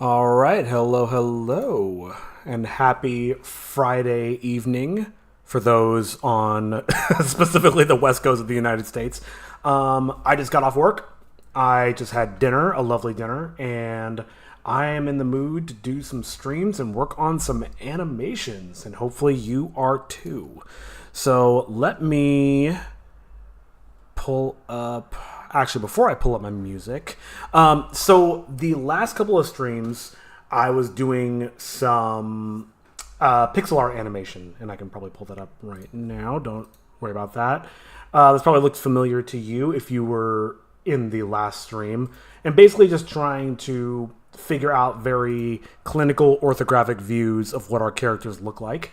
All right, hello, and happy Friday evening for those on specifically the West Coast of the United States. I just got off work. I just had dinner, a lovely dinner, and I am in the mood to do some streams and work on some animations, and hopefully you are too. So let me pull up. Actually, before I pull up my music, so the last couple of streams, I was doing some pixel art animation, and I can probably pull that up right now. Don't worry about that. This probably looks familiar to you if you were in the last stream, and basically just trying to figure out very clinical orthographic views of what our characters look like.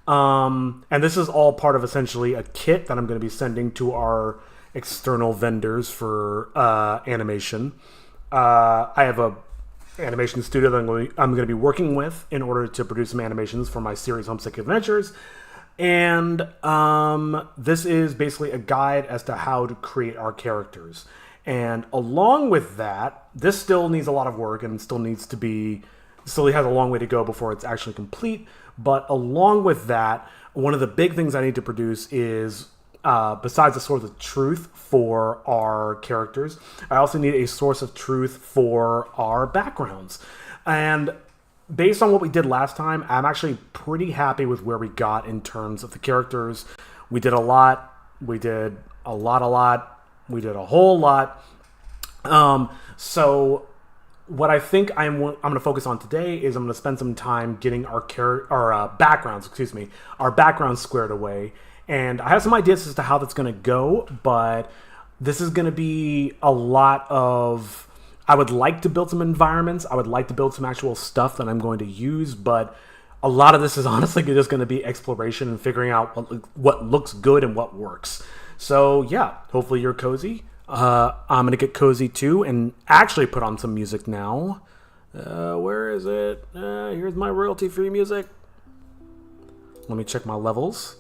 And this is all part of essentially a kit that I'm going to be sending to our external vendors for animation. I have a animation studio that I'm going to be working with in order to produce some animations for my series Homesick Adventures. And this is basically a guide as to how to create our characters. And along with that, this still needs a lot of work and still has a long way to go before it's actually complete. But along with that, one of the big things I need to produce is, besides the source of truth for our characters, I also need a source of truth for our backgrounds. And based on what we did last time, I'm actually pretty happy with where we got in terms of the characters. We did a lot. We did a lot. We did a whole lot. So what I think I'm going to focus on today is I'm going to spend some time getting our backgrounds squared away. And I have some ideas as to how that's going to go, but this is going to be a lot of... I would like to build some environments. I would like to build some actual stuff that I'm going to use, but a lot of this is honestly just going to be exploration and figuring out what looks good and what works. So yeah, hopefully you're cozy. I'm going to get cozy too and actually put on some music now. Where is it? Here's my royalty-free music. Let me check my levels.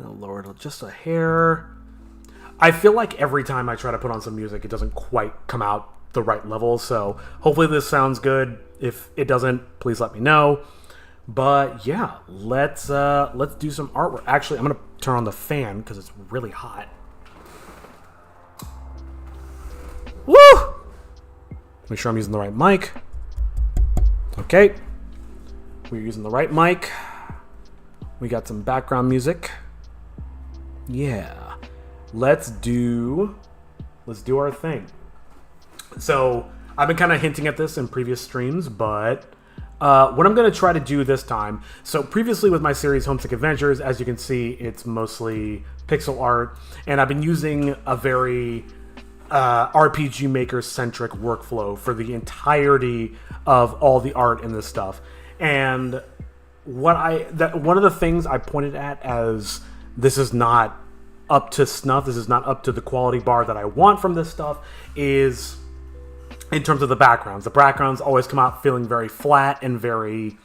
I'll lower it just a hair. I feel like every time I try to put on some music, it doesn't quite come out the right level. So hopefully this sounds good. If it doesn't, please let me know. But yeah, let's do some artwork. Actually, I'm gonna turn on the fan because it's really hot. Woo! Make sure I'm using the right mic. Okay, we're using the right mic. We got some background music. Yeah, let's do our thing. So I've been kind of hinting at this in previous streams, but what I'm going to try to do this time. So previously with my series Homesick Adventures, as you can see, it's mostly pixel art, and I've been using a very RPG Maker centric workflow for the entirety of all the art in this stuff. And one of the things I pointed at as this is not up to snuff, this is not up to the quality bar that I want from this stuff, is in terms of the backgrounds. The backgrounds always come out feeling very flat and very,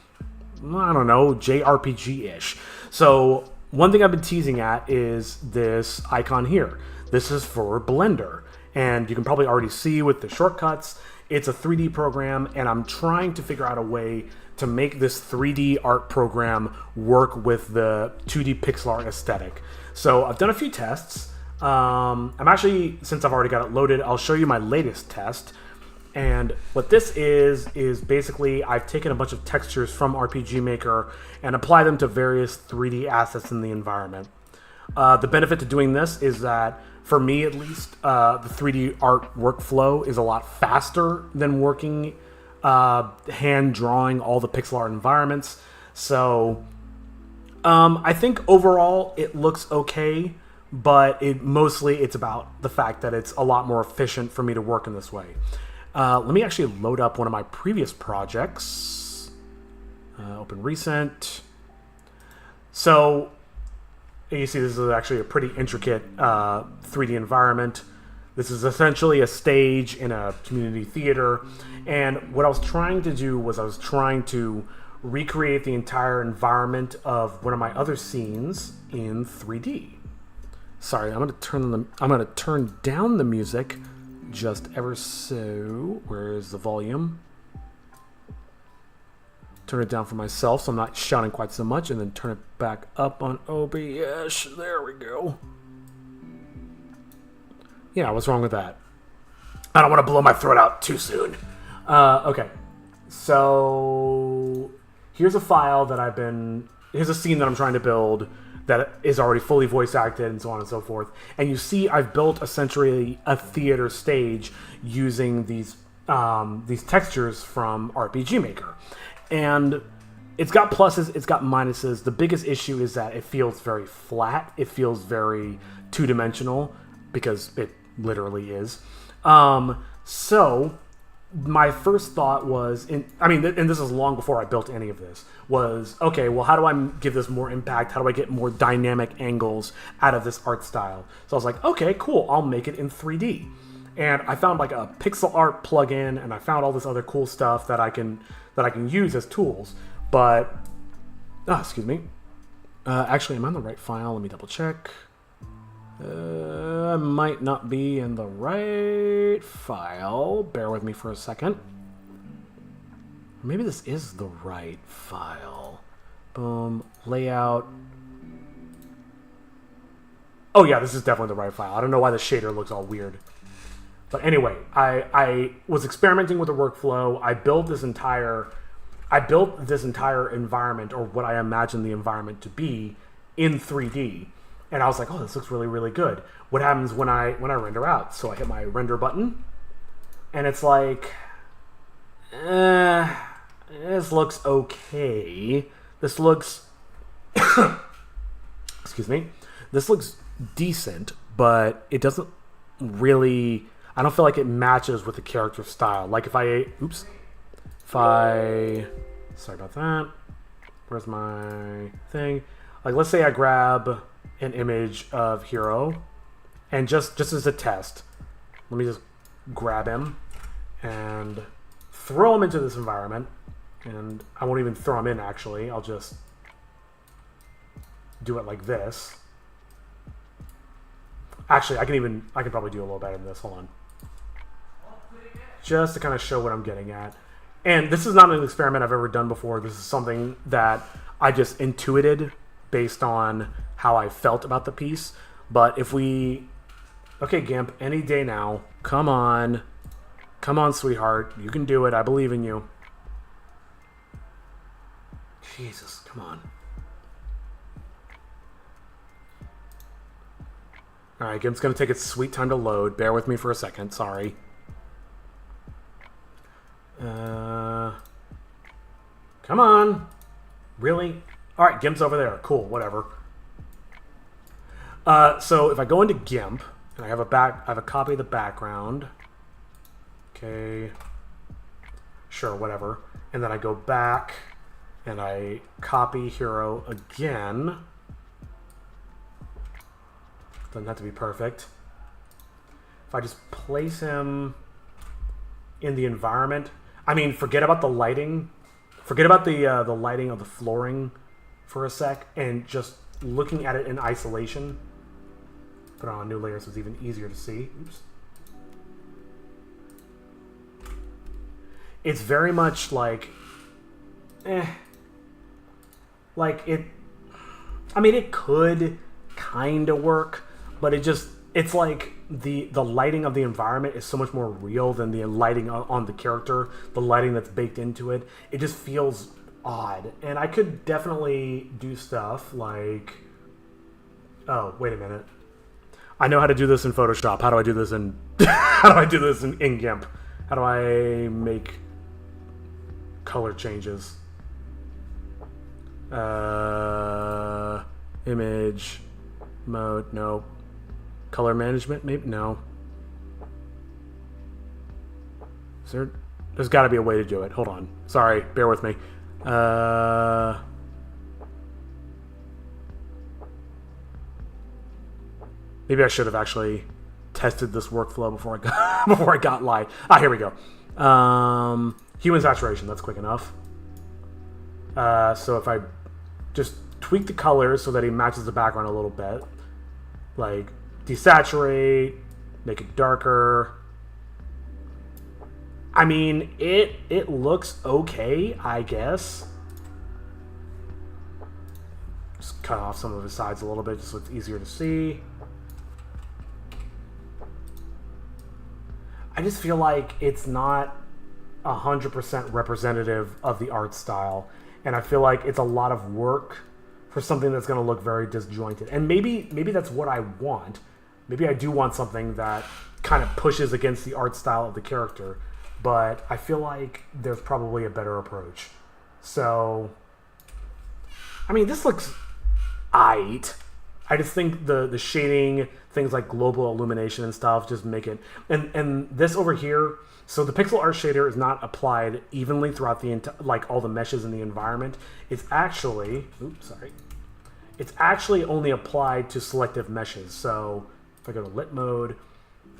I don't know, JRPG-ish. So one thing I've been teasing at is this icon here. This is for Blender. And you can probably already see with the shortcuts, it's a 3D program, and I'm trying to figure out a way to make this 3D art program work with the 2D pixel art aesthetic. So I've done a few tests. I'm actually, since I've already got it loaded, I'll show you my latest test. And what this is basically I've taken a bunch of textures from RPG Maker and applied them to various 3D assets in the environment. The benefit to doing this is that, for me at least, the 3D art workflow is a lot faster than working hand drawing all the pixel art environments. So I think overall it looks okay, but it's about the fact that it's a lot more efficient for me to work in this way. Let me actually load up one of my previous projects. Open recent. So you see this is actually a pretty intricate 3D environment. This is essentially a stage in a community theater. And what I was trying to do was I was trying to recreate the entire environment of one of my other scenes in 3D. Sorry, I'm gonna turn down the music just ever so. Where's the volume? Turn it down for myself so I'm not shouting quite so much, and then turn it back up on OBS. There we go. Yeah, what's wrong with that? I don't want to blow my throat out too soon. Okay, so here's a file that here's a scene that I'm trying to build that is already fully voice acted and so on and so forth. And you see I've built essentially a theater stage using these textures from RPG Maker. And it's got pluses, it's got minuses. The biggest issue is that it feels very flat. It feels very two-dimensional because it literally is. So my first thought was, and this is long before I built any of this, was, okay, well, how do I give this more impact? How do I get more dynamic angles out of this art style? So I was like, okay, cool, I'll make it in 3D. And I found like a pixel art plugin, and I found all this other cool stuff that I can use as tools. But, excuse me. Actually, am I on the right file? Let me double check. I might not be in the right file. Bear with me for a second. Maybe this is the right file. Boom. Layout. Oh yeah, this is definitely the right file. I don't know why the shader looks all weird. But anyway, I was experimenting with the workflow. I built this entire environment, or what I imagine the environment to be, in 3D. And I was like, oh, this looks really, really good. What happens when I render out? So I hit my render button, and it's like, this looks okay. This looks, excuse me, this looks decent, but it doesn't really, I don't feel like it matches with the character style. Like sorry about that. Where's my thing? Like, let's say I grab an image of Hero, and just as a test, let me just grab him and throw him into this environment. And I won't even throw him in, actually. I'll just do it like this. Actually, I can probably do a little better than this. Hold on. Just to kind of show what I'm getting at. And this is not an experiment I've ever done before. This is something that I just intuited based on how I felt about the piece. But if we... Okay, Gimp, any day now. Come on. Come on, sweetheart. You can do it. I believe in you. Jesus, come on. Alright, Gimp's going to take its sweet time to load. Bear with me for a second. Sorry. Come on. Really? Alright, Gimp's over there. Cool, whatever. So if I go into GIMP, and I have a copy of the background. Okay. Sure, whatever. And then I go back, and I copy Hero again. Doesn't have to be perfect. If I just place him in the environment, I mean, forget about the lighting. Forget about the lighting of the flooring for a sec, and just looking at it in isolation. Put on a new layer so it's even easier to see. Oops. It's very much like, like it. I mean, it could kind of work, but it's like the lighting of the environment is so much more real than the lighting on the character, the lighting that's baked into it. It just feels odd. And I could definitely do stuff like, oh, wait a minute. I know how to do this in Photoshop. How do I do this in in GIMP? How do I make color changes? Image mode, no. Color management, maybe, no. There's got to be a way to do it. Hold on. Sorry, bear with me. Maybe I should have actually tested this workflow before I got live. Here we go. Human saturation, that's quick enough. So if I just tweak the colors so that he matches the background a little bit, like desaturate, make it darker, I mean, it looks okay, I guess. Just cut off some of his sides a little bit just so it's easier to see. I just feel like it's not 100% representative of the art style, and I feel like it's a lot of work for something that's going to look very disjointed. And maybe that's what I want. Maybe I do want something that kind of pushes against the art style of the character, but I feel like there's probably a better approach. So, I mean, this looks aight. I just think the shading, things like global illumination and stuff, just make it... And this over here, so the pixel art shader is not applied evenly throughout the like all the meshes in the environment. It's actually... Oops, sorry. It's actually only applied to selective meshes. So if I go to lit mode...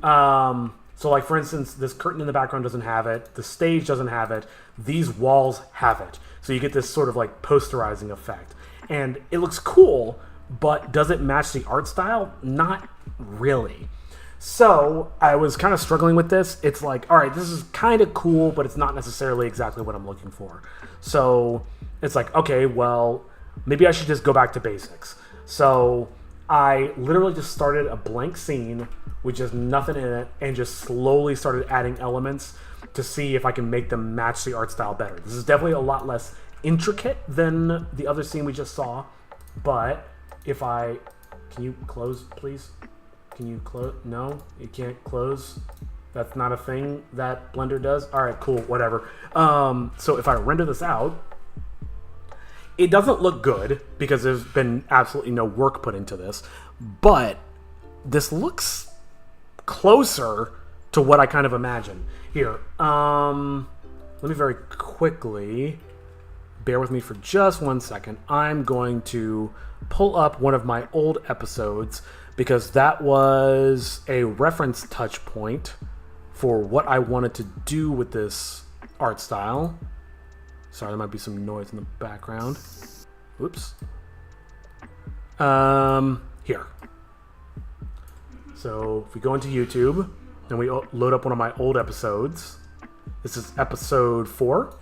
so like for instance, this curtain in the background doesn't have it. The stage doesn't have it. These walls have it. So you get this sort of like posterizing effect. And it looks cool, but does it match the art style? Not really. So I was kind of struggling with this. It's like, all right, this is kind of cool, but it's not necessarily exactly what I'm looking for. So it's like, okay, well, maybe I should just go back to basics. So I literally just started a blank scene with just nothing in it and just slowly started adding elements to see if I can make them match the art style better. This is definitely a lot less intricate than the other scene we just saw, but if I... Can you close, please? Can you close? No, you can't close. That's not a thing that Blender does. All right, cool, whatever. So if I render this out, it doesn't look good because there's been absolutely no work put into this, but this looks closer to what I kind of imagine. Here, let me very quickly, bear with me for just 1 second. I'm going to pull up one of my old episodes because that was a reference touch point for what I wanted to do with this art style. Sorry, there might be some noise in the background. Oops. Here. So if we go into YouTube and we load up one of my old episodes, this is episode 4.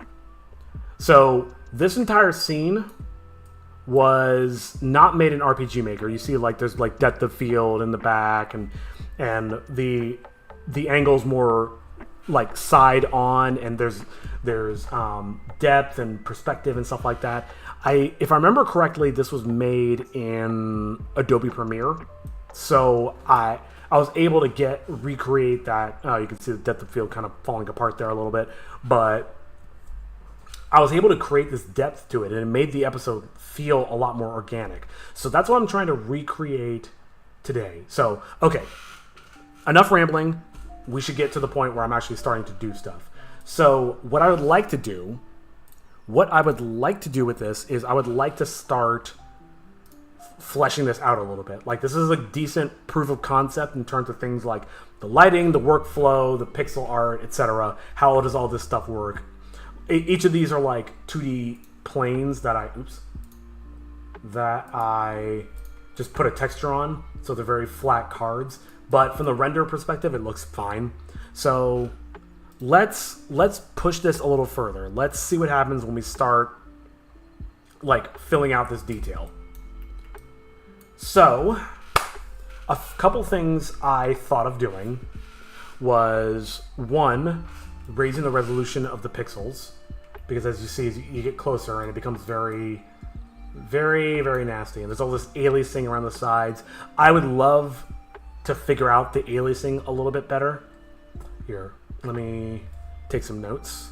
So this entire scene was not made in RPG Maker. You see, like, there's like depth of field in the back, and the angle's more like side on, and there's depth and perspective and stuff like that. If I remember correctly, this was made in Adobe Premiere, so I was able to recreate that. You can see the depth of field kind of falling apart there a little bit, but I was able to create this depth to it, and it made the episode feel a lot more organic. So that's what I'm trying to recreate today. So, okay, enough rambling. We should get to the point where I'm actually starting to do stuff. So what I would like to do with this is I would like to start fleshing this out a little bit. Like, this is a decent proof of concept in terms of things like the lighting, the workflow, the pixel art, etc. How does all this stuff work? Each of these are like 2D planes that I just put a texture on, so they're very flat cards. But from the render perspective, it looks fine. So let's push this a little further. Let's see what happens when we start like filling out this detail. So a couple things I thought of doing was, one, raising the resolution of the pixels, because as you see, as you get closer and it becomes very, very, very nasty, and there's all this aliasing around the sides. I would love to figure out the aliasing a little bit better. Here, let me take some notes.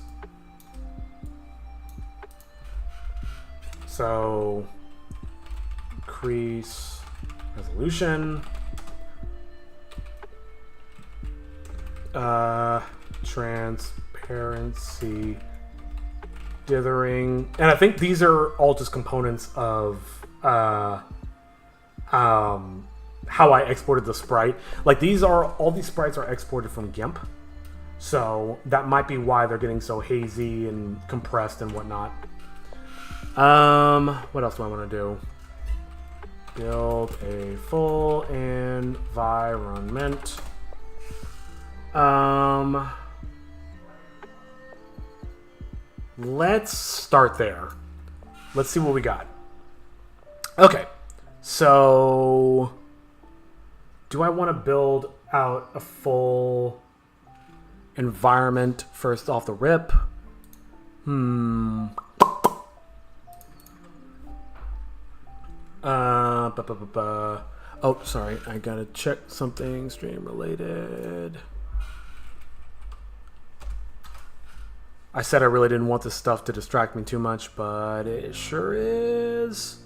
So, increase resolution. Transparency, dithering, and I think these are all just components of how I exported the sprite. Like, all these sprites are exported from GIMP, so that might be why they're getting so hazy and compressed and whatnot. What else do I want to do? Build a full environment. let's start there. Let's see what we got. Okay, so do I want to build out a full environment first off the rip? Oh, sorry, I gotta check something stream related. I said I really didn't want this stuff to distract me too much, but it sure is.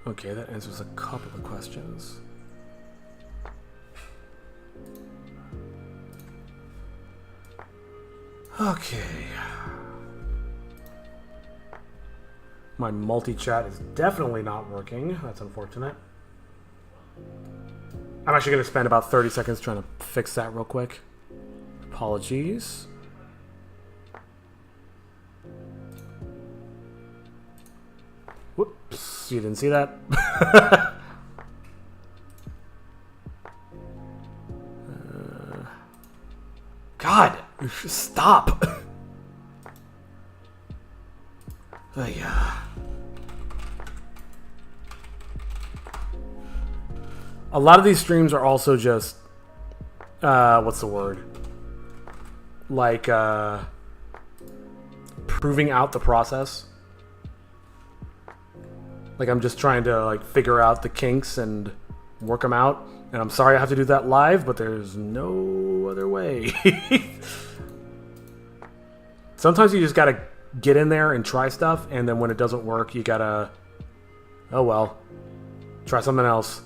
Okay, that answers a couple of questions. Okay. My multi-chat is definitely not working. That's unfortunate. I'm actually going to spend about 30 seconds trying to fix that real quick. Apologies. Whoops, you didn't see that? God, stop. Yeah. A lot of these streams are also just, what's the word? Like, proving out the process. Like, I'm just trying to, like, figure out the kinks and work them out. And I'm sorry I have to do that live, but there's no other way. Sometimes you just gotta get in there and try stuff, and then when it doesn't work, you gotta, oh well, try something else.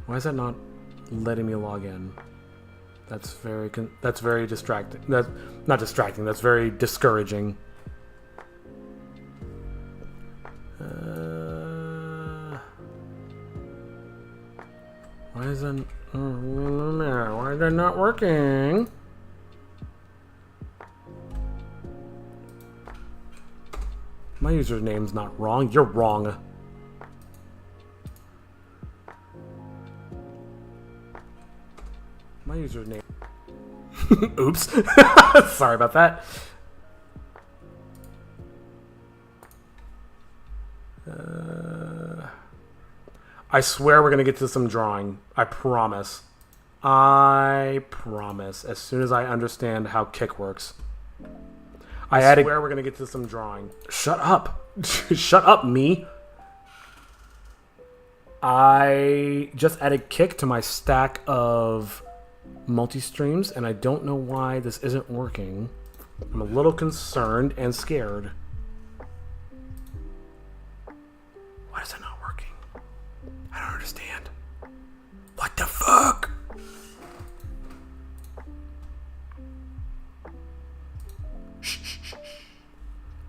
Why is that not letting me log in? That's very distracting. That's not distracting. That's very discouraging. Why is that not working? My username's not wrong. You're wrong. My username. Oops. Sorry about that. I swear we're going to get to some drawing. I promise. I promise. As soon as I understand how Kick works. I swear we're going to get to some drawing. Shut up. Shut up, me. I just added Kick to my stack of multi-streams, and I don't know why this isn't working. I'm a little concerned and scared. Why is it not working? I don't understand. What the fuck? Shh, shh, shh.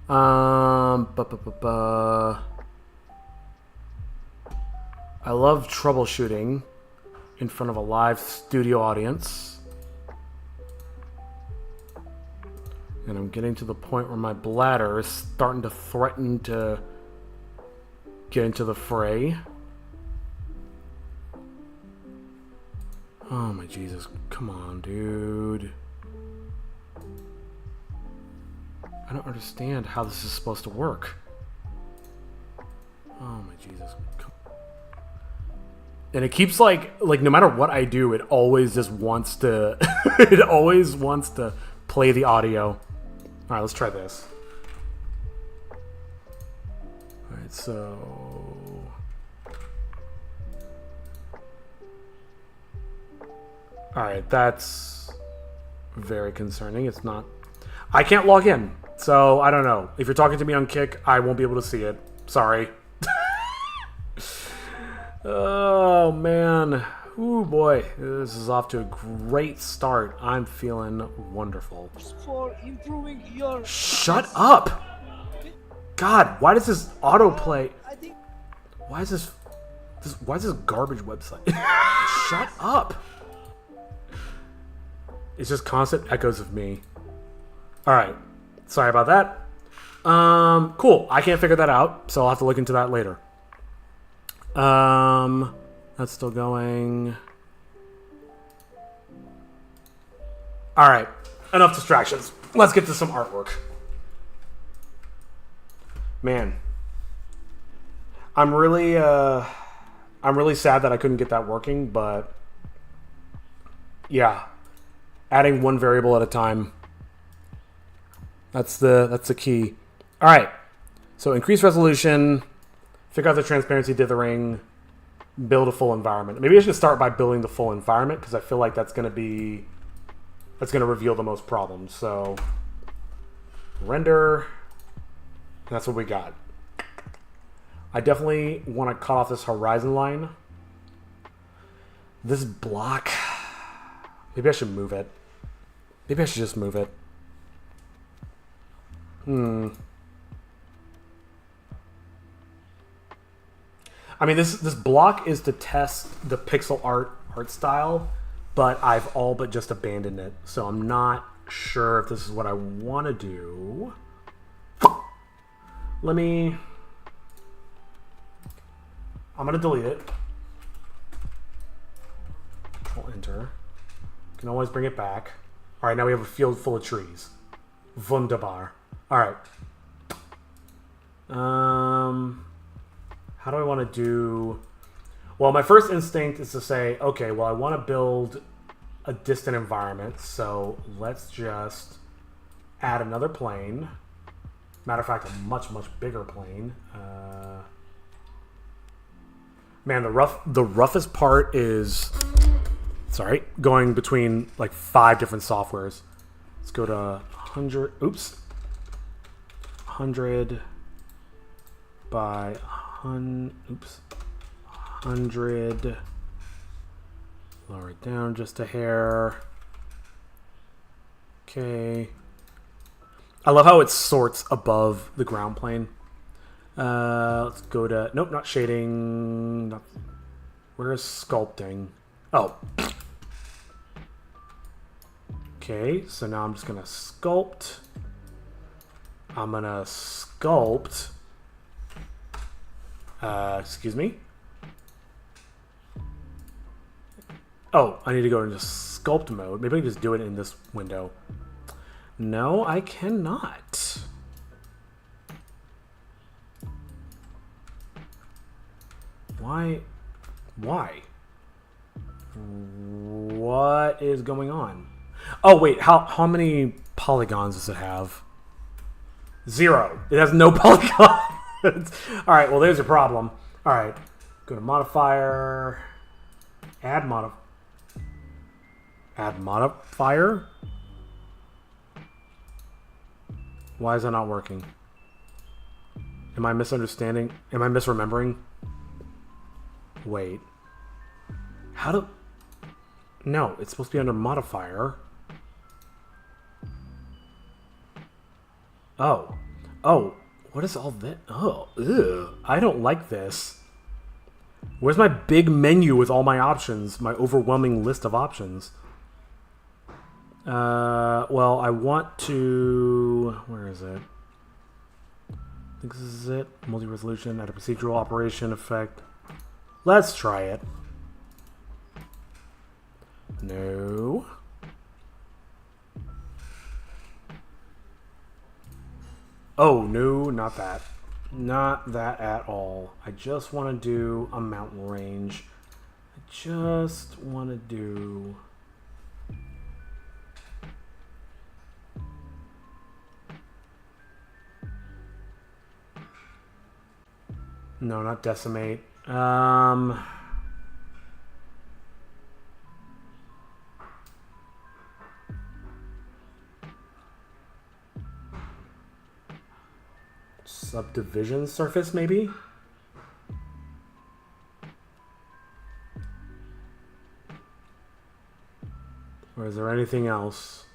I love troubleshooting in front of a live studio audience. And I'm getting to the point where my bladder is starting to threaten to get into the fray. Oh my Jesus, come on, dude. I don't understand how this is supposed to work. Oh my Jesus. And it keeps like no matter what I do, it always just wants to it always wants to play the audio. All right, let's try this. All right, so all right, that's very concerning. It's not, I can't log in. So I don't know. If you're talking to me on Kick, I won't be able to see it. Sorry. Oh man. Ooh boy. This is off to a great start. I'm feeling wonderful. For improving your Shut up! God, why does this autoplay? Why is this garbage website? Shut up! It's just constant echoes of me. Alright. Sorry about that. Cool. I can't figure that out, so I'll have to look into that later. That's still going. All right. Enough distractions. Let's get to some artwork. Man, I'm really sad that I couldn't get that working, but yeah, adding one variable at a time. That's the key. All right. So increase resolution, figure out the transparency dithering, build a full environment. Maybe I should start by building the full environment because I feel like that's going to reveal the most problems. So render, that's what we got. I definitely want to cut off this horizon line. This block, maybe I should move it. Maybe I should just move it. I mean, this block is to test the pixel art style, but I've all but just abandoned it. So I'm not sure if this is what I want to do. I'm going to delete it. Control Enter. Can always bring it back. All right, now we have a field full of trees. Wunderbar. All right. How do I want to do... Well, my first instinct is to say, okay, well, I want to build a distant environment, so let's just add another plane. Matter of fact, a much, much bigger plane. Man, the roughest part is... Sorry, going between like 5 different softwares. Let's go to 100... Oops. 100 by 100. Lower it down just a hair. Okay. I love how it sorts above the ground plane. Let's go to... Nope, not shading. Where is sculpting? Oh. Okay, so now I'm just going to sculpt. I'm going to sculpt. Excuse me. Oh, I need to go into sculpt mode. Maybe I can just do it in this window. No, I cannot. Why? Why? What is going on? Oh, wait. How many polygons does it have? 0. It has no polygons. All right. Well, there's a problem. All right. Go to modifier. Add modifier. Why is that not working? Am I misunderstanding? Am I misremembering? Wait. How do... No, it's supposed to be under modifier. Oh. Oh. What is all that? Oh. Ew. I don't like this. Where's my big menu with all my options? My overwhelming list of options. Well, I want to... Where is it? I think this is it. Multi-resolution, add a procedural operation effect. Let's try it. No. Oh, no, not that. Not that at all. I just want to do a mountain range. I just want to do... No, not decimate. Subdivision surface, maybe? Or is there anything else?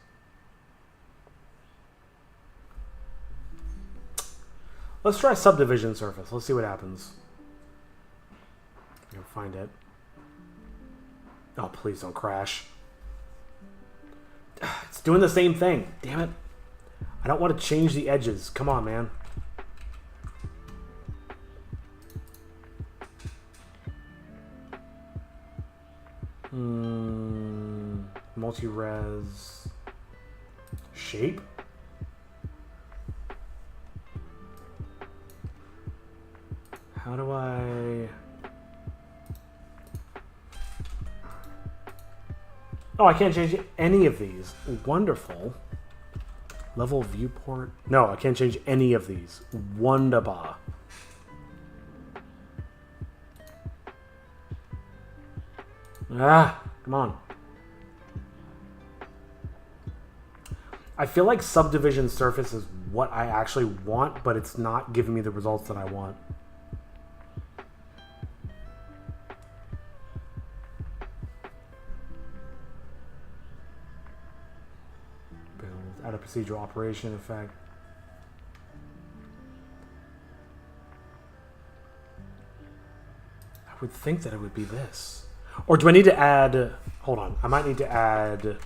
Let's try subdivision surface. Let's see what happens. I'll find it. Oh, please don't crash. It's doing the same thing. Damn it. I don't want to change the edges. Come on, man. Multi-res shape. How do I... Oh, I can't change any of these. Wonderful. Level viewport. No, I can't change any of these. Wonderbar. Ah, come on. I feel like subdivision surface is what I actually want, but it's not giving me the results that I want. Build, add a procedural operation effect. I would think that it would be this. Or do I need to add... Hold on. I might need to add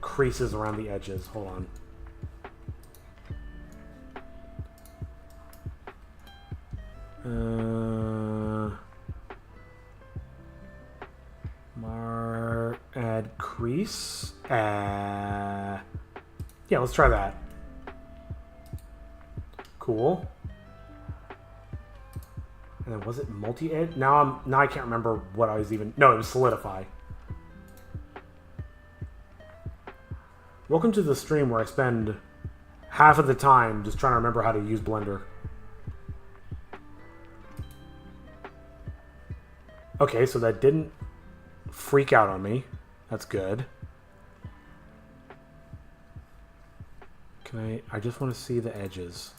creases around the edges. Hold on. Add crease. Yeah, let's try that. Cool. And then was it multi-edge? Now I can't remember what I was even... No, it was solidify. Welcome to the stream where I spend half of the time just trying to remember how to use Blender. Okay, so that didn't freak out on me. That's good. Can I just want to see the edges.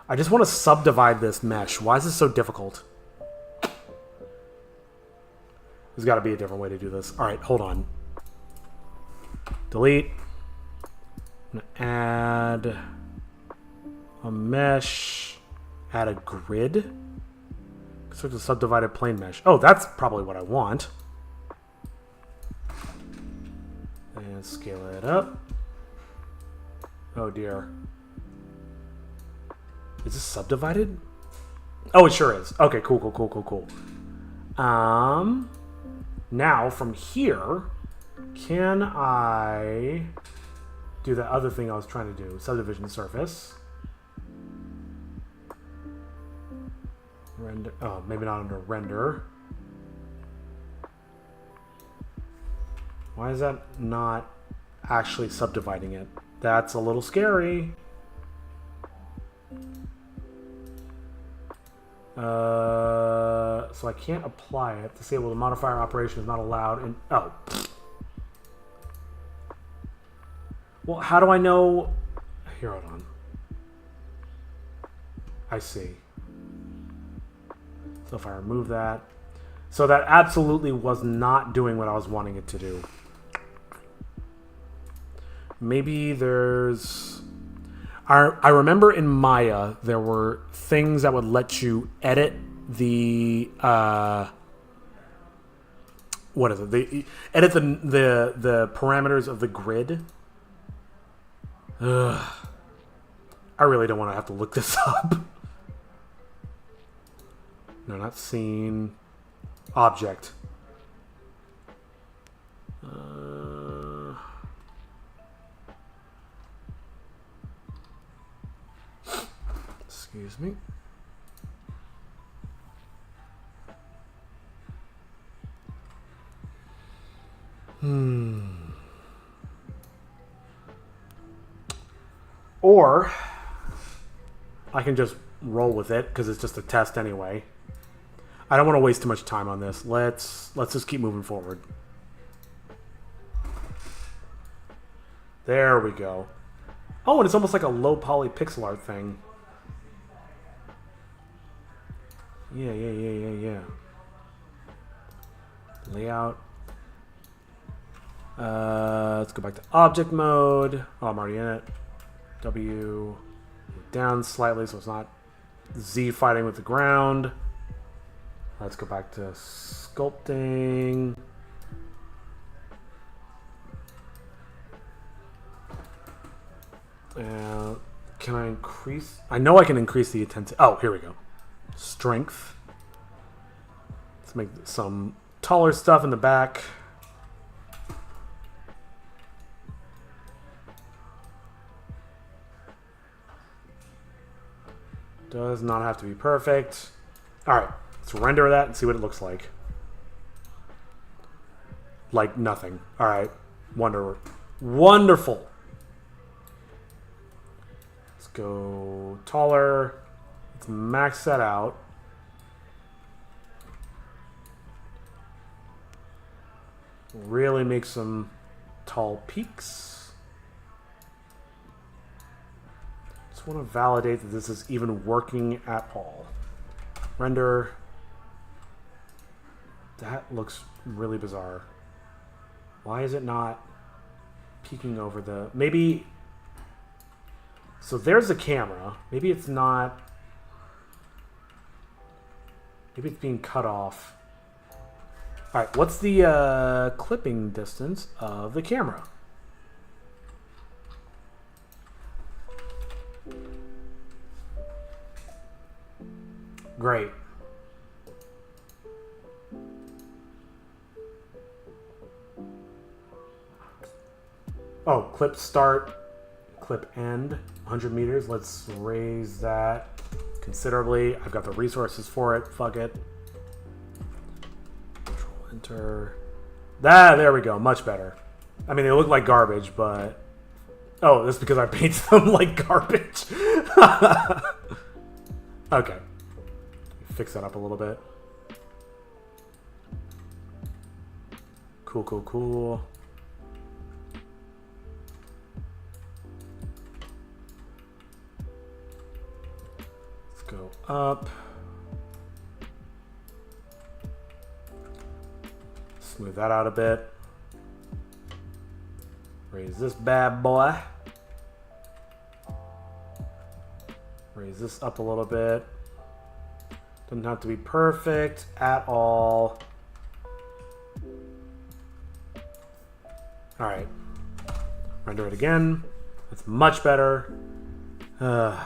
I just want to subdivide this mesh. Why is this so difficult? There's got to be a different way to do this. All right, hold on. Delete. I'm gonna add a mesh. Add a grid. So it's a subdivided plane mesh. Oh, that's probably what I want. And scale it up. Oh dear. Is this subdivided? Oh, it sure is. Okay, cool. Now from here, can I do the other thing I was trying to do? Subdivision surface. Render. Oh, maybe not under render. Why is that not actually subdividing it? That's a little scary. So I can't apply it. Disable the modifier operation is not allowed. And oh, well, how do I know? Here, hold on. I see. So if I remove that, so that absolutely was not doing what I was wanting it to do. Maybe there's... I remember in Maya there were things that would let you edit the what is it? Edit the parameters of the grid. Ugh. I really don't want to have to look this up. No, not scene. Object. Excuse me. Or I can just roll with it because it's just a test anyway. I don't want to waste too much time on this. Let's just keep moving forward. There we go. Oh, and it's almost like a low poly pixel art thing. Yeah. Layout. Let's go back to object mode. Oh, I'm already in it. W. Down slightly so it's not Z fighting with the ground. Let's go back to sculpting. Can I increase? I know I can increase the intensity. Oh, here we go. Strength. Let's make some taller stuff in the back. Does not have to be perfect. Alright, let's render that and see what it looks like. Like nothing. Alright, wonderful. Let's go taller. Let's max that out. Really make some tall peaks. Just want to validate that this is even working at all. Render. That looks really bizarre. Why is it not peeking over the... Maybe... So there's the camera. Maybe it's not... Maybe it's being cut off. Alright, what's the clipping distance of the camera? Great. Oh, clip start, clip end, 100 meters. Let's raise that considerably. I've got the resources for it. Fuck it. Control enter. There we go. Much better. I mean, they look like garbage, but... Oh, that's because I painted them like garbage. Okay. Fix that up a little bit. Cool, cool, cool. Let's go up. Smooth that out a bit. Raise this bad boy. Raise this up a little bit. Doesn't have to be perfect at all. Alright. Render it again. That's much better. Let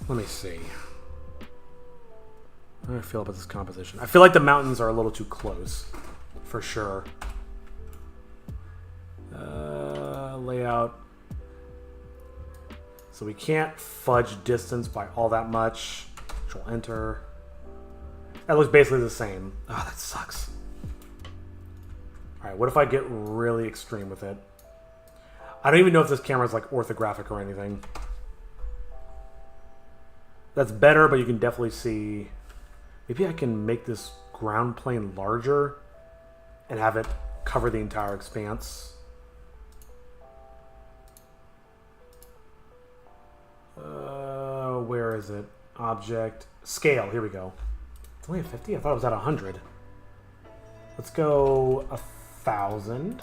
me see. How do I feel about this composition? I feel like the mountains are a little too close. For sure. Layout. So we can't fudge distance by all that much. Control enter. That looks basically the same. Oh, that sucks. Alright, what if I get really extreme with it? I don't even know if this camera is like orthographic or anything. That's better, but you can definitely see... Maybe I can make this ground plane larger and have it cover the entire expanse. Where is it? Object. Scale. Here we go. It's only a 50? I thought it was at 100. Let's go 1,000.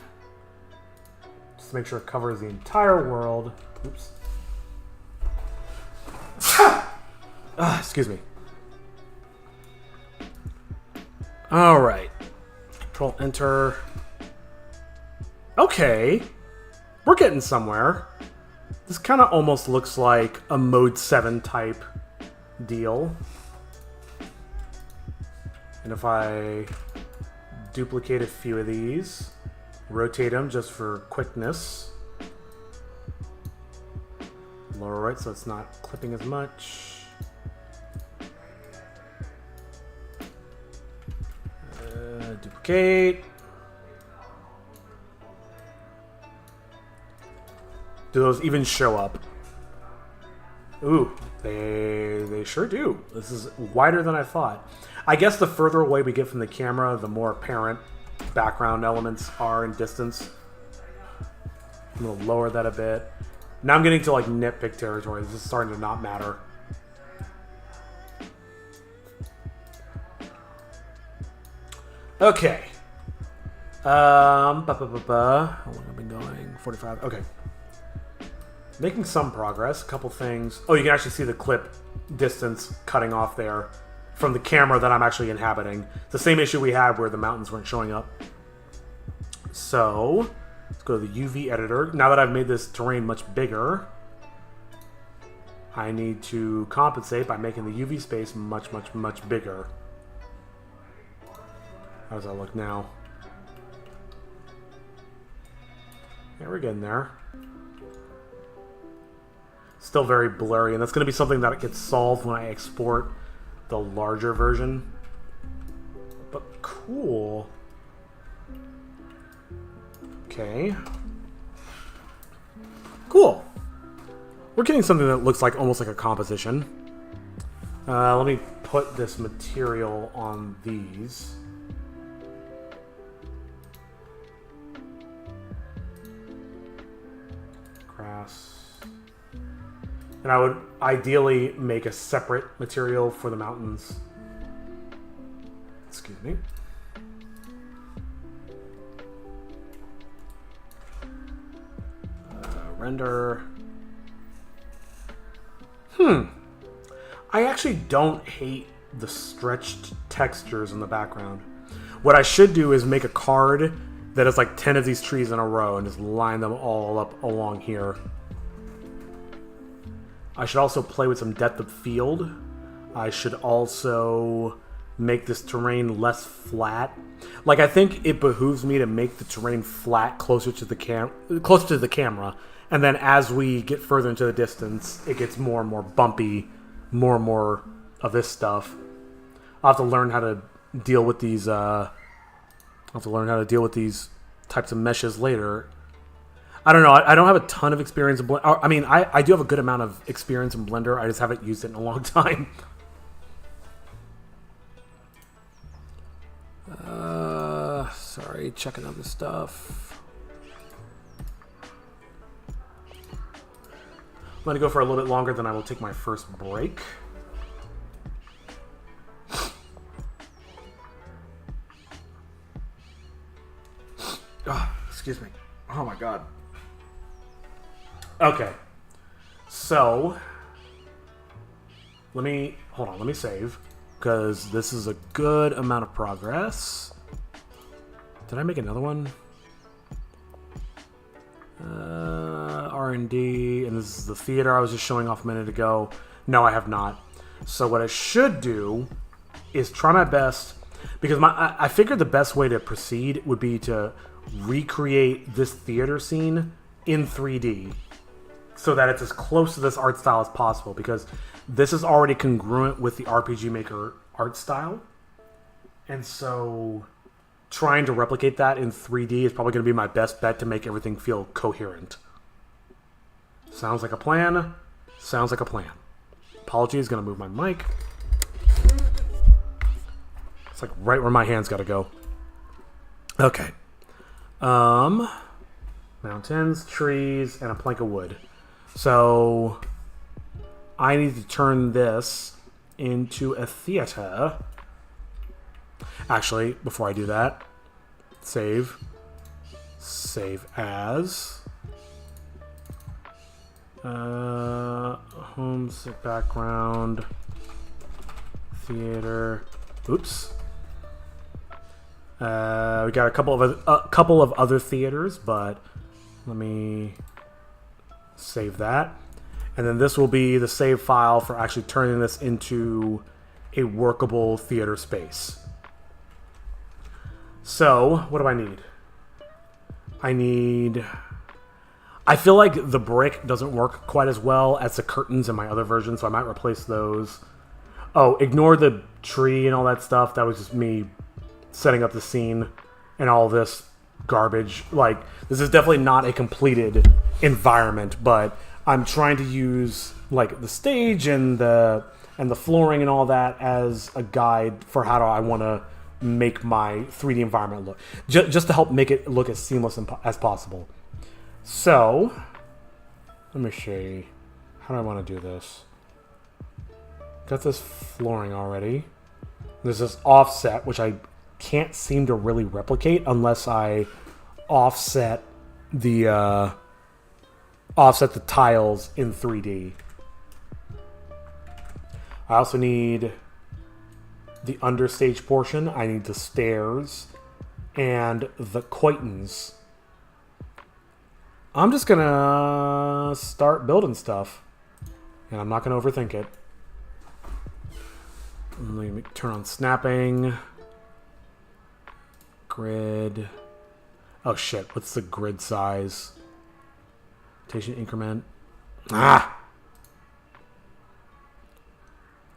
Just to make sure it covers the entire world. Oops. Excuse me. Alright. Control enter. Okay. We're getting somewhere. This kind of almost looks like a Mode 7 type deal. And if I duplicate a few of these, rotate them just for quickness. Lower right so it's not clipping as much. Duplicate. Do those even show up? Ooh, they sure do. This is wider than I thought. I guess the further away we get from the camera, the more apparent background elements are in distance. I'm gonna lower that a bit. Now I'm getting to like nitpick territory. This is starting to not matter. Okay. How long have I been going? 45. Okay. Making some progress. A couple things. Oh, you can actually see the clip distance cutting off there from the camera that I'm actually inhabiting. It's the same issue we had where the mountains weren't showing up. So, Let's go to the UV editor. Now that I've made this terrain much bigger, I need to compensate by making the UV space much, much, much bigger. How does that look now? Yeah, we're getting there. Still very blurry, and that's going to be something that gets solved when I export the larger version. But cool. Okay. Cool. We're getting something that looks like almost like a composition. Let me put this material on these. Grass. And I would ideally make a separate material for the mountains. Excuse me. Render. I actually don't hate the stretched textures in the background. What I should do is make a card that has like 10 of these trees in a row and just line them all up along here. I should also play with some depth of field. I should also make this terrain less flat. Like, I think it behooves me to make the terrain flat closer to the camera, and then as we get further into the distance, it gets more and more bumpy, more and more of this stuff. I'll have to learn how to deal with these. Types of meshes later. I don't know. I don't have a ton of experience in Blender. I mean, I do have a good amount of experience in Blender. I just haven't used it in a long time. Sorry, checking other stuff. I'm going to go for a little bit longer, then I will take my first break. Oh, excuse me. Oh my god. Okay. So, let me save, because this is a good amount of progress. Did I make another one? R&D, and this is the theater I was just showing off a minute ago. No, I have not. So what I should do is try my best, because I figured the best way to proceed would be to recreate this theater scene in 3D so that it's as close to this art style as possible, because this is already congruent with the RPG Maker art style, and so trying to replicate that in 3D is probably going to be my best bet to make everything feel coherent. Sounds like a plan. Sounds like a plan. Apologies, going to move my mic. It's like right where my hand's got to go. Okay. Mountains, trees, and a plank of wood. So I need to turn this into a theater. Actually, before I do that, save as home background theater. Oops. We got a couple of other theaters, but let me save that. And then this will be the save file for actually turning this into a workable theater space. So, what do I need? I feel like the brick doesn't work quite as well as the curtains in my other version, so I might replace those. Oh, ignore the tree and all that stuff. That was just me setting up the scene and all this garbage. Like, this is definitely not a completed environment, but I'm trying to use like the stage and the flooring and all that as a guide for how do I want to make my 3D environment look, just to help make it look as seamless as possible. So let me show you how do I want to do this. Got this flooring already. There's this offset, which I can't seem to really replicate unless I offset the tiles in 3D. I also need the understage portion. I need the stairs and the quoitons. I'm just gonna start building stuff. And I'm not gonna overthink it. Let me turn on snapping. Grid. Oh shit, what's the grid size? Rotation increment. Ah!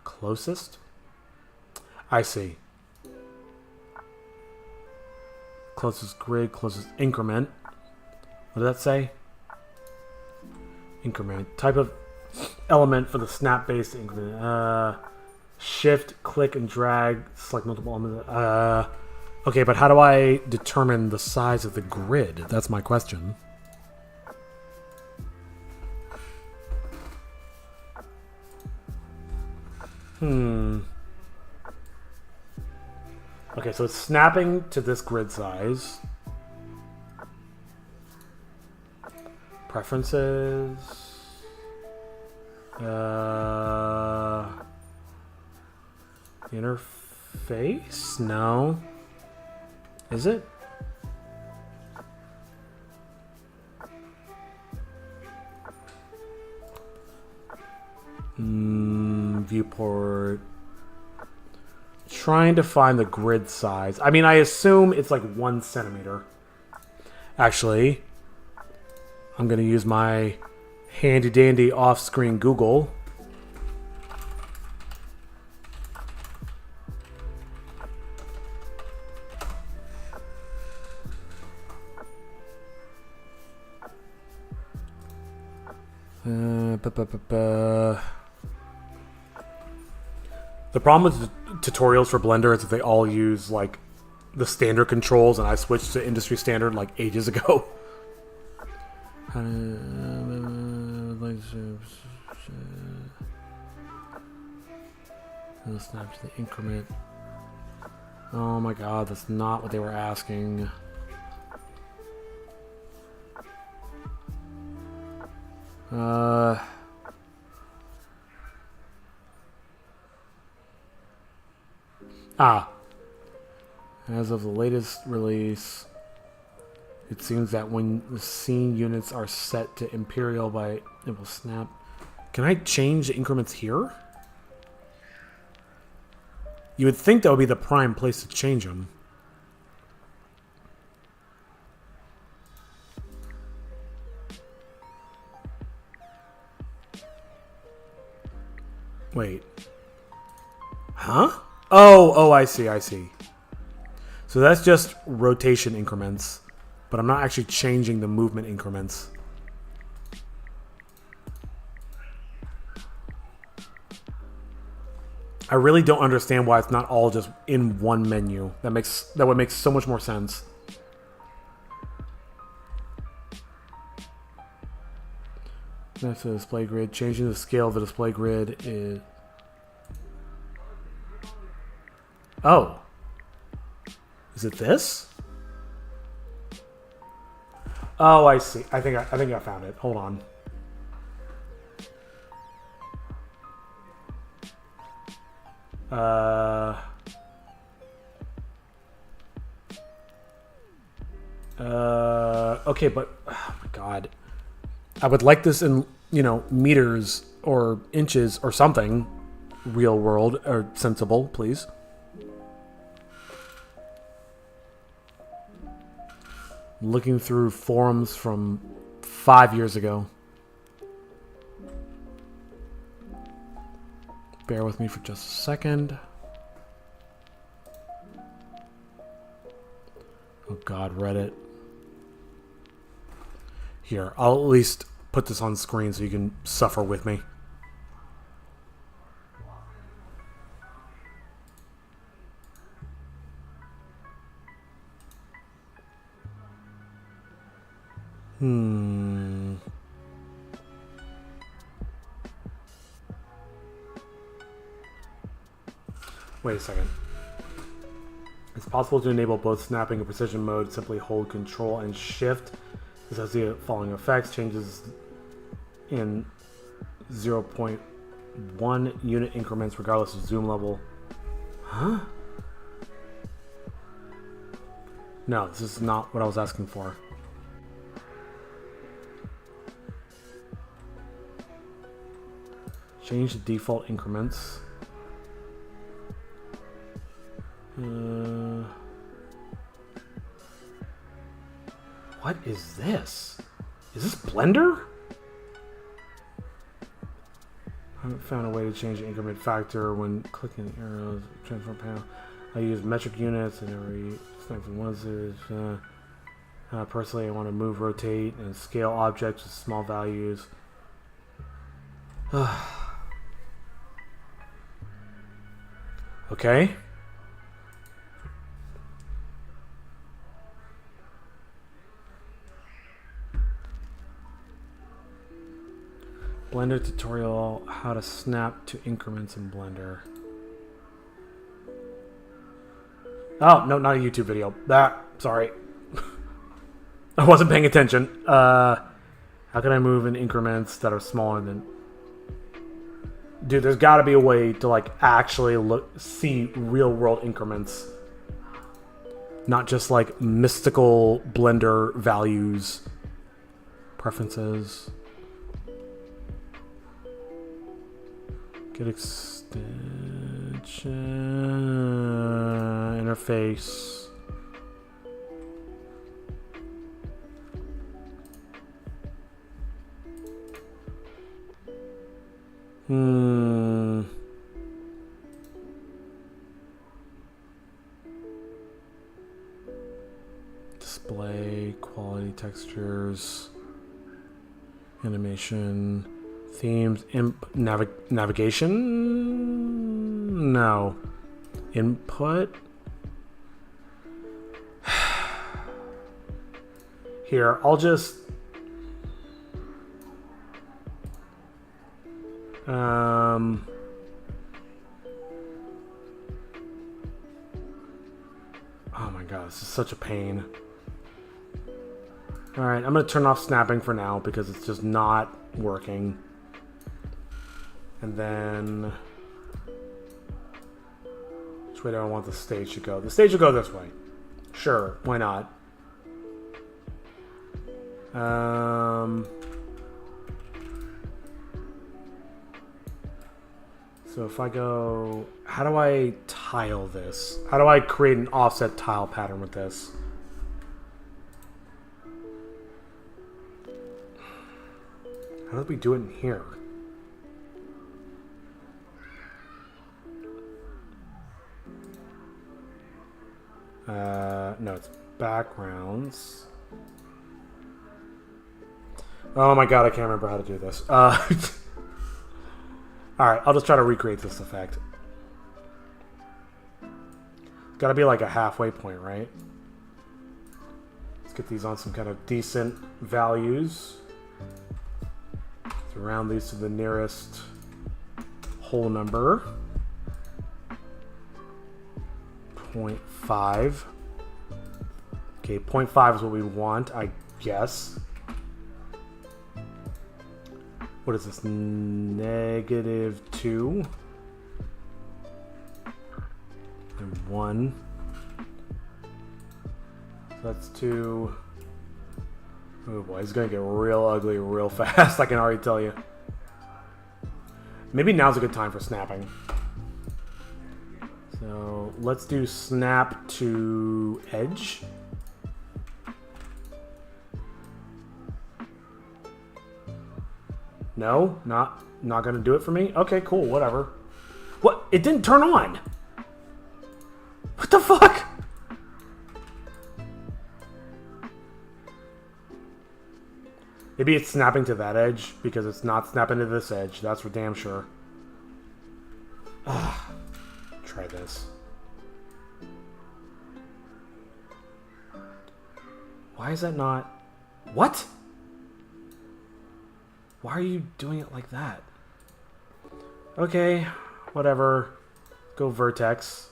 Closest? I see. Closest grid, closest increment. What did that say? Increment. Type of element for the snap-based increment. Shift, click, and drag. Select multiple elements. Okay, but how do I determine the size of the grid? That's my question. Okay, so it's snapping to this grid size. Preferences. Interface? No. Is it? Viewport. Trying to find the grid size. I mean, I assume it's like 1 centimeter. Actually, I'm going to use my handy dandy off-screen Google. The problem with tutorials for Blender is that they all use like the standard controls, and I switched to industry standard like ages ago. Snap to the increment. Oh my god, that's not what they were asking. As of the latest release, it seems that when the scene units are set to Imperial it will snap. Can I change the increments here? You would think that would be the prime place to change them. Wait. Huh? Oh, I see. So that's just rotation increments, but I'm not actually changing the movement increments. I really don't understand why it's not all just in one menu. That would make so much more sense. Next to the display grid, changing the scale of the display grid is... Oh. Is it this? Oh, I see. I think I found it. Hold on. Okay, but oh my god. I would like this in, meters or inches or something. Real world or sensible, please. Looking through forums from 5 years ago. Bear with me for just a second. Oh god, Reddit. Here, I'll at least put this on screen so you can suffer with me. Wait a second. It's possible to enable both snapping and precision mode. Simply hold Control and Shift. This has the following effects. Changes in 0.1 unit increments regardless of zoom level. Huh? No, this is not what I was asking for. Change the default increments. What is this? Is this Blender? I haven't found a way to change the increment factor when clicking the arrows. Transform panel. I use metric units and every snap from one series. Personally, I want to move, rotate, and scale objects with small values. Okay. Blender tutorial, how to snap to increments in Blender. Oh, no, not a YouTube video. Sorry. I wasn't paying attention. How can I move in increments that are smaller than... Dude, there's got to be a way to, like, actually see real-world increments. Not just, like, mystical Blender values. Preferences. Get extension. Interface. Display, quality, textures, animation, themes, navigation? No. Input? Here, I'll just... Oh my god, this is such a pain. Alright, I'm going to turn off snapping for now because it's just not working. And then... which way do I want the stage to go? The stage will go this way. Sure, why not? So if I go... how do I tile this? How do I create an offset tile pattern with this? How do we do it in here? No, it's backgrounds. Oh my god, I can't remember how to do this. Alright, I'll just try to recreate this effect. It's gotta be like a halfway point, right? Let's get these on some kind of decent values. Let's round these to the nearest whole number. 0.5. Okay, 0.5 is what we want, I guess. What is this? -2 and 1. So that's 2. Oh boy, it's gonna get real ugly real fast, I can already tell you. Maybe now's a good time for snapping. So let's do snap to edge. No, not gonna do it for me. Okay, cool, whatever. What? It didn't turn on. What the fuck? Maybe it's snapping to that edge because it's not snapping to this edge. That's for damn sure. Ugh. Try this. Why is that not... What? Why are you doing it like that? Okay, whatever. Go vertex.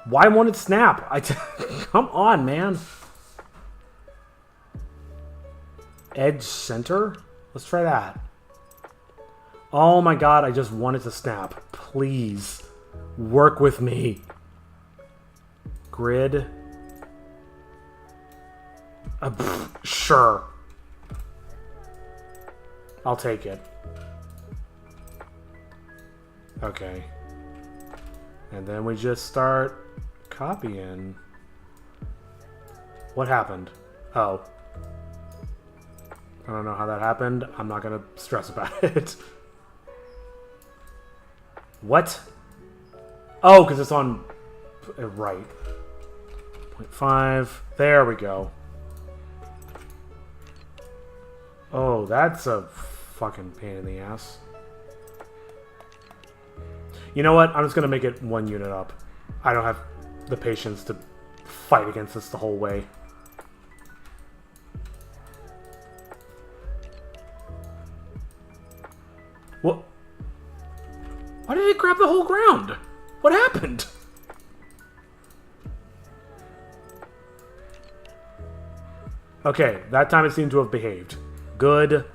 Why won't it snap? Come on, man. Edge center? Let's try that. Oh my god, I just want it to snap. Please. Work with me. Grid. Sure. I'll take it. Okay. And then we just start copying. What happened? Oh. I don't know how that happened. I'm not gonna stress about it. What? Oh, because it's on... right. 0.5. There we go. Oh, that's a fucking pain in the ass. You know what? I'm just going to make it 1 unit up. I don't have the patience to fight against this the whole way. What? Why did it grab the whole ground? What happened? Okay, that time it seemed to have behaved. Good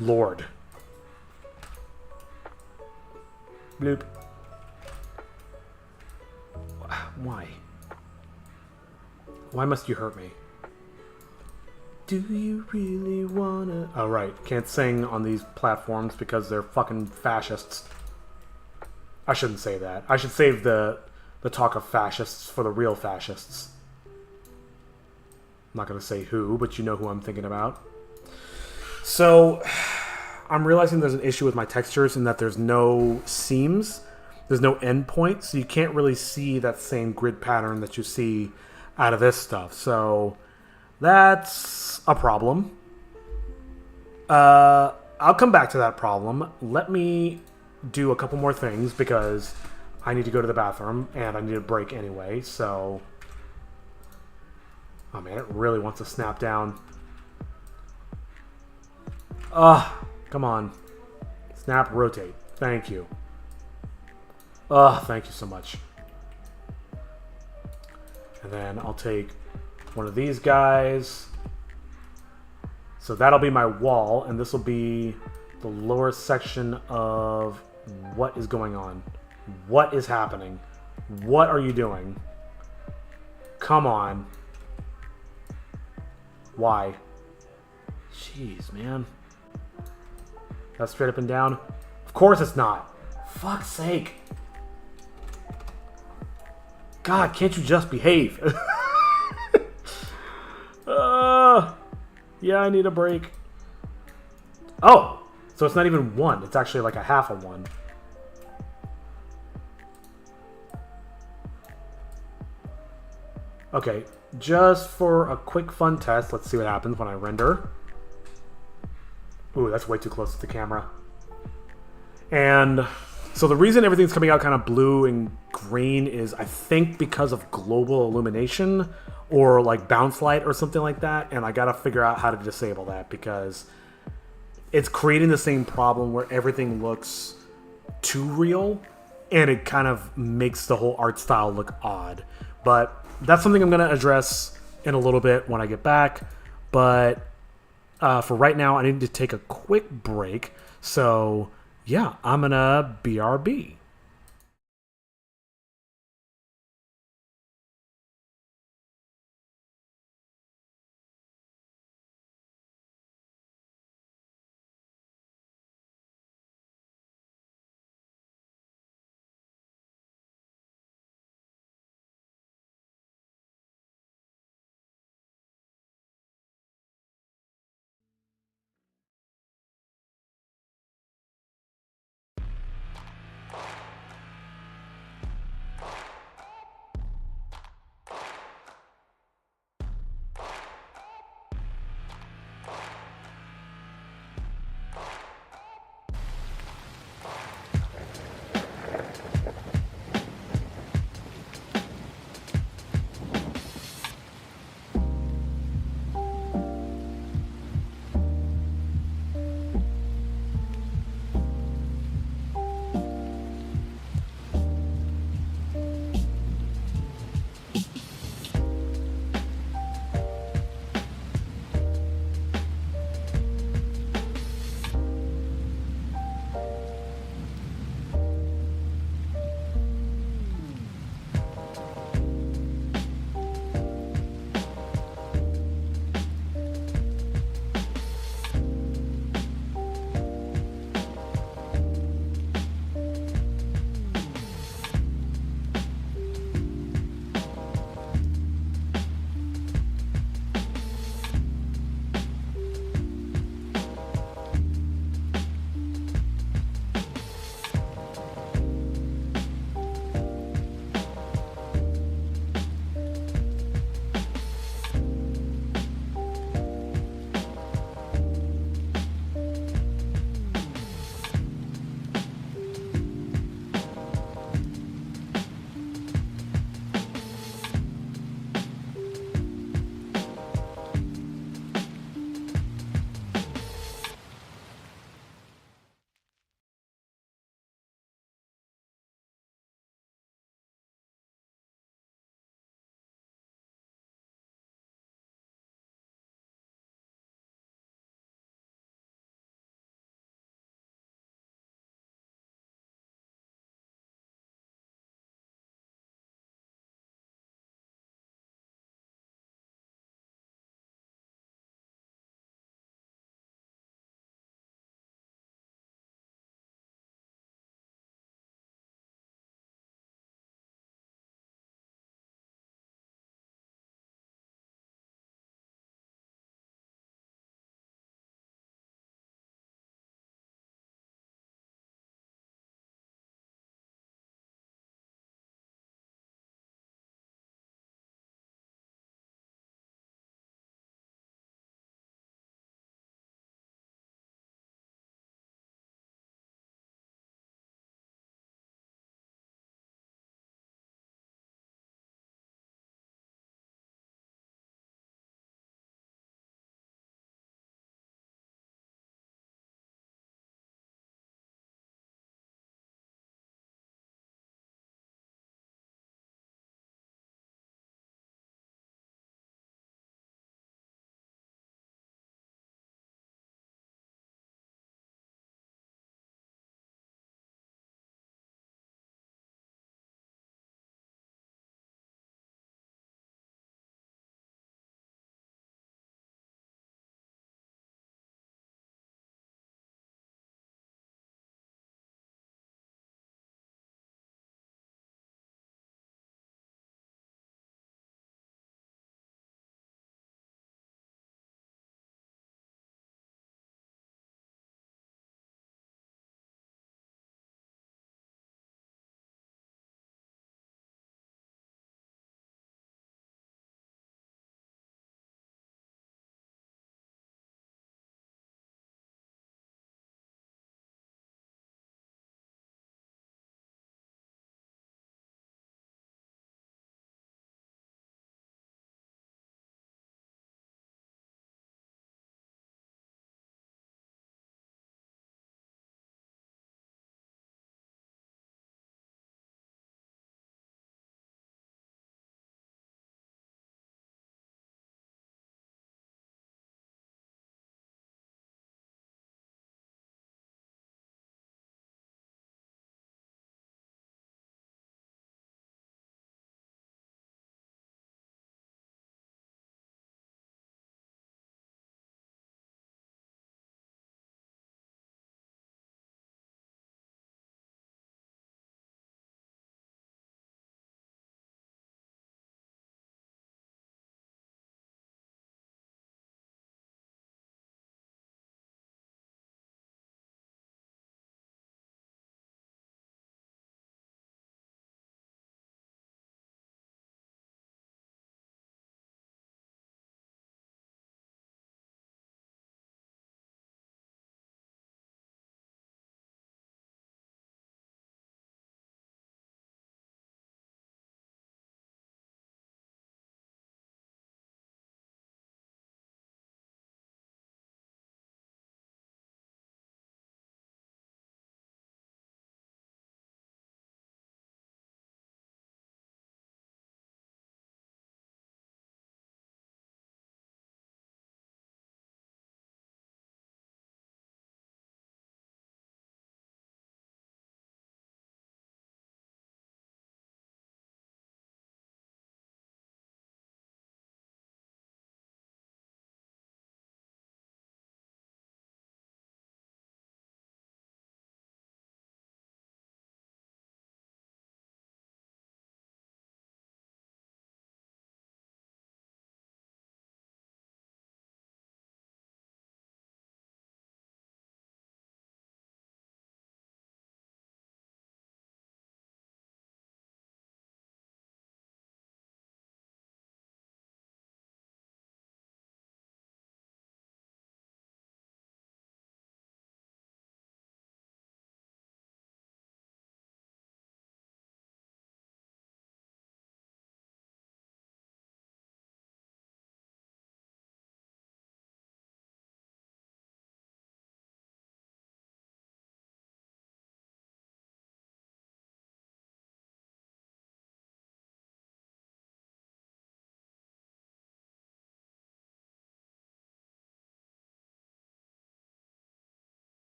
lord. Bloop. Why? Why must you hurt me? Do you really wanna... Oh, right. Can't sing on these platforms because they're fucking fascists. I shouldn't say that. I should save the talk of fascists for the real fascists. I'm not gonna say who, but you know who I'm thinking about. So, I'm realizing there's an issue with my textures in that there's no seams. There's no endpoint, so you can't really see that same grid pattern that you see out of this stuff. So, that's a problem. I'll come back to that problem. Let me do a couple more things because I need to go to the bathroom and I need a break anyway, so... Oh man, it really wants to snap down. Ugh, come on. Snap, rotate. Thank you. Ugh, thank you so much. And then I'll take one of these guys. So that'll be my wall, and this will be the lower section of what is going on. What is happening? What are you doing? Come on. Why? Jeez, man. That's straight up and down? Of course it's not. Fuck's sake. God, can't you just behave? Yeah, I need a break. Oh, so it's not even 1. It's actually like a half a 1. Okay, just for a quick fun test, let's see what happens when I render. Ooh, that's way too close to the camera. And so the reason everything's coming out kind of blue and green is, I think, because of global illumination or like bounce light or something like that. And I got to figure out how to disable that because it's creating the same problem where everything looks too real and it kind of makes the whole art style look odd. But that's something I'm going to address in a little bit when I get back. But for right now, I need to take a quick break. So yeah, I'm going to BRB.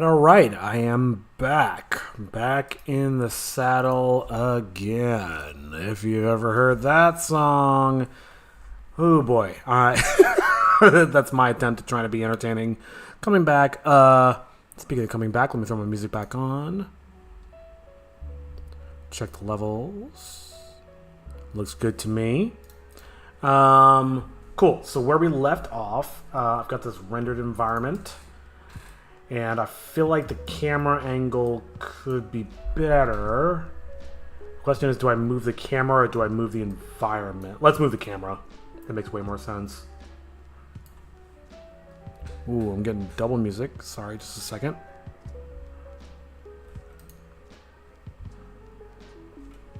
all right. I am back. Back in the saddle again. If you've ever heard that song, oh boy. That's my attempt at trying to be entertaining. Coming back. Speaking of coming back, let me throw my music back on. Check the levels. Looks good to me. Cool. So where we left off, I've got this rendered environment. And I feel like the camera angle could be better. The question is, do I move the camera or do I move the environment? Let's move the camera. That makes way more sense. Ooh, I'm getting double music. Sorry, just a second.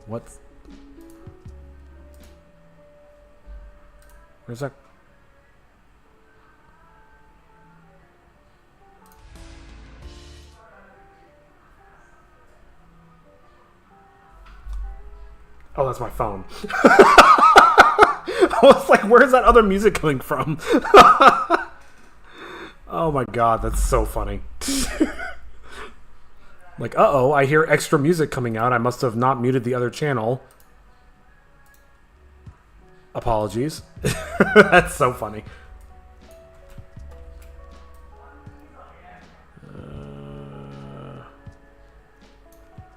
What's... Where's that? Oh, that's my phone. I was like, where's that other music coming from? Oh my god, that's so funny. Like, uh-oh, I hear extra music coming out. I must have not muted the other channel. Apologies. That's so funny.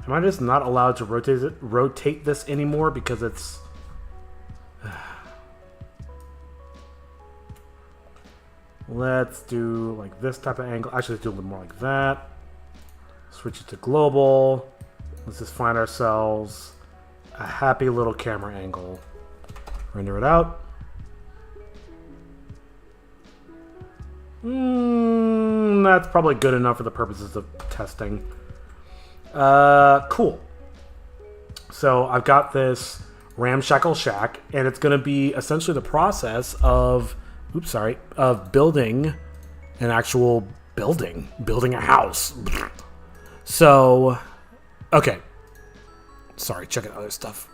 Am I just not allowed to rotate this anymore because it's... Let's do like this type of angle. Actually, let's do a little more like that. Switch it to global. Let's just find ourselves a happy little camera angle. Render it out. That's probably good enough for the purposes of testing. Cool. So I've got this ramshackle shack, and it's going to be essentially the process of, of building an actual building a house. So, okay. Sorry, checking other stuff.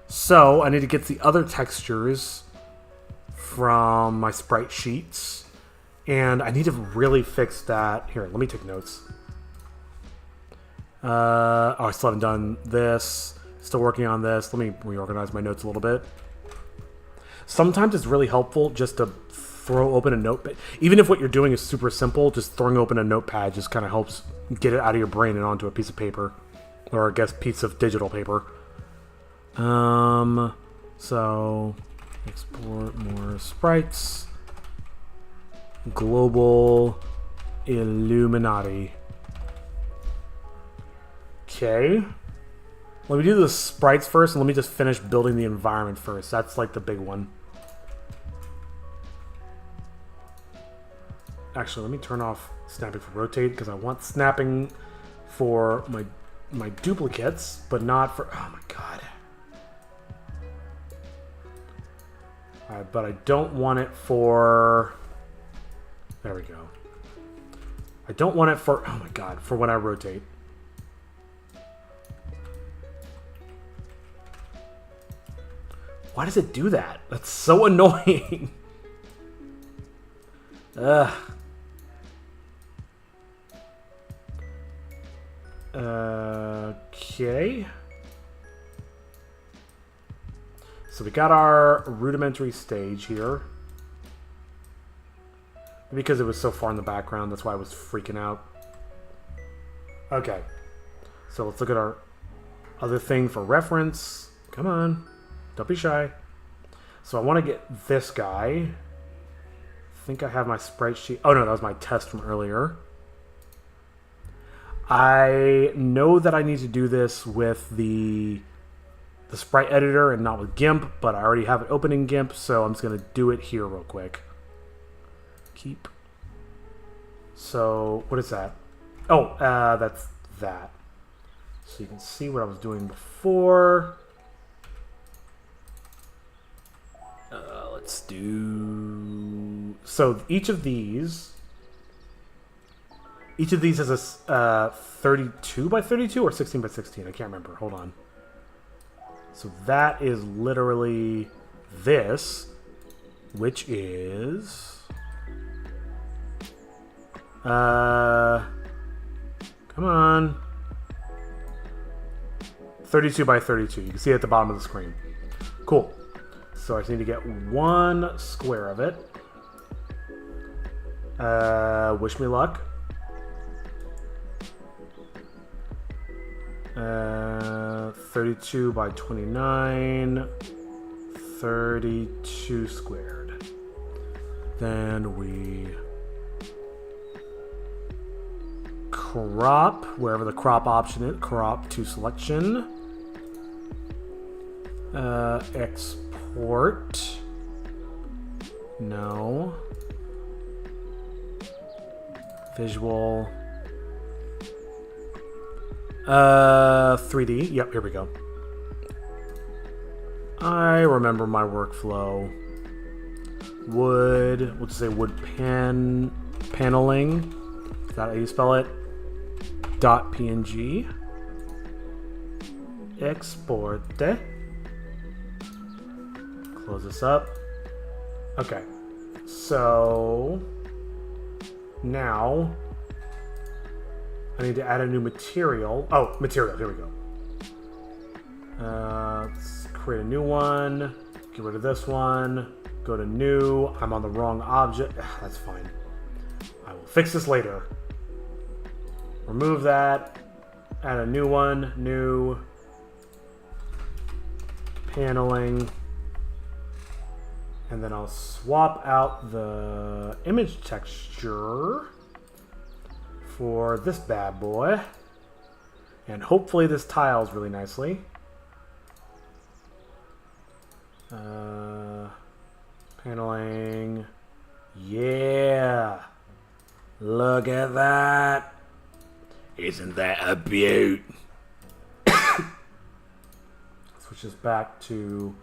So I need to get the other textures from my sprite sheets. And I need to really fix that. Here, let me take notes. I still haven't done this. Still working on this. Let me reorganize my notes a little bit. Sometimes it's really helpful just to throw open a notepad. Even if what you're doing is super simple, just throwing open a notepad just kind of helps get it out of your brain and onto a piece of paper. Or I guess piece of digital paper. So export more sprites. Global Illuminati. Okay. Let me do the sprites first, and let me just finish building the environment first. That's like the big one. Actually, let me turn off snapping for rotate, because I want snapping for my duplicates, but not for... Oh my god. Alright, but I don't want it for... There we go. I don't want it for... Oh my god, for when I rotate. Why does it do that? That's so annoying. Ugh. Okay. So we got our rudimentary stage here. Because it was so far in the background, that's why I was freaking out. Okay. So let's look at our other thing for reference. Come on. Don't be shy. So I want to get this guy. I think I have my sprite sheet. Oh no, that was my test from earlier. I know that I need to do this with the sprite editor and not with GIMP, but I already have it open in GIMP, so I'm just going to do it here real quick. Keep. So, what is that? Oh, that's that. So you can see what I was doing before. Let's do... So each of these has a 32 by 32 or 16 by 16. I can't remember. Hold on. So that is literally this, which is Come on. 32 by 32. You can see it at the bottom of the screen. Cool. So I just need to get one square of it. Wish me luck. 32 by 29. 32 squared. Then we crop, wherever the crop option is, crop to selection. Export. No. Visual. 3D. Yep, here we go. I remember my workflow. Wood. We'll just say wood paneling. Is that how you spell it? .png. Export. Close this up. Okay. So now I need to add a new material. Oh, material. Here we go. Let's create a new one. Get rid of this one. Go to new. I'm on the wrong object. That's fine. I will fix this later. Remove that. Add a new one. New. Paneling. And then I'll swap out the image texture for this bad boy. And hopefully this tiles really nicely. Paneling. Yeah. Look at that. Isn't that a beaut? Switch this back to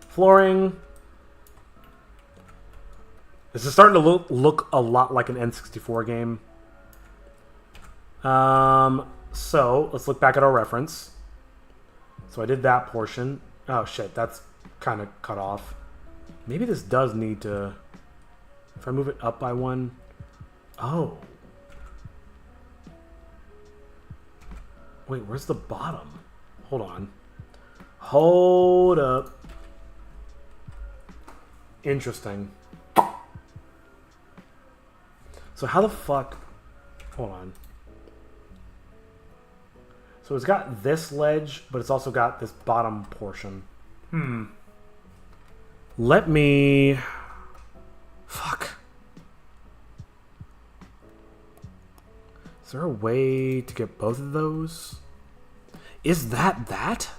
flooring. This is starting to look a lot like an N64 game. So let's look back at our reference. So I did that portion. Oh shit, that's kind of cut off. Maybe this does need to... If I move it up by one... Oh. Wait, where's the bottom? Hold on. Hold up. Interesting. So how the fuck... Hold on. So it's got this ledge, but it's also got this bottom portion. Let me... Fuck. Is there a way to get both of those? Is that? That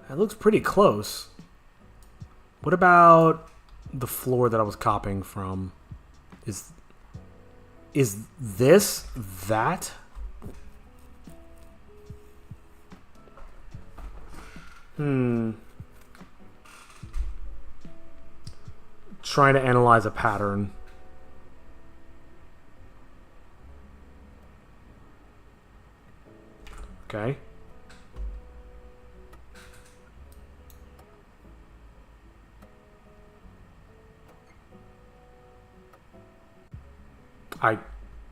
looks pretty close. What about the floor that I was copying from? Is this that? Trying to analyze a pattern. Okay.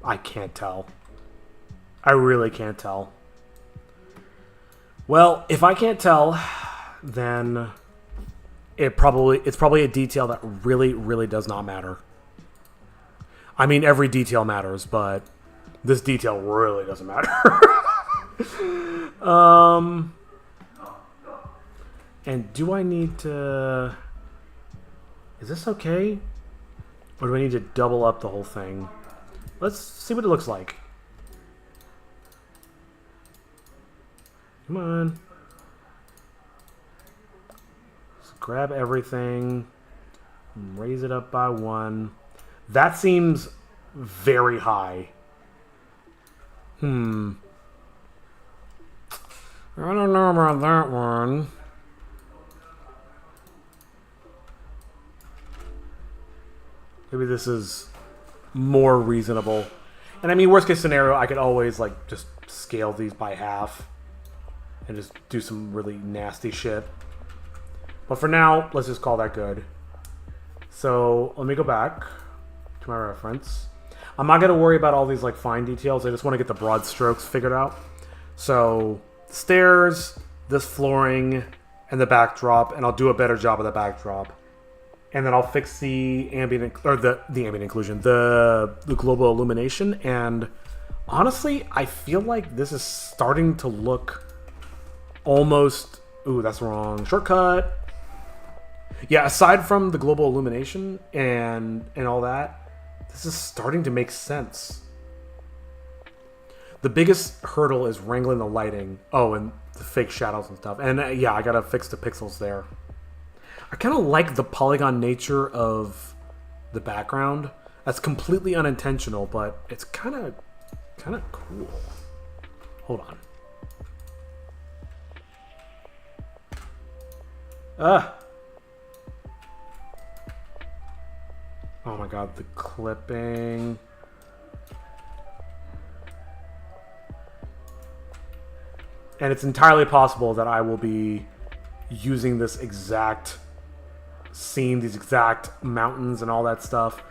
I can't tell. I really can't tell. Well, if I can't tell, then it's probably a detail that really does not matter. I mean, every detail matters, but this detail really doesn't matter. And do I need to... Is this okay? Or do I need to double up the whole thing? Let's see what it looks like. Come on. Just grab everything. Raise it up by one. That seems very high. I don't know about that one. Maybe this is more reasonable. And I mean, worst case scenario, I could always like just scale these by half and just do some really nasty shit. But for now, let's just call that good. So let me go back. to my reference. I'm not going to worry about all these like fine details. I just want to get the broad strokes figured out. So, stairs, this flooring, and the backdrop, and I'll do a better job of the backdrop. And then I'll fix the ambient, or the ambient occlusion, the global illumination, and honestly, I feel like this is starting to look almost... Ooh, that's wrong. Shortcut. Yeah, aside from the global illumination and all that, this is starting to make sense. The biggest hurdle is wrangling the lighting. Oh, and the fake shadows and stuff. And yeah, I gotta fix the pixels there. I kind of like the polygon nature of the background. That's completely unintentional, but it's kind of cool. Hold on. Oh my god, the clipping. And it's entirely possible that I will be using this exact scene, these exact mountains and all that stuff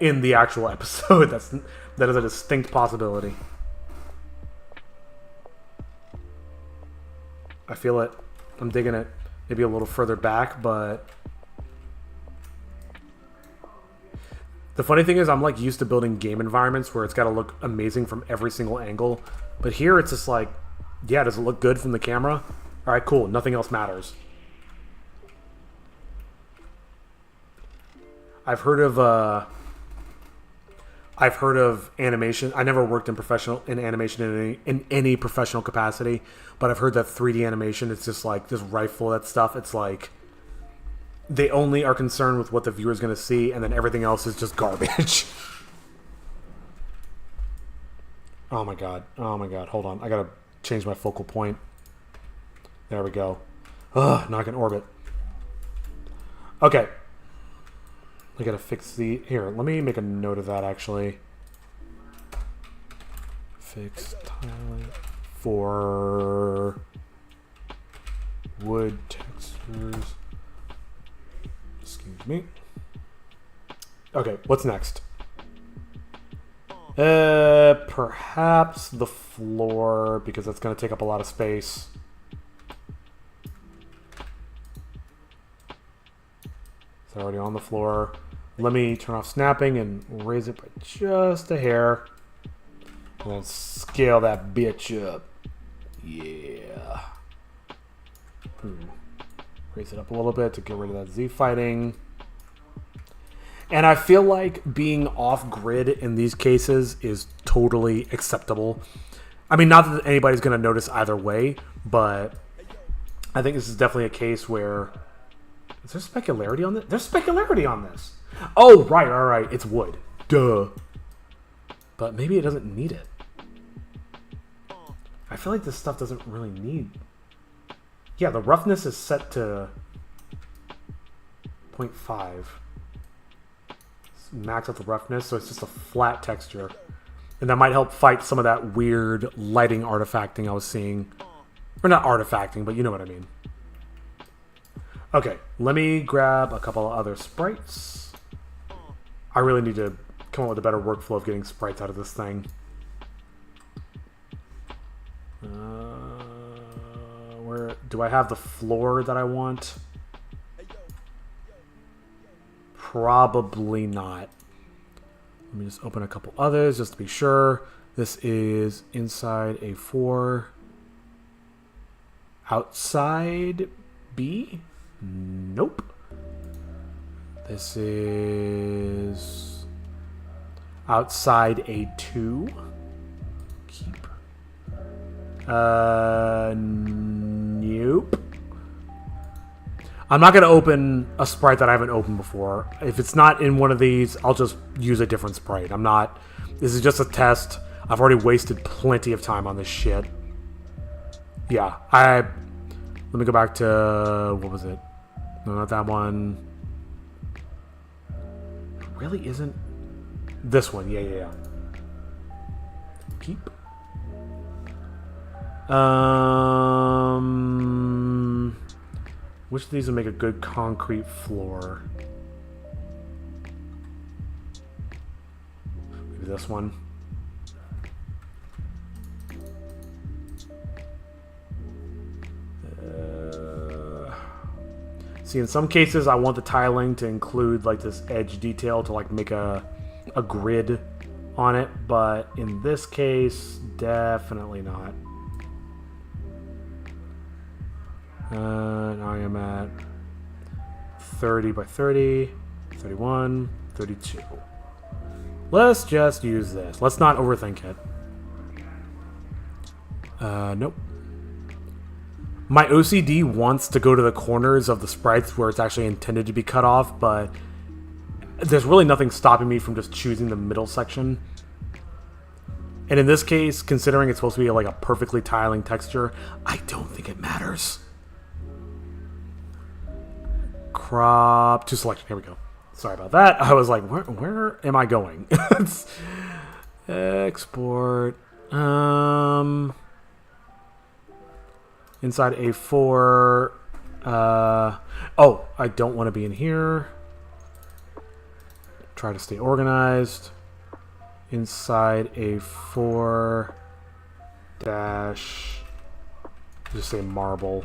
in the actual episode. That is a distinct possibility. I feel it. I'm digging it. Maybe a little further back, but the funny thing is I'm like used to building game environments where it's got to look amazing from every single angle. But here it's just like, yeah, does it look good from the camera? All right, cool. Nothing else matters. I've heard of animation. I never worked in animation in any professional capacity, but I've heard that 3D animation is just like this rifle that stuff. It's like they only are concerned with what the viewer's going to see, and then everything else is just garbage. Oh my god. Oh my god. Hold on. I gotta change my focal point. There we go. Ugh, now I can orbit. Okay. I gotta fix the... Here, let me make a note of that, actually. Fix tile for wood textures. Excuse me. Okay, what's next? Perhaps the floor, because that's gonna take up a lot of space. It's already on the floor. Let me turn off snapping and raise it by just a hair. And then scale that bitch up. Yeah. Raise it up a little bit to get rid of that Z fighting. And I feel like being off-grid in these cases is totally acceptable. I mean, not that anybody's going to notice either way, but I think this is definitely a case where... Is there specularity on this? There's specularity on this. Oh, right. It's wood. Duh. But maybe it doesn't need it. I feel like this stuff doesn't really need... Yeah, the roughness is set to 0.5. Max out the roughness, so it's just a flat texture. And that might help fight some of that weird lighting artifacting I was seeing. Or not artifacting, but you know what I mean. Okay, let me grab a couple of other sprites. I really need to come up with a better workflow of getting sprites out of this thing. Where do I have the floor that I want? Probably not. Let me just open a couple others just to be sure. This is inside A4. Outside B? Nope. This is outside A2. Keep. Nope. I'm not going to open a sprite that I haven't opened before. If it's not in one of these, I'll just use a different sprite. I'm not... This is just a test. I've already wasted plenty of time on this shit. Yeah, let me go back to... What was it? No, not that one. It really isn't... This one. Yeah. Keep. Which of these would make a good concrete floor? this one. See, in some cases, I want the tiling to include like this edge detail to like make a grid on it, but in this case, definitely not. Now I am at 30 by 30, 31, 32. Let's just use this. Let's not overthink it. Nope. My OCD wants to go to the corners of the sprites where it's actually intended to be cut off, but there's really nothing stopping me from just choosing the middle section. And in this case, considering it's supposed to be like a perfectly tiling texture, I don't think it matters. Crop to selection. Here we go. Sorry about that. I was like, where am I going? Export. Inside A4. Oh, I don't want to be in here. Try to stay organized. Inside A4 dash. Just say marble.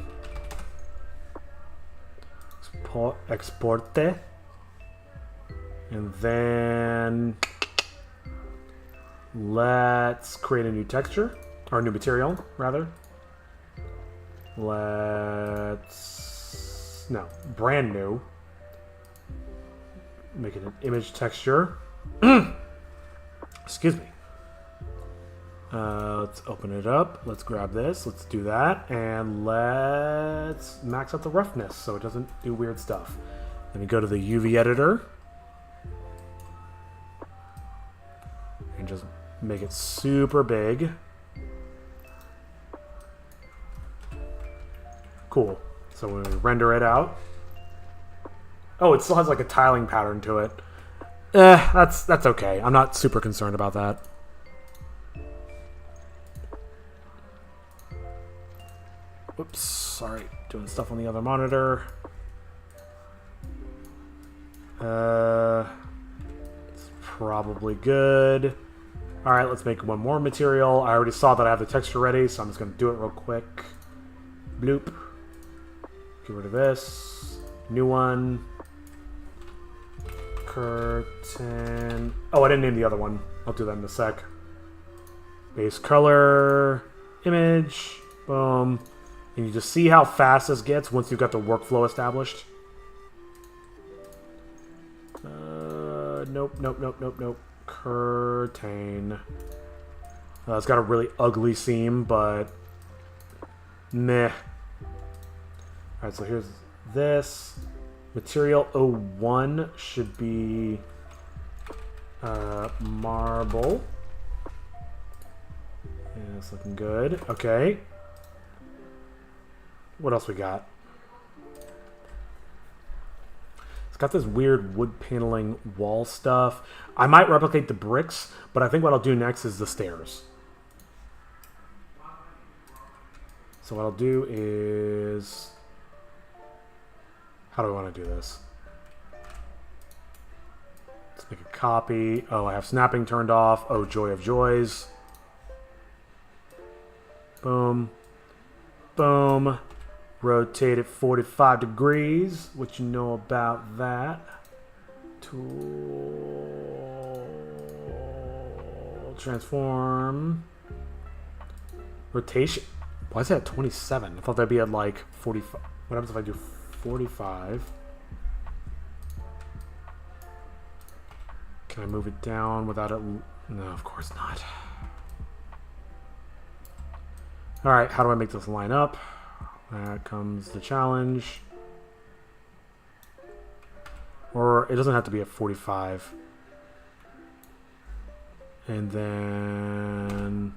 Exporte. And then let's create a new texture, or a new material, rather. Brand new. Make it an image texture. Excuse me. Let's open it up. Let's grab this. Let's do that. And let's max out the roughness so it doesn't do weird stuff. Then we go to the UV editor. And just make it super big. Cool. So when we render it out. Oh, it still has like a tiling pattern to it. That's okay. I'm not super concerned about that. Whoops, sorry. Doing stuff on the other monitor. It's probably good. Alright, let's make one more material. I already saw that I have the texture ready, so I'm just going to do it real quick. Bloop. Get rid of this. New one. Curtain. Oh, I didn't name the other one. I'll do that in a sec. Base color. Image. Boom. And you just see how fast this gets once you've got the workflow established. Nope. Curtain. It's got a really ugly seam, but meh. Alright, so here's this. Material 01 should be marble. Yeah, it's looking good. Okay. What else we got? It's got this weird wood paneling wall stuff. I might replicate the bricks, but I think what I'll do next is the stairs. So what I'll do is... How do I want to do this? Let's make a copy. Oh, I have snapping turned off. Oh, joy of joys. Boom. Boom. Rotate it 45 degrees. What you know about that? Tool. Transform. Rotation. Why is that at 27? I thought that'd be at like 45. What happens if I do 45? Can I move it down without it? No, of course not. Alright, how do I make this line up? That comes the challenge. Or it doesn't have to be at 45. And then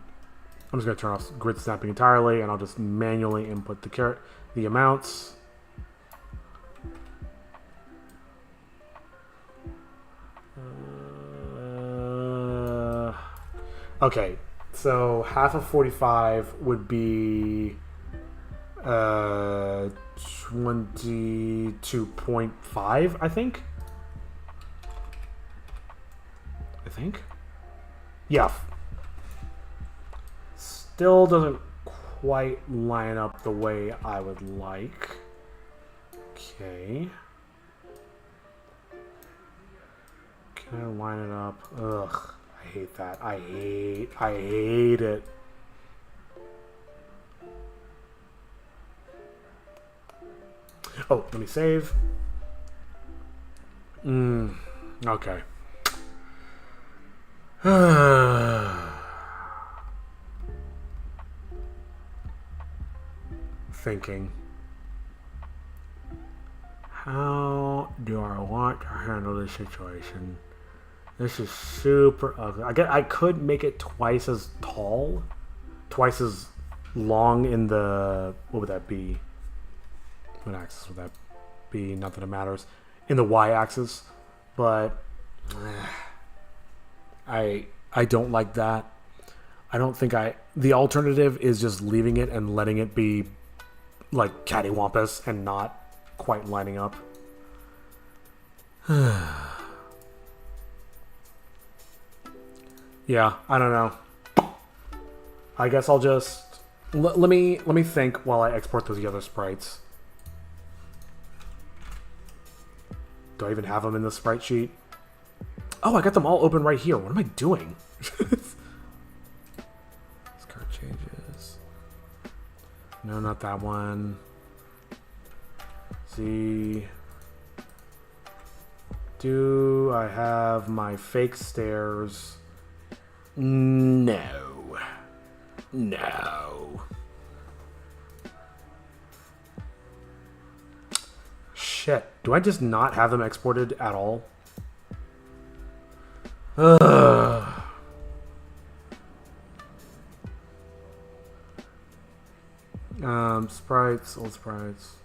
I'm just going to turn off grid snapping entirely, and I'll just manually input the amounts. Okay, so half of 45 would be 22.5, I think. Yeah. Still doesn't quite line up the way I would like. Okay. Can I line it up? Ugh. I hate that. I hate it. Oh, let me save. Okay. Thinking. How do I want to handle this situation? This is super ugly. I could make it twice as tall, twice as long in the, what would that be? What axis would that be? Not that it matters. In the y-axis, but I don't like that. I don't think the alternative is just leaving it and letting it be like cattywampus and not quite lining up. Yeah, I don't know. I guess I'll just let me think while I export those other sprites. Do I even have them in the sprite sheet? Oh, I got them all open right here. What am I doing? This card changes. No, not that one. See. Do I have my fake stairs? No. No. Shit. Do I just not have them exported at all? Ugh. Sprites, old sprites,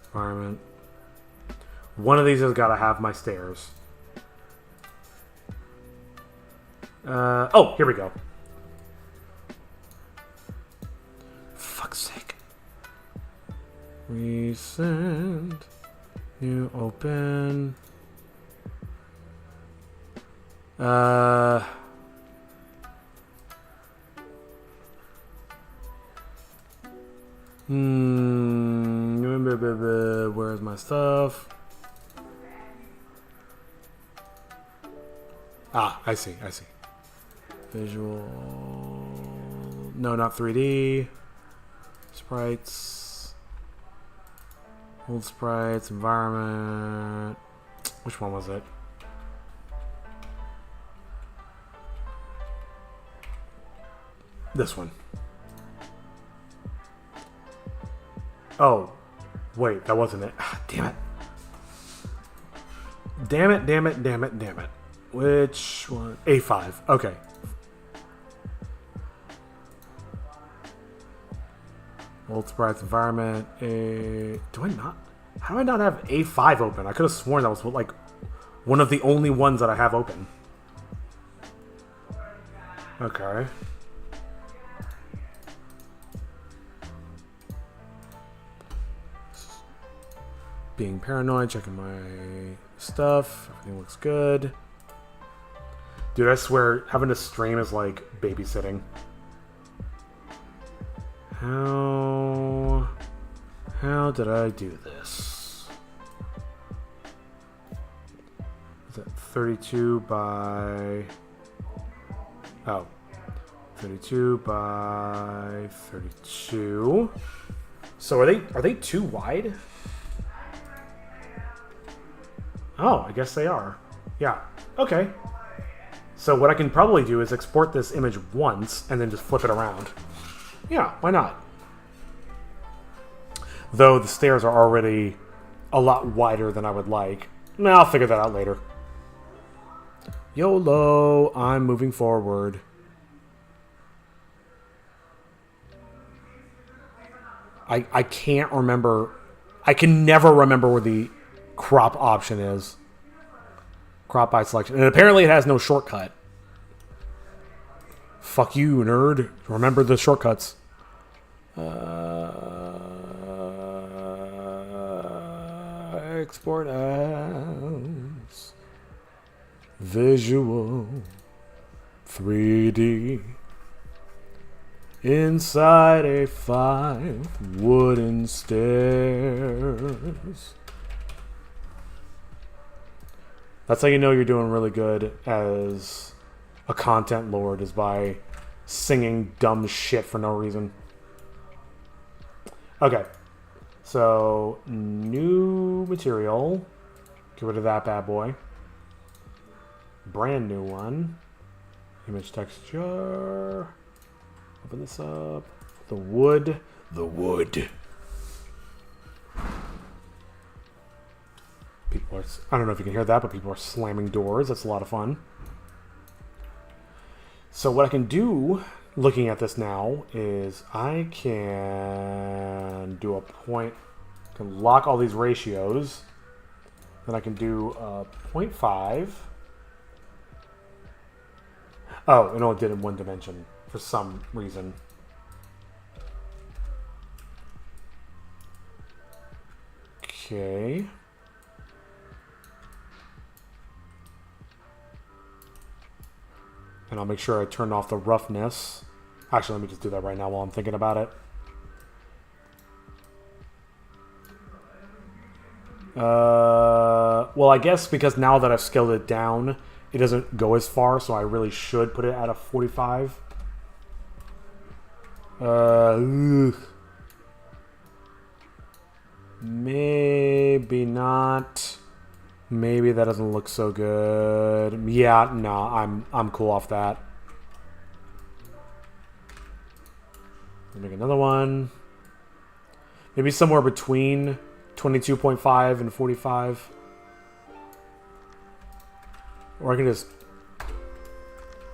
environment. One of these has got to have my stairs. Oh, here we go. Fuck's sake. Resend. New open. Where's my stuff? Ah, I see. Visual. No, not 3D. Sprites. Old sprites. Environment. Which one was it? This one. Oh. Wait, that wasn't it. Ah, damn it. Damn it. Which one? A5. Okay. Old sprites environment. Do I not? How do I not have A5 open? I could have sworn that was like one of the only ones that I have open. Okay. Being paranoid, checking my stuff. Everything looks good. Dude, I swear, having to stream is like babysitting. How did I do this? Is that 32 by... Oh. 32 by 32. So are they too wide? Oh, I guess they are. Yeah. Okay. So what I can probably do is export this image once and then just flip it around. Yeah, why not? Though the stairs are already a lot wider than I would like. Nah, I'll figure that out later. YOLO, I'm moving forward. I can't remember. I can never remember where the crop option is. Crop by selection. And apparently it has no shortcut. Fuck you, nerd. Remember the shortcuts. Export as visual. 3D inside a 5 wooden stairs. That's how you know you're doing really good as a content lord, is by singing dumb shit for no reason. Okay. So, new material. Get rid of that bad boy. Brand new one. Image texture. Open this up. The wood. The wood. People are... I don't know if you can hear that, but people are slamming doors. That's a lot of fun. So what I can do, looking at this now, is I can do a point... I can lock all these ratios. Then I can do 0.5. Oh, it only did in one dimension for some reason. Okay. And I'll make sure I turn off the roughness. Actually, let me just do that right now while I'm thinking about it. Well, I guess because now that I've scaled it down, it doesn't go as far, so I really should put it at a 45. Maybe not. Maybe that doesn't look so good. Yeah, no, I'm cool off that. Make another one. Maybe somewhere between 22.5 and 45. Or I can just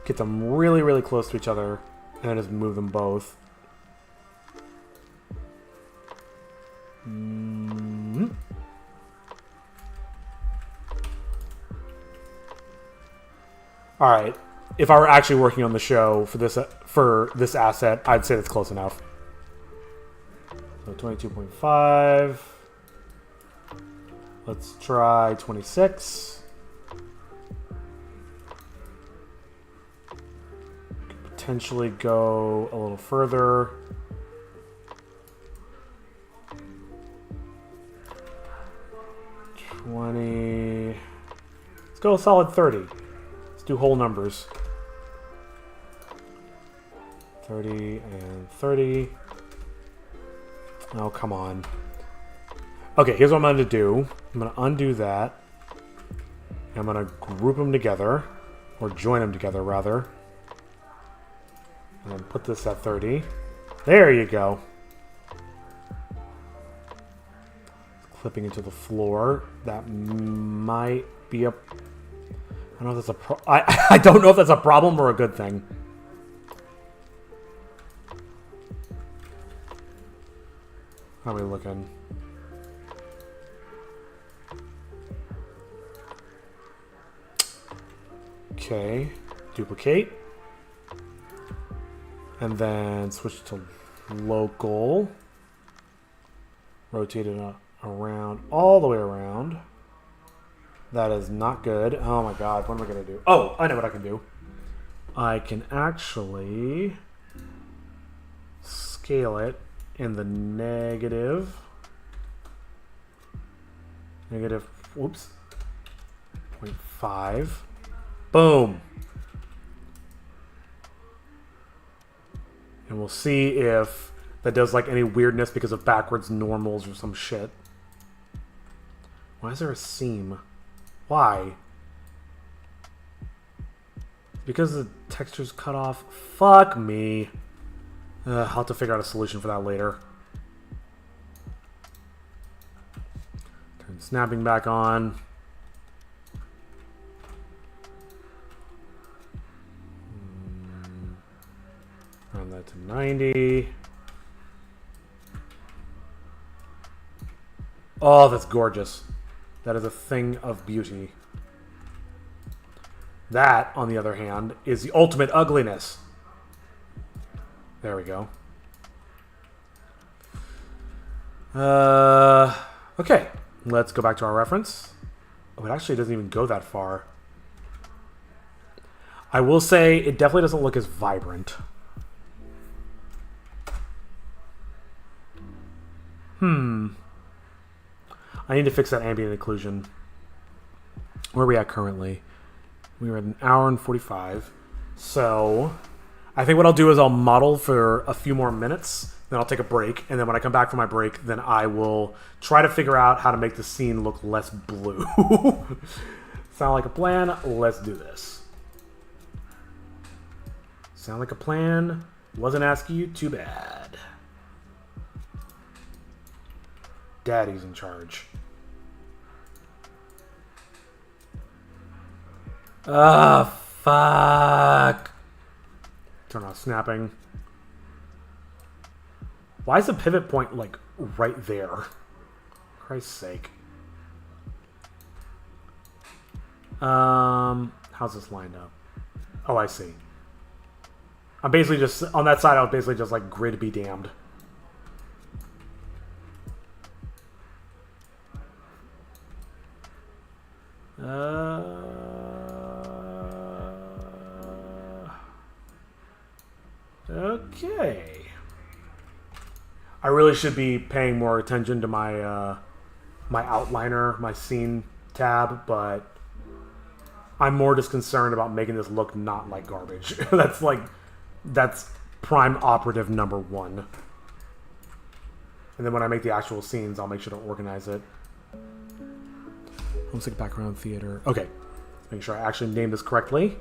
get them really, really close to each other and then just move them both. All right. If I were actually working on the show for this asset, I'd say that's close enough. So 22.5. Let's try 26. Could potentially go a little further. Let's go a solid 30. Let's do whole numbers. 30 and 30. Oh, come on. Okay, here's what I'm going to do. I'm going to undo that. I'm going to group them together. Or join them together, rather. And then put this at 30. There you go. Clipping into the floor. That might be a... I don't know if that's a I don't know if that's a problem or a good thing. How are we looking? Okay. Duplicate. And then switch to local. Rotate it around, all the way around. That is not good. Oh my god, what am I going to do? Oh, I know what I can do. I can actually scale it in the negative. Whoops. 0.5. Boom. And we'll see if that does like any weirdness because of backwards normals or some shit. Why is there a seam? Why? Because the texture's cut off? Fuck me. I'll have to figure out a solution for that later. Turn snapping back on. Round that to 90. Oh, that's gorgeous. That is a thing of beauty. That, on the other hand, is the ultimate ugliness. There we go. Okay. Let's go back to our reference. Oh, it actually doesn't even go that far. I will say it definitely doesn't look as vibrant. I need to fix that ambient occlusion. Where are we at currently? We are at 1 hour and 45. So I think what I'll do is I'll model for a few more minutes, then I'll take a break, and then when I come back from my break, then I will try to figure out how to make the scene look less blue. Sound like a plan? Let's do this. Sound like a plan? Wasn't asking you, too bad. Daddy's in charge. Ah, fuck. Turn off snapping. Why is the pivot point, like, right there? For Christ's sake. How's this lined up? Oh, I see. I'm basically just, on that side, I was basically just like, grid be damned. Okay. I really should be paying more attention to my my outliner, my scene tab, but I'm more just concerned about making this look not like garbage. That's prime operative number 1. And then when I make the actual scenes, I'll make sure to organize it. Homesick background theater. Okay. Make sure I actually name this correctly.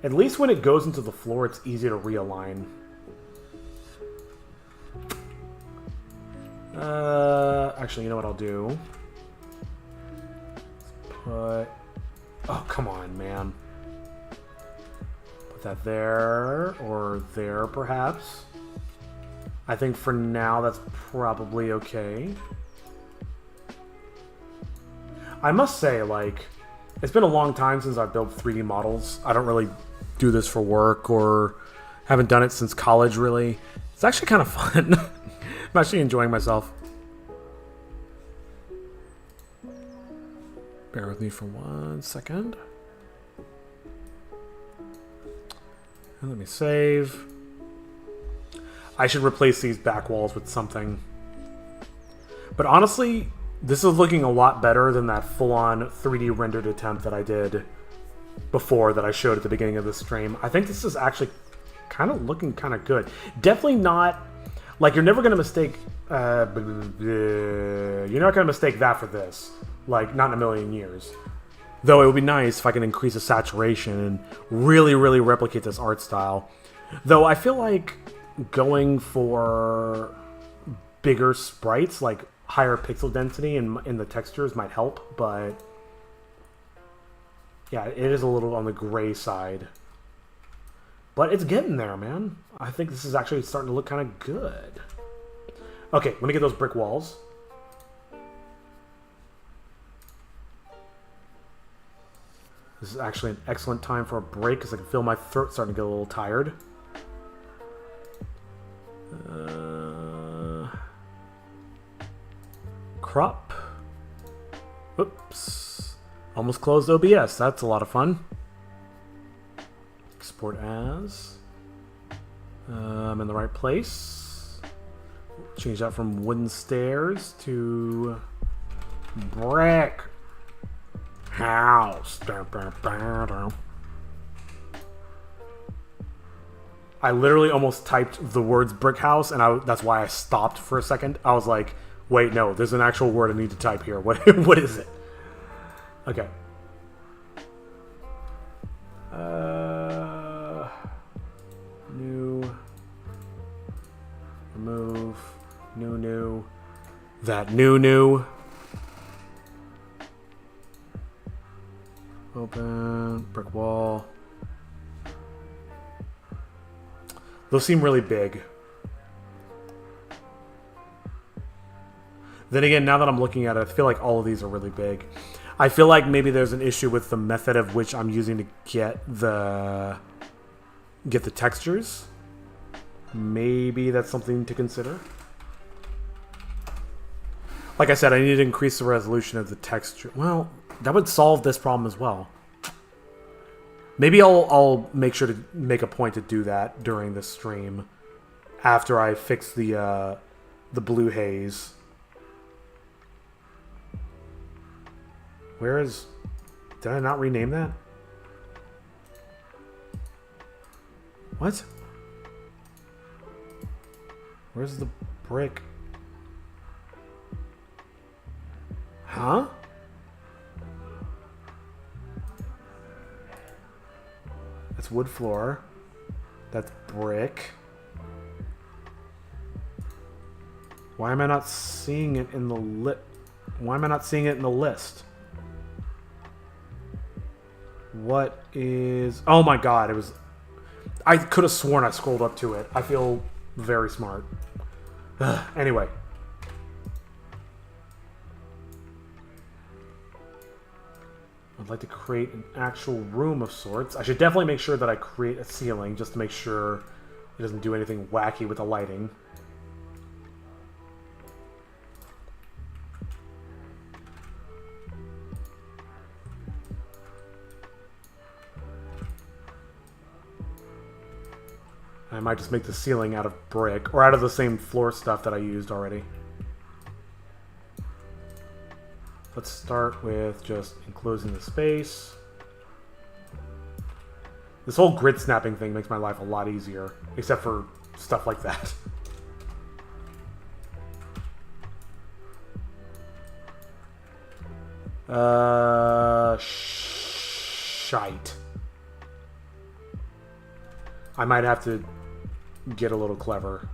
At least when it goes into the floor, it's easy to realign. Actually, you know what I'll do? Put... Oh, come on, man. Put that there, or there, perhaps. I think for now, that's probably okay. I must say, like, it's been a long time since I've built 3D models. I don't really do this for work, or haven't done it since college, really. It's actually kind of fun. I'm actually enjoying myself. Bear with me for 1 second. And let me save. I should replace these back walls with something. But honestly, this is looking a lot better than that full-on 3D rendered attempt that I did before that I showed at the beginning of the stream. I think this is actually kind of looking kind of good. Definitely not... Like, you're never going to mistake... you're not going to mistake that for this. Like, not in a million years. Though it would be nice if I can increase the saturation and really, really replicate this art style. Though I feel like going for bigger sprites, like higher pixel density in the textures might help, but yeah, it is a little on the gray side. But it's getting there, man. I think this is actually starting to look kind of good. Okay, let me get those brick walls. This is actually an excellent time for a break because I can feel my throat starting to get a little tired. Crop. Oops. Almost closed OBS. That's a lot of fun. Export as. I'm in the right place. Change that from wooden stairs to brick house. I literally almost typed the words brick house, and that's why I stopped for a second. I was like, wait, no, there's an actual word I need to type here. What is it? Okay. New. Remove. New. That new. Open. Brick wall. Those seem really big. Then again, now that I'm looking at it, I feel like all of these are really big. I feel like maybe there's an issue with the method of which I'm using to get the textures. Maybe that's something to consider. Like I said, I need to increase the resolution of the texture. Well, That would solve this problem as well. Maybe I'll make sure to make a point to do that during the stream after I fix the blue haze. Where is... Did I not rename that? What? Where's the brick? Huh? That's wood floor. That's brick. Why am I not seeing it in the Why am I not seeing it in the list? What is... Oh my god, it was... I could have sworn I scrolled up to it. I feel very smart. Anyway. I'd like to create an actual room of sorts. I should definitely make sure that I create a ceiling just to make sure it doesn't do anything wacky with the lighting. I might just make the ceiling out of brick, or out of the same floor stuff that I used already. Let's start with just enclosing the space. This whole grid snapping thing makes my life a lot easier, except for stuff like that. Shite. I might have to get a little clever.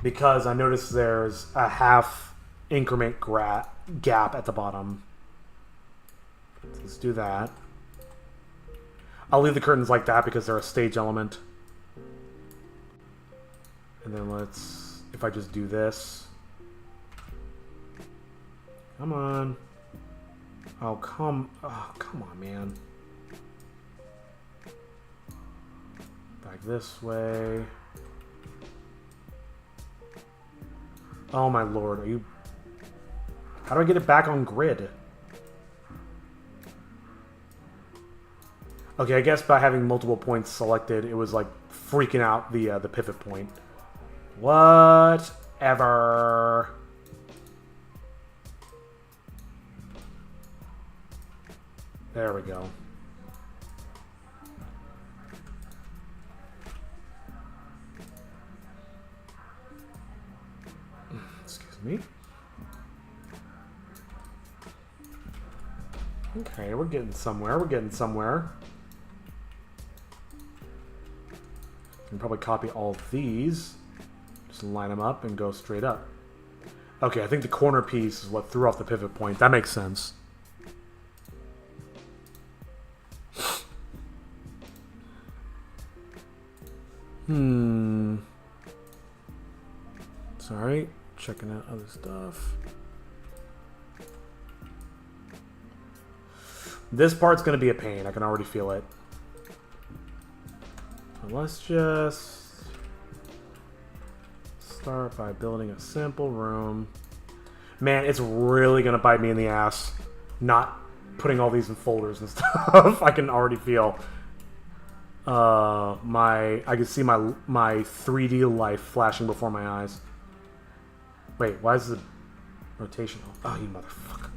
Because I noticed there's a half increment gap at the bottom. Let's do that. I'll leave the curtains like that because they're a stage element. And then let's... If I just do this... Come on. Oh, come on, man. Back this way. Oh my lord, are you... How do I get it back on grid? Okay, I guess by having multiple points selected, it was like freaking out the pivot point. Whatever. There we go. Excuse me. Okay, we're getting somewhere. We're getting somewhere. I can probably copy all of these. Just line them up and go straight up. Okay, I think the corner piece is what threw off the pivot point. That makes sense. Sorry, checking out other stuff. This part's going to be a pain. I can already feel it. So let's just start by building a simple room. Man, it's really going to bite me in the ass not putting all these in folders and stuff. I can already feel I can see my 3D life flashing before my eyes. Wait, why is the rotation? Oh, you motherfucker.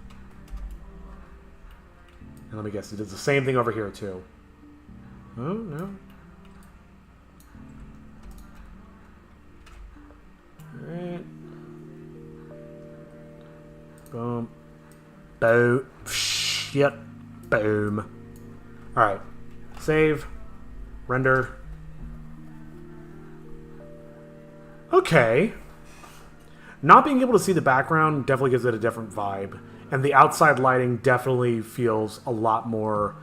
And let me guess, it does the same thing over here too. Oh, no. Alright. Boom. Boom. Shit. Boom. Alright. Save. Render. Okay. Not being able to see the background definitely gives it a different vibe. And the outside lighting definitely feels a lot more...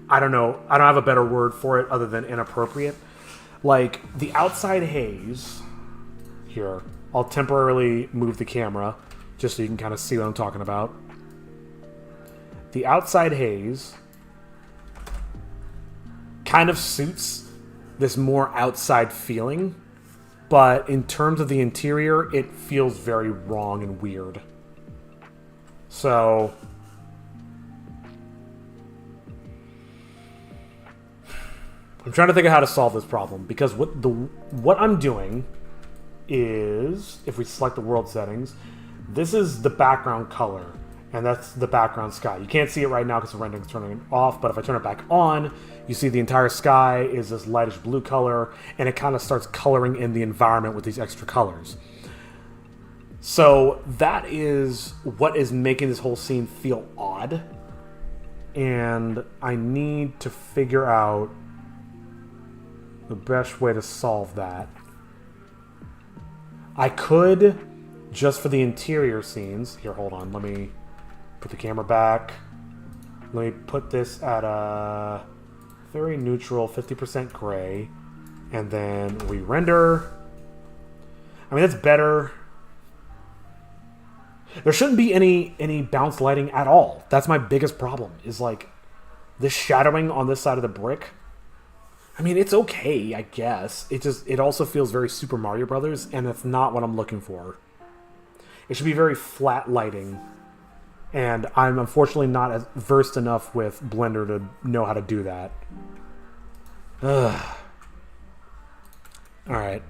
I don't know. I don't have a better word for it other than inappropriate. Like, the outside haze... Here. I'll temporarily move the camera just so you can kind of see what I'm talking about. The outside haze kind of suits this more outside feeling, but in terms of the interior, it feels very wrong and weird. So I'm trying to think of how to solve this problem, because what I'm doing is, if we select the world settings, this is the background color, and that's the background sky. You can't see it right now because the rendering's turning it off, but if I turn it back on, you see the entire sky is this lightish blue color, and it kind of starts coloring in the environment with these extra colors. So that is what is making this whole scene feel odd, and I need to figure out the best way to solve that. I could, just for the interior scenes... Here, hold on. Let me put the camera back. Let me put this at a very neutral 50% gray. And then re-render. I mean, that's better. There shouldn't be any bounce lighting at all. That's my biggest problem, is like this shadowing on this side of the brick. I mean, it's okay, I guess. It also feels very Super Mario Brothers, and that's not what I'm looking for. It should be very flat lighting, and I'm unfortunately not as versed enough with Blender to know how to do that. Ugh. Alright.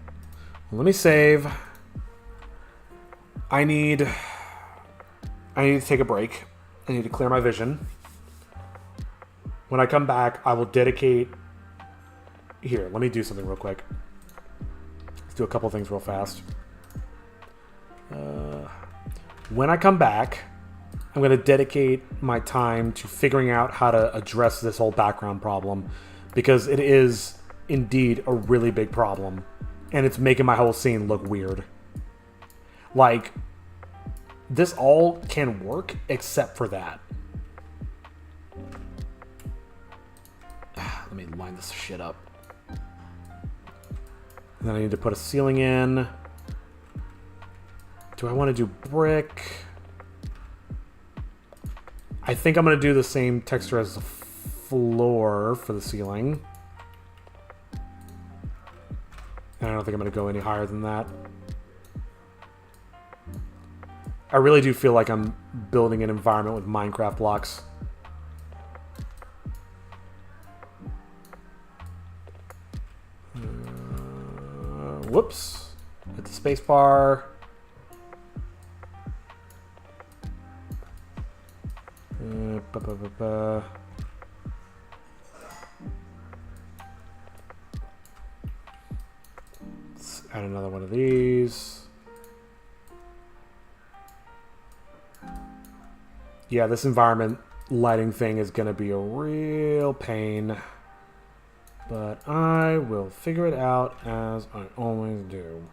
Well, let me save. I need to take a break. I need to clear my vision. When I come back, I will dedicate... Here, let me do something real quick. Let's do a couple things real fast. When I come back, I'm going to dedicate my time to figuring out how to address this whole background problem, because it is indeed a really big problem, and it's making my whole scene look weird. Like, this all can work except for that. Let me line this shit up. And then I need to put a ceiling in. Do I want to do brick? I think I'm going to do the same texture as the floor for the ceiling. And I don't think I'm going to go any higher than that. I really do feel like I'm building an environment with Minecraft blocks. Whoops. Hit the space bar. Let's add another one of these. Yeah, this environment lighting thing is going to be a real pain. But I will figure it out, as I always do.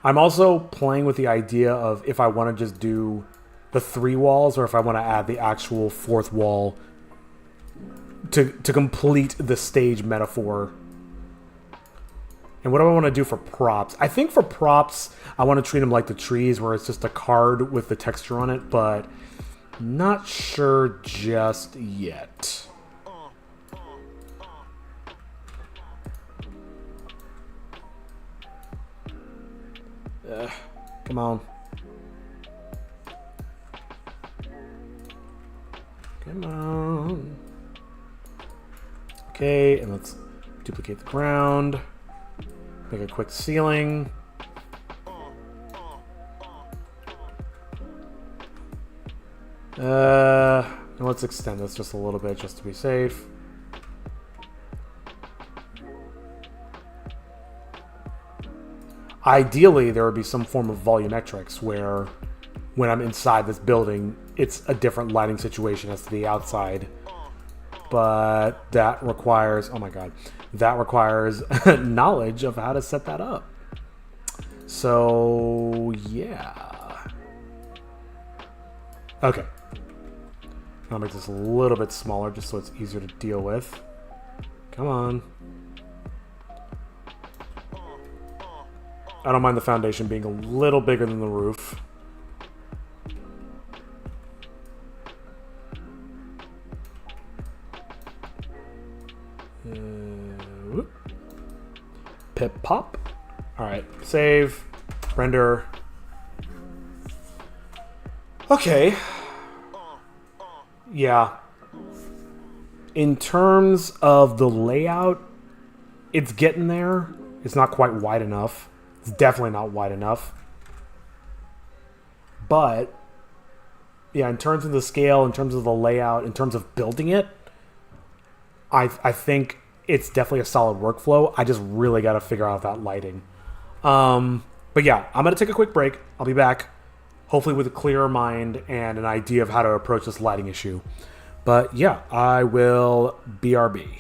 I'm also playing with the idea of if I want to just do the 3 walls, or if I want to add the actual 4th wall to complete the stage metaphor. And what do I want to do for props? I think for props, I want to treat them like the trees, where it's just a card with the texture on it, but not sure just yet. Come on. Come on. Okay, and let's duplicate the ground. Make a quick ceiling. And let's extend this just a little bit just to be safe. Ideally, there would be some form of volumetrics where when I'm inside this building, it's a different lighting situation as to the outside. But that requires, oh my god, that requires knowledge of how to set that up. So, yeah. Okay. I'll make this a little bit smaller just so it's easier to deal with. Come on. I don't mind the foundation being a little bigger than the roof. Pip pop. Alright, save. Render. Okay. Yeah. In terms of the layout, it's getting there. It's not quite wide enough. It's definitely not wide enough. But yeah, in terms of the scale, in terms of the layout, in terms of building it, I think it's definitely a solid workflow. I just really got to figure out that lighting. But yeah, I'm gonna take a quick break. I'll be back, hopefully with a clearer mind and an idea of how to approach this lighting issue. But yeah, I will BRB.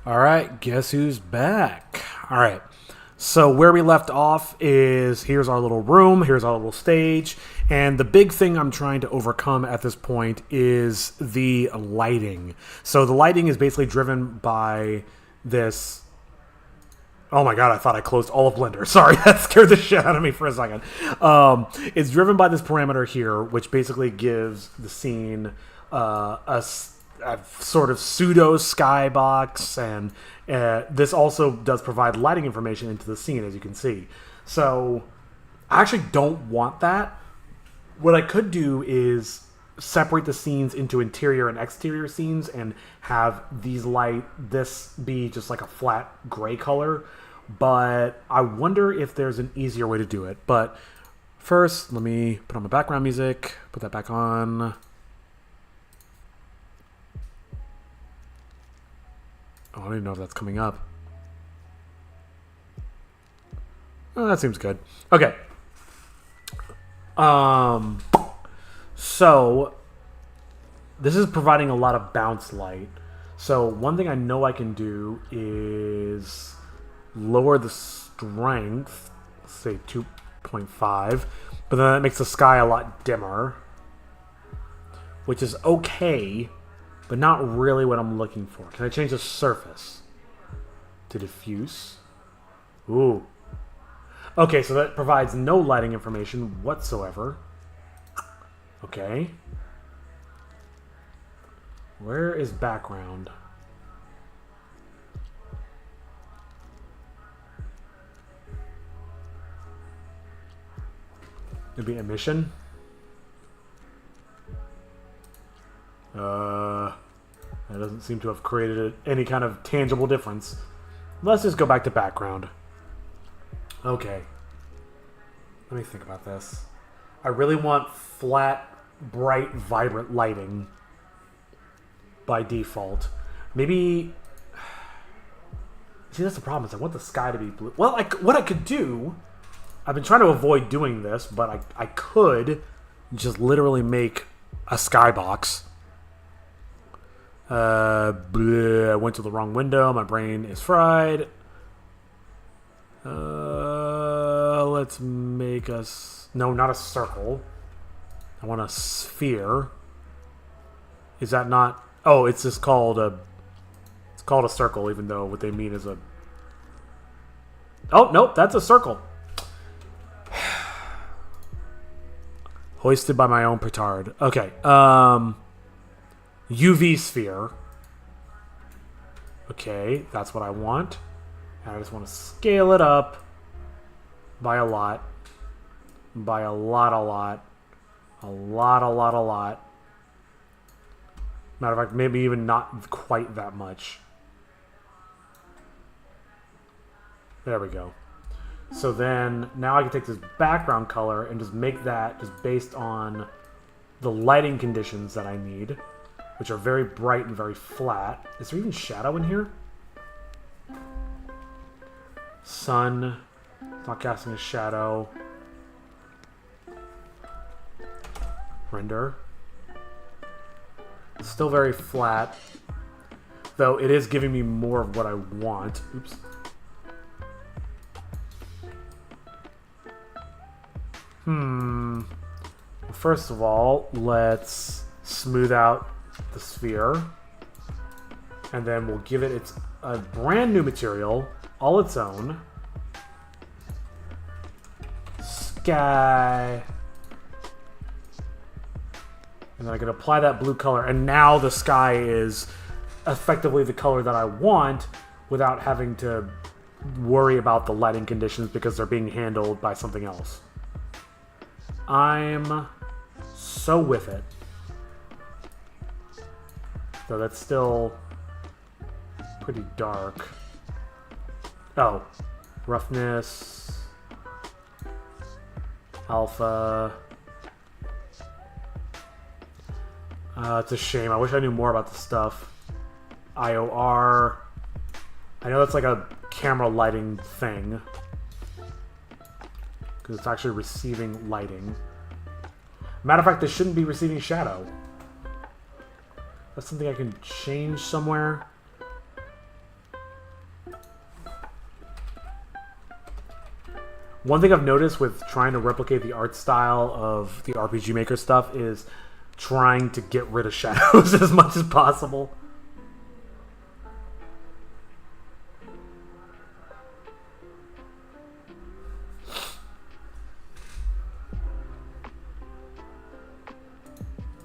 All right, guess who's back? All right. So where we left off is here's our little room, here's our little stage, and the big thing I'm trying to overcome at this point is the lighting. So the lighting is basically driven by this. Oh my god, I thought I closed all of Blender. Sorry, that scared the shit out of me for a second. It's driven by this parameter here, which basically gives the scene a sort of pseudo skybox, and this also does provide lighting information into the scene, as you can see. So I actually don't want that. What I could do is separate the scenes into interior and exterior scenes and have this be just like a flat gray color, but I wonder if there's an easier way to do it. But first, let me put on my background music, put that back on. Oh, I don't even know if that's coming up. Oh, that seems good. Okay. So this is providing a lot of bounce light. So one thing I know I can do is lower the strength, say 2.5, but then that makes the sky a lot dimmer, which is okay, but not really what I'm looking for. Can I change the surface to diffuse? Ooh. Okay, so that provides no lighting information whatsoever. Okay. Where is background? It'd be emission. That doesn't seem to have created any kind of tangible difference. Let's just go back to background. Okay. Let me think about this. I really want flat bright, vibrant lighting by default. Maybe... See, that's the problem, is I want the sky to be blue. Well, what I could do... I've been trying to avoid doing this, but I could just literally make a skybox. I went to the wrong window. My brain is fried. Let's make us... No, not a circle. I want a sphere. Is that not... Oh, it's just called a... It's called a circle, even though what they mean is a... Oh, nope, that's a circle. Hoisted by my own petard. Okay. UV sphere. Okay, that's what I want. And I just want to scale it up by a lot. By a lot. A lot. Matter of fact, maybe even not quite that much. There we go. So then, now I can take this background color and just make that just based on the lighting conditions that I need, which are very bright and very flat. Is there even shadow in here? Sun. It's not casting a shadow. Render. It's still very flat, though it is giving me more of what I want. Oops. First of all, let's smooth out the sphere. And then we'll give it a brand new material, all its own. Sky. And then I can apply that blue color. And now the sky is effectively the color that I want without having to worry about the lighting conditions because they're being handled by something else. I'm so with it. Though that's still pretty dark. Oh. Roughness. Alpha. It's a shame. I wish I knew more about the stuff. IOR. I know that's like a camera lighting thing. Because it's actually receiving lighting. Matter of fact, this shouldn't be receiving shadow. That's something I can change somewhere. One thing I've noticed with trying to replicate the art style of the RPG Maker stuff is trying to get rid of shadows as much as possible.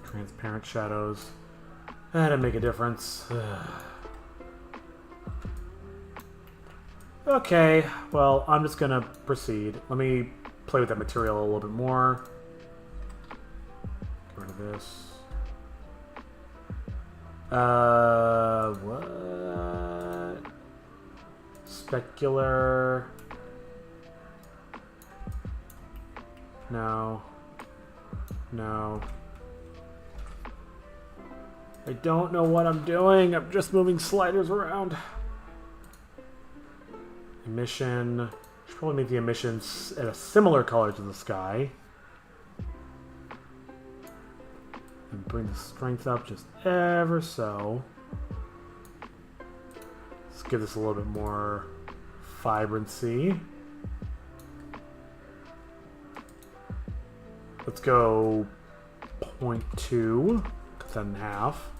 Transparent shadows. That didn't make a difference. Okay, well, I'm just gonna proceed. Let me play with that material a little bit more. Get rid of this. What? Specular. No. No. I don't know what I'm doing. I'm just moving sliders around. Emission. Should probably make the emissions at a similar color to the sky. And bring the strength up just ever so. Let's give this a little bit more vibrancy. Let's go 0.2. Cut that in half.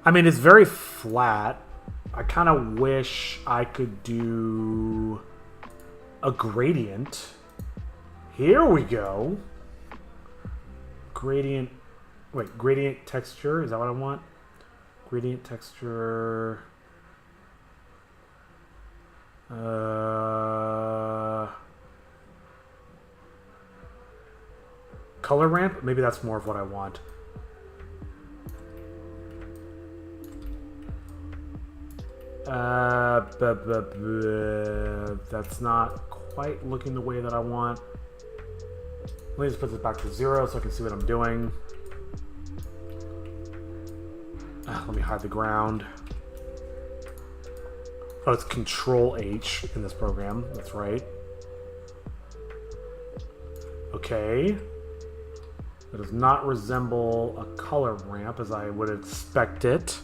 I mean, it's very flat. I kind of wish I could do a gradient. Here we go. Gradient. Wait, gradient texture. Is that what I want? Gradient texture. Color ramp? Maybe that's more of what I want. That's not quite looking the way that I want. Let me just put this back to 0 so I can see what I'm doing. Let me hide the ground. Oh, it's Control H in this program. That's right. Okay. It does not resemble a color ramp as I would expect it.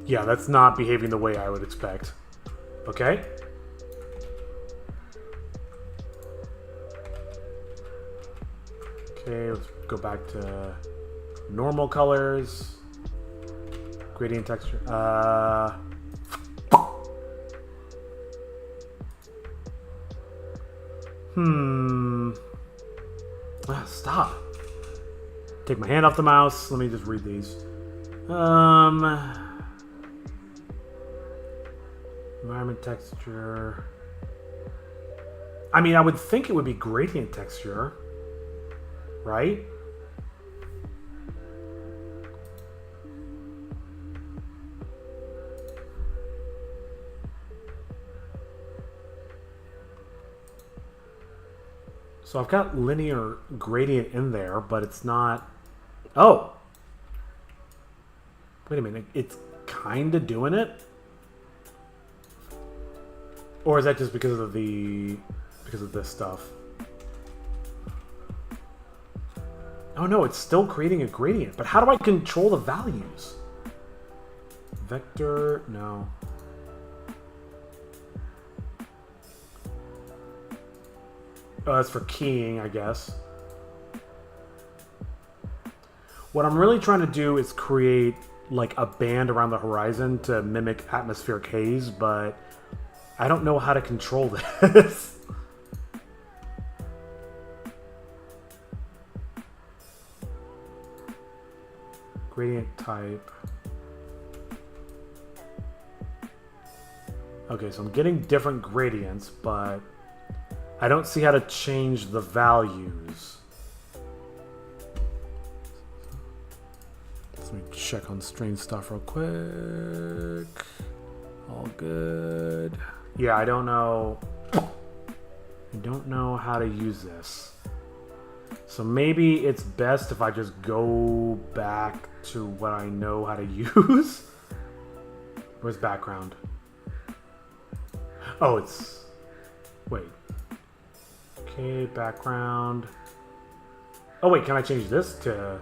Yeah, that's not behaving the way I would expect. Okay. Okay, let's go back to normal colors. Gradient texture. Stop. Take my hand off the mouse. Let me just read these. Environment texture. I mean, I would think it would be gradient texture, right? So I've got linear gradient in there, but it's not... Oh! Wait a minute. It's kind of doing it? Or is that just because of the... because of this stuff? Oh no, it's still creating a gradient. But how do I control the values? Vector... no. Oh, that's for keying, I guess. What I'm really trying to do is create like a band around the horizon to mimic atmospheric haze, but I don't know how to control this. Gradient type. Okay, so I'm getting different gradients, but I don't see how to change the values. Let me check on strange stuff real quick. All good. Yeah, I don't know. I don't know how to use this. So maybe it's best if I just go back to what I know how to use. Where's background? Oh, it's... wait. Okay, background. Oh wait, can I change this to...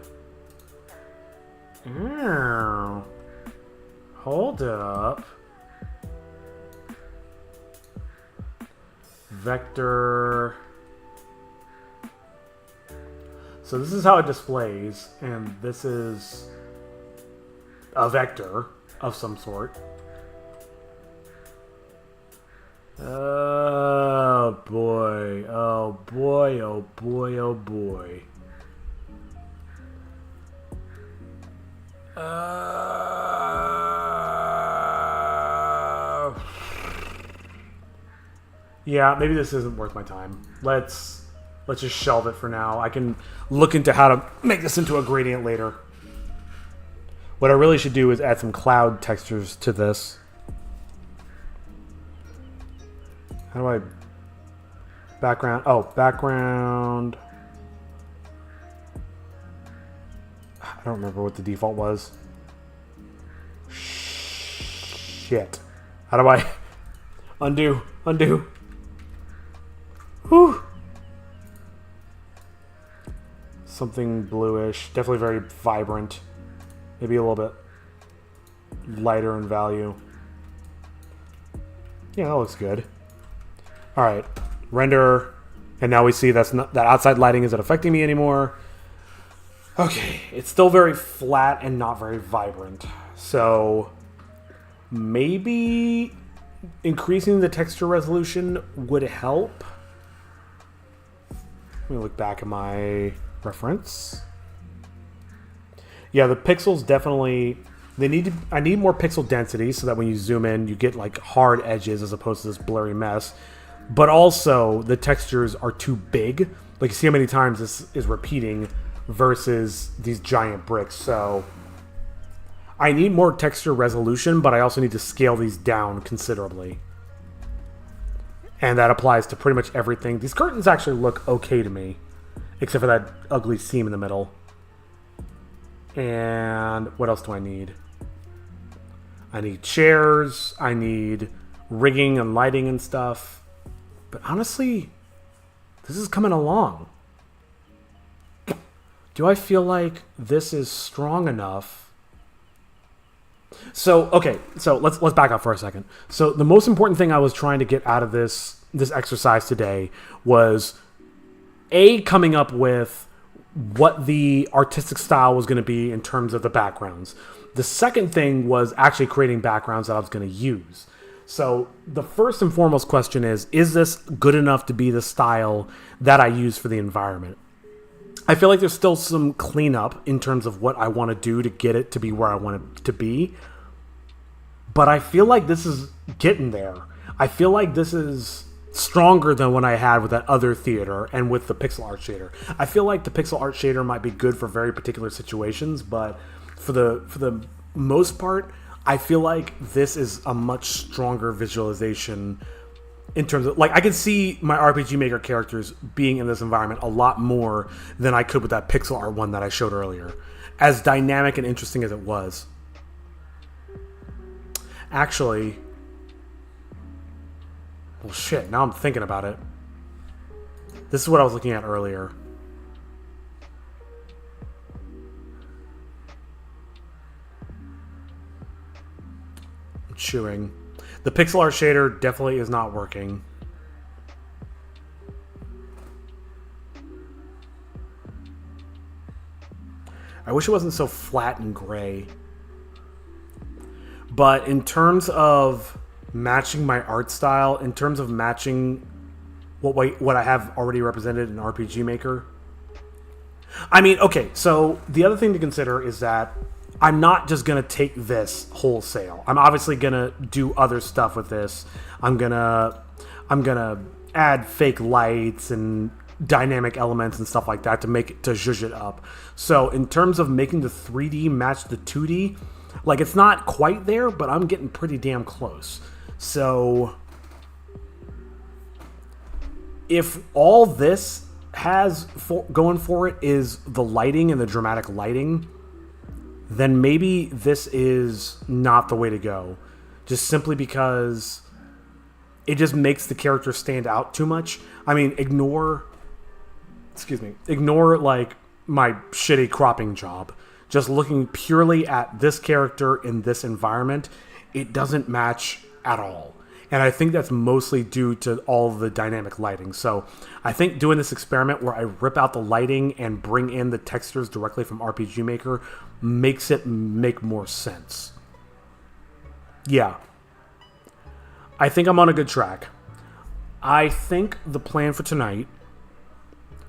oh. Hold up. Vector. So this is how it displays, and this is a vector of some sort. Oh boy, oh boy, oh boy, oh boy. Yeah, maybe this isn't worth my time. Let's just shelve it for now. I can look into how to make this into a gradient later. What I really should do is add some cloud textures to this. How do I... background... oh, background... I don't remember what the default was. Shit. How do I... undo. Undo. Whew. Something bluish. Definitely very vibrant. Maybe a little bit lighter in value. Yeah, that looks good. Alright. Render. And now we see that's not, that outside lighting isn't affecting me anymore. Okay. It's still very flat and not very vibrant. So maybe increasing the texture resolution would help. Let me look back at my reference. Yeah, the pixels definitely... they need to... I need more pixel density so that when you zoom in, you get like hard edges as opposed to this blurry mess. But also, the textures are too big. Like, you see how many times this is repeating versus these giant bricks. So I need more texture resolution, but I also need to scale these down considerably. And that applies to pretty much everything. These curtains actually look okay to me, except for that ugly seam in the middle. And what else do I need? I need chairs. I need rigging and lighting and stuff. But honestly, this is coming along. Do I feel like this is strong enough? So, okay, so let's back up for a second. So the most important thing I was trying to get out of this exercise today was coming up with what the artistic style was going to be in terms of the backgrounds. The second thing was actually creating backgrounds that I was going to use. So the first and foremost question is this good enough to be the style that I use for the environment? I feel like there's still some cleanup in terms of what I want to do to get it to be where I want it to be. But I feel like this is getting there. I feel like this is stronger than what I had with that other theater and with the pixel art shader. I feel like the pixel art shader might be good for very particular situations, but for the most part, I feel like this is a much stronger visualization in terms of, like, I could see my RPG Maker characters being in this environment a lot more than I could with that pixel art one that I showed earlier. As dynamic and interesting as it was. Actually, well, shit, now I'm thinking about it. This is what I was looking at earlier. I'm chewing. The pixel art shader definitely is not working. I wish it wasn't so flat and gray. But in terms of matching my art style, in terms of matching what I have already represented in RPG Maker. I mean, okay, so the other thing to consider is that I'm not just going to take this wholesale. I'm obviously going to do other stuff with this. I'm going to add fake lights and dynamic elements and stuff like that to zhuzh it up. So in terms of making the 3D match the 2D, like, it's not quite there, but I'm getting pretty damn close. So if all this has going for it is the lighting and the dramatic lighting, then maybe this is not the way to go. Just simply because it just makes the character stand out too much. I mean, ignore like my shitty cropping job. Just looking purely at this character in this environment, it doesn't match at all. And I think that's mostly due to all the dynamic lighting. So I think doing this experiment where I rip out the lighting and bring in the textures directly from RPG Maker makes it make more sense. Yeah. I think I'm on a good track. I think the plan for tonight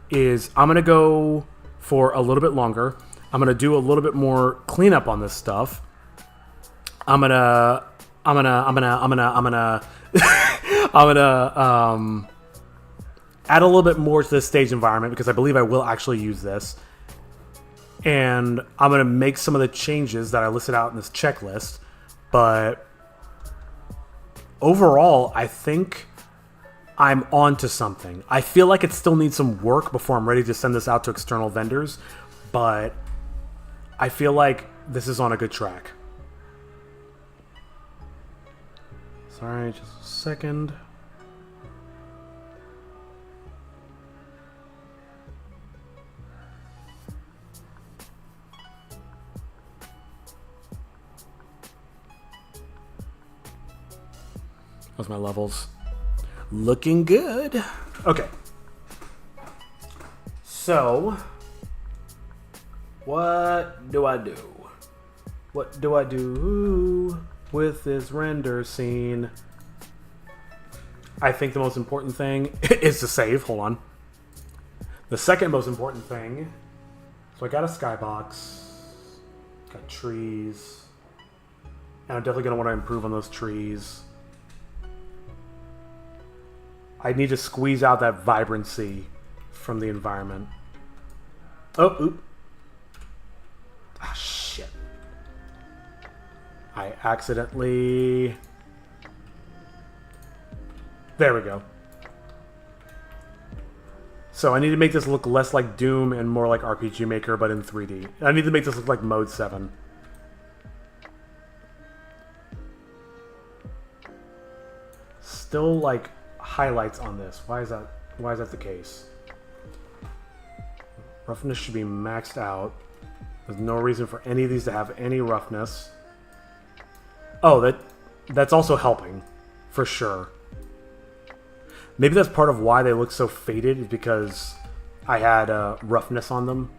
is I'm going to go for a little bit longer. I'm going to do a little bit more cleanup on this stuff. I'm gonna add a little bit more to this stage environment because I believe I will actually use this. And I'm gonna make some of the changes that I listed out in this checklist. But overall, I think I'm onto something. I feel like it still needs some work before I'm ready to send this out to external vendors, but I feel like this is on a good track. Sorry, just a second. Those are my levels. Looking good. Okay. So, what do I do? What do I do with this render scene? I think the most important thing is to save. Hold on. The second most important thing, so I got a skybox, got trees, and I'm definitely going to want to improve on those trees. I need to squeeze out that vibrancy from the environment. Oh, oop. Ah, shit. I accidentally... There we go. So I need to make this look less like Doom and more like RPG Maker, but in 3D. I need to make this look like Mode 7. Still, like, highlights on this. Why is that the case? Roughness should be maxed out. There's no reason for any of these to have any roughness. Oh, that's also helping, for sure. Maybe that's part of why they look so faded, is because I had roughness on them.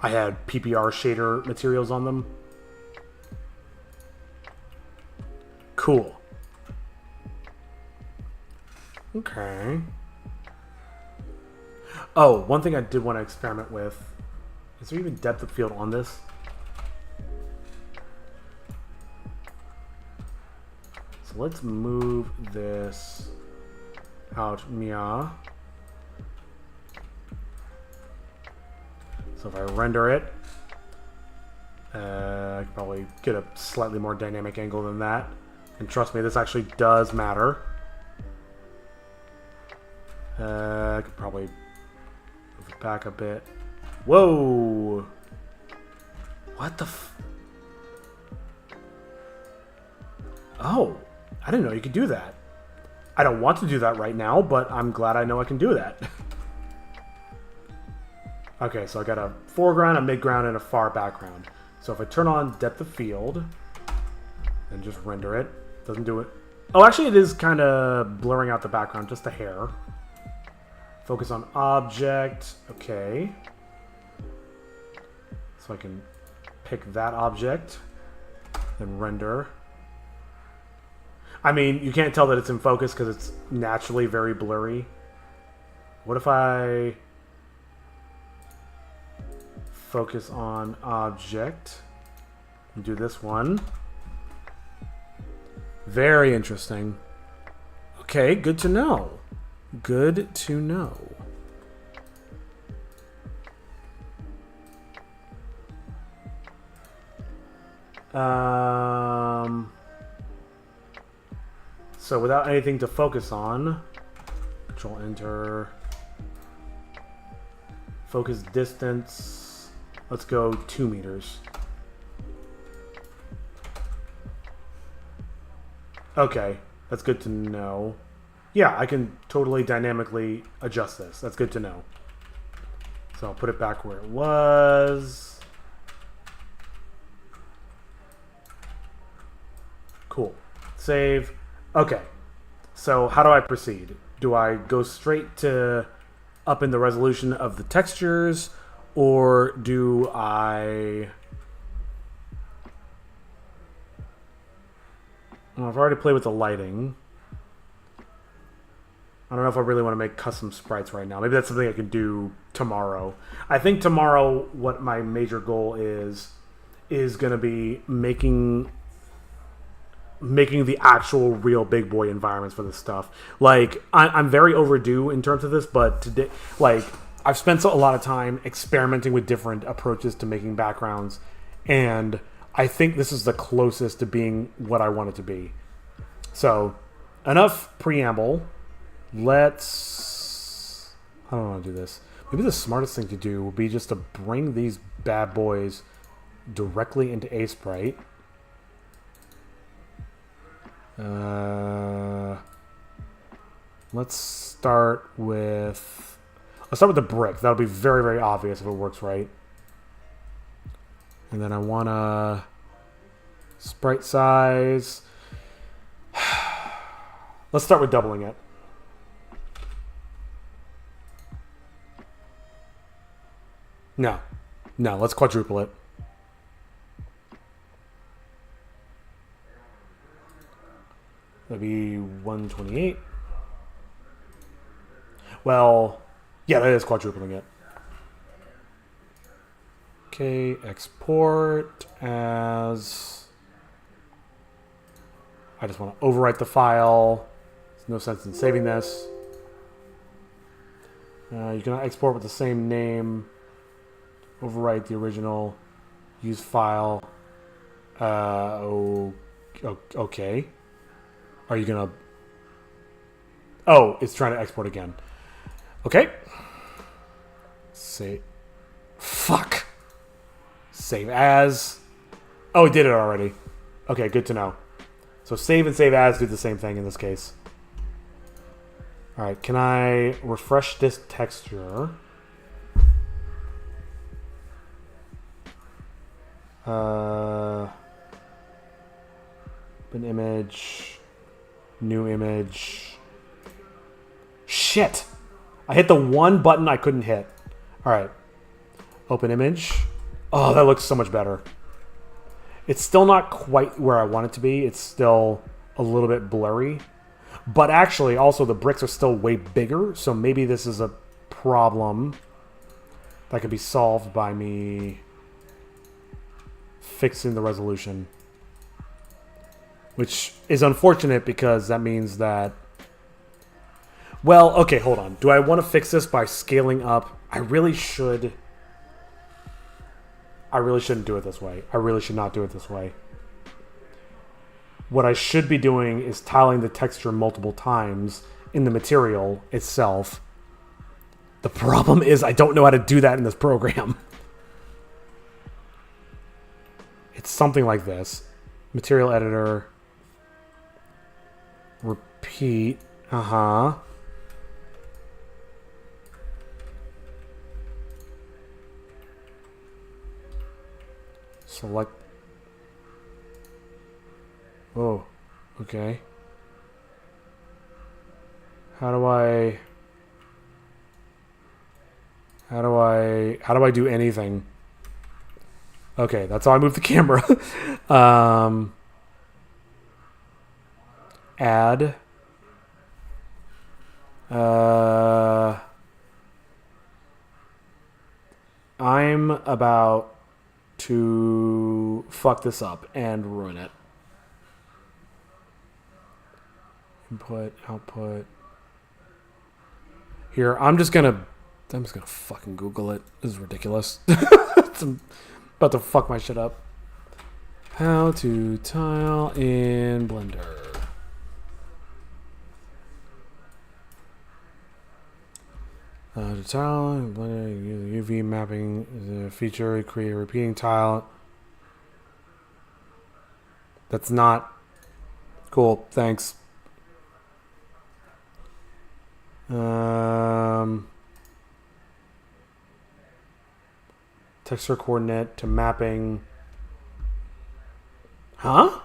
I had PPR shader materials on them. Cool. Okay. Oh, one thing I did want to experiment with. Is there even depth of field on this? So let's move this out. Mia. So if I render it, I can probably get a slightly more dynamic angle than that. And trust me, this actually does matter. I could probably move it back a bit. Whoa! What the Oh, I didn't know you could do that. I don't want to do that right now, but I'm glad I know I can do that. Okay, so I got a foreground, a midground, and a far background. So if I turn on depth of field and just render it, doesn't do it. Oh, actually it is kind of blurring out the background, just a hair. Focus on object. Okay. So I can pick that object and render. I mean, you can't tell that it's in focus because it's naturally very blurry. What if I focus on object and do this one? Very interesting. Okay, good to know. Good to know. So without anything to focus on, Control Enter. Focus distance. Let's go 2 meters. Okay, that's good to know. Yeah, I can totally dynamically adjust this. That's good to know. So I'll put it back where it was. Cool. Save. Okay. So how do I proceed? Do I go straight to up in the resolution of the textures, or do I... Well, I've already played with the lighting. I don't know if I really want to make custom sprites right now. Maybe that's something I can do tomorrow. I think tomorrow what my major goal is going to be making the actual real big boy environments for this stuff. Like, I'm very overdue in terms of this, but today, like, I've spent a lot of time experimenting with different approaches to making backgrounds, and I think this is the closest to being what I want it to be. So, enough preamble. Let's... I don't want to do this. Maybe the smartest thing to do would be just to bring these bad boys directly into A-Sprite. Let's start with the brick. That'll be very, very obvious if it works right. And then I want to sprite size. Let's start with doubling it. No, let's quadruple it. That'd be 128. Well, yeah, that is quadrupling it. Okay, export as... I just want to overwrite the file. There's no sense in saving this. You can export with the same name. Overwrite the original. Use file. Okay. Are you gonna... Oh, it's trying to export again. Okay. Save. Fuck. Save as. Oh, it did it already. Okay, good to know. So save and save as do the same thing in this case. Alright, can I refresh this texture? Open image. New image. Shit! I hit the one button I couldn't hit. Alright. Open image. Oh, that looks so much better. It's still not quite where I want it to be. It's still a little bit blurry. But actually, also, the bricks are still way bigger, so maybe this is a problem that could be solved by me fixing the resolution. Which is unfortunate because that means that... Well, okay, hold on. Do I want to fix this by scaling up? I really shouldn't do it this way. I really should not do it this way. What I should be doing is tiling the texture multiple times in the material itself. The problem is I don't know how to do that in this program. It's something like this. Material editor. Repeat. Uh-huh. Select. Oh, okay. How do I do anything? Okay, that's how I move the camera. Add. I'm about to fuck this up and ruin it. Input, output. Here, I'm just gonna fucking Google it. This is ridiculous. I'm about to fuck my shit up. How to tile in Blender. To tile in Blender, use UV mapping is a feature. Create a repeating tile. That's not cool. Thanks. Texture coordinate to mapping. Huh?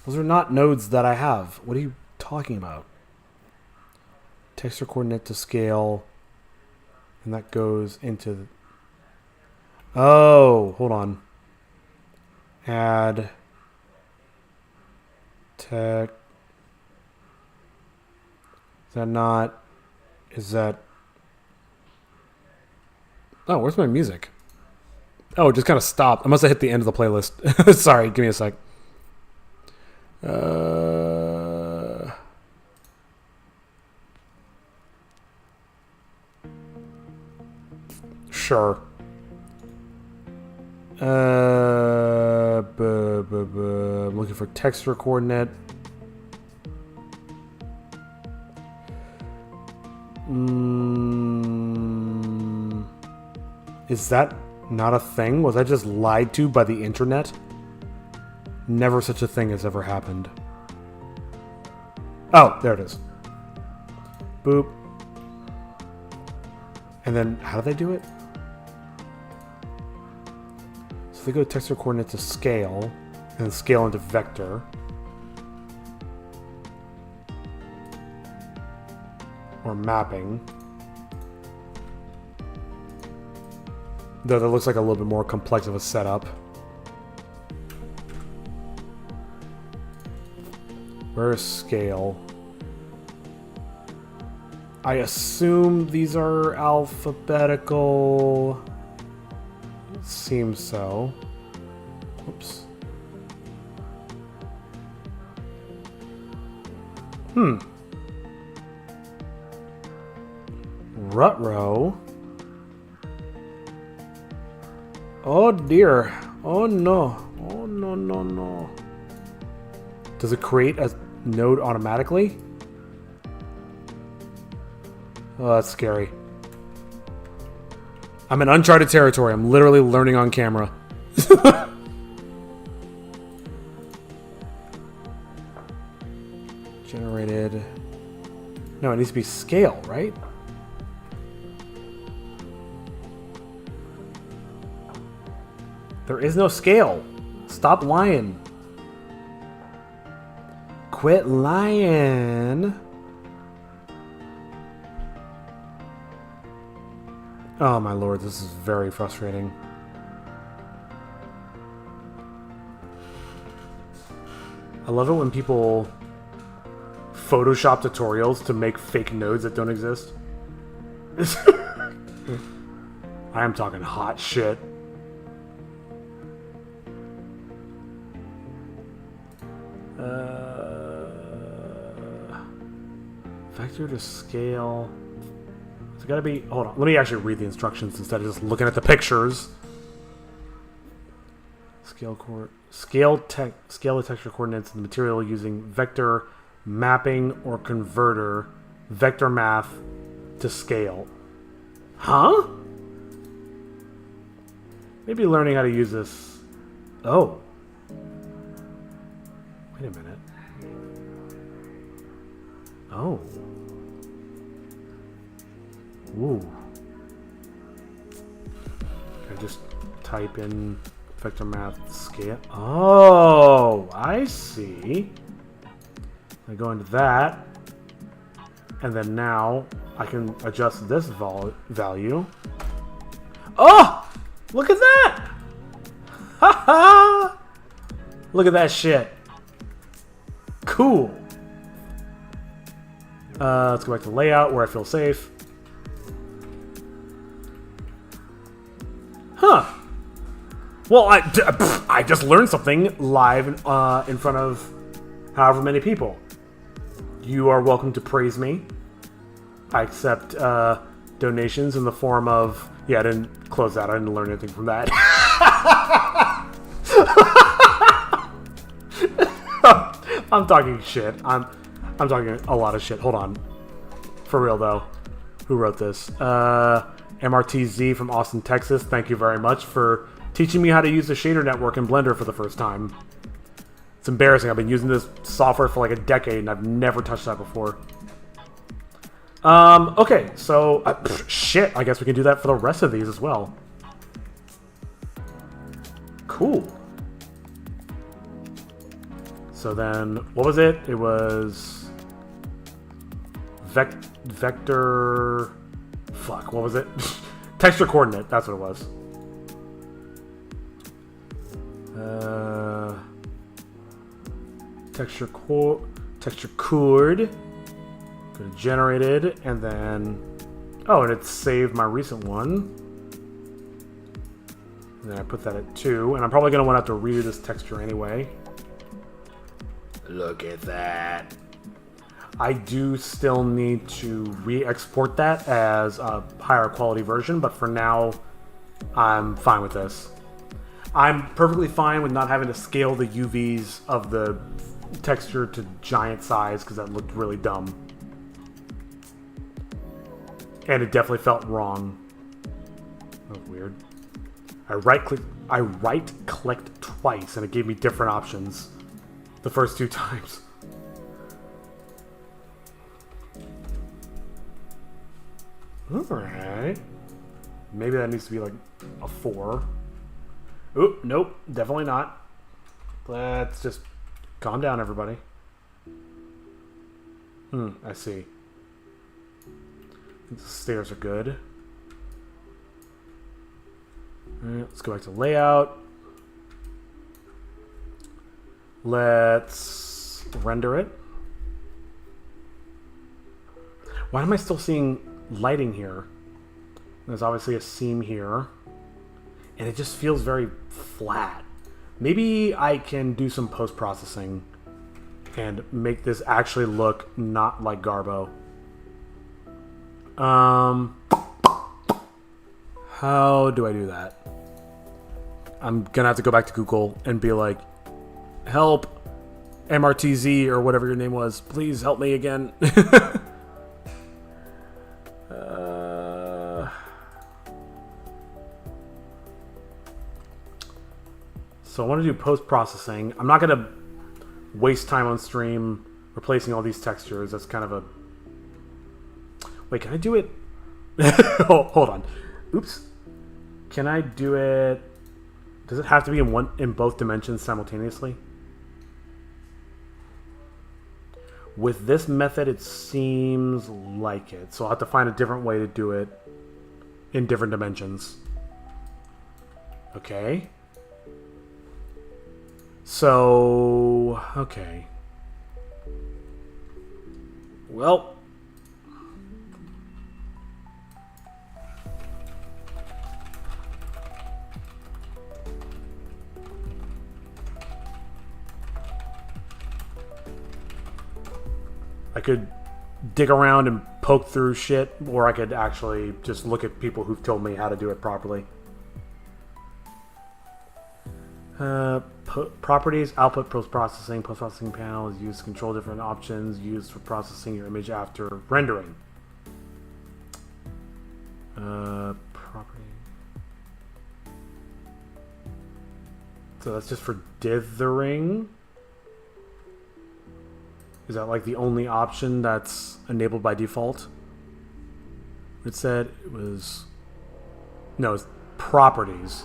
Those are not nodes that I have. What are you talking about? Texture coordinate to scale. And that goes into... Oh, hold on. Add... Tech... Is that not... Is that... Oh, where's my music? Oh, it just kind of stopped. I must have hit the end of the playlist. Sorry, give me a sec. Sure. I'm looking for texture coordinate. Is that not a thing? Was I just lied to by the internet? Never such a thing has ever happened. Oh, there it is. Boop. And then, how do they do it? So they go to texture coordinate to scale, and then scale into vector. Or mapping. Though that looks like a little bit more complex of a setup. Where is scale? I assume these are alphabetical. It seems so. Oops. Rutro. Oh dear. Oh no. Oh no, no, no. Does it create a node automatically? Oh, that's scary. I'm in uncharted territory. I'm literally learning on camera. Generated. No, it needs to be scale, right? There is no scale. Stop lying. Quit lying. Oh my lord, this is very frustrating. I love it when people Photoshop tutorials to make fake nodes that don't exist. I am talking hot shit. Vector to scale. It's gotta be. Hold on. Let me actually read the instructions instead of just looking at the pictures. Scale the texture coordinates of the material using vector mapping or converter vector math to scale. Huh? Maybe learning how to use this. Oh. Wait a minute. Oh. Ooh. Can I just type in vector math scale? Oh, I see. I go into that, and then now I can adjust this value. Oh! Look at that! Ha ha! Look at that shit. Cool. Let's go back to layout where I feel safe. Huh. Well, I just learned something live in front of however many people. You are welcome to praise me. I accept donations in the form of... Yeah, I didn't close that. I didn't learn anything from that. I'm talking shit. I'm talking a lot of shit. Hold on. For real, though. Who wrote this? MRTZ from Austin, Texas. Thank you very much for teaching me how to use the shader network in Blender for the first time. It's embarrassing. I've been using this software for like a decade and I've never touched that before. Okay, so... shit, I guess we can do that for the rest of these as well. Cool. So then, what was it? It was... Vector... Fuck, what was it? Texture coordinate, that's what it was. Texture chord. Go to generated, and then... Oh, and it saved my recent one. And then I put that at 2, and I'm probably going to want to have to redo this texture anyway. Look at that. I do still need to re-export that as a higher quality version, but for now, I'm fine with this. I'm perfectly fine with not having to scale the UVs of the texture to giant size, because that looked really dumb. And it definitely felt wrong. That was weird. I right-clicked twice, and it gave me different options the first 2 times. Alright. Maybe that needs to be like a 4. Oop, nope, definitely not. Let's just calm down, everybody. I see. The stairs are good. Alright, let's go back to layout. Let's render it. Why am I still seeing lighting here? There's obviously a seam here. And it just feels very flat. Maybe I can do some post-processing and make this actually look not like Garbo. How do I do that? I'm gonna have to go back to Google and be like, help, MRTZ or whatever your name was. Please help me again. So I want to do post-processing. I'm not going to waste time on stream replacing all these textures. That's kind of a... Wait, can I do it? Hold on. Oops. Can I do it... Does it have to be in both dimensions simultaneously? With this method, it seems like it. So I'll have to find a different way to do it in different dimensions. Okay. So, okay. Well... I could dig around and poke through shit, or I could actually just look at people who've told me how to do it properly. Properties, output, post-processing. Post-processing panel is used to control different options used for processing your image after rendering. Property. So that's just for dithering. Is that like the only option that's enabled by default? It said it was... No, it's properties.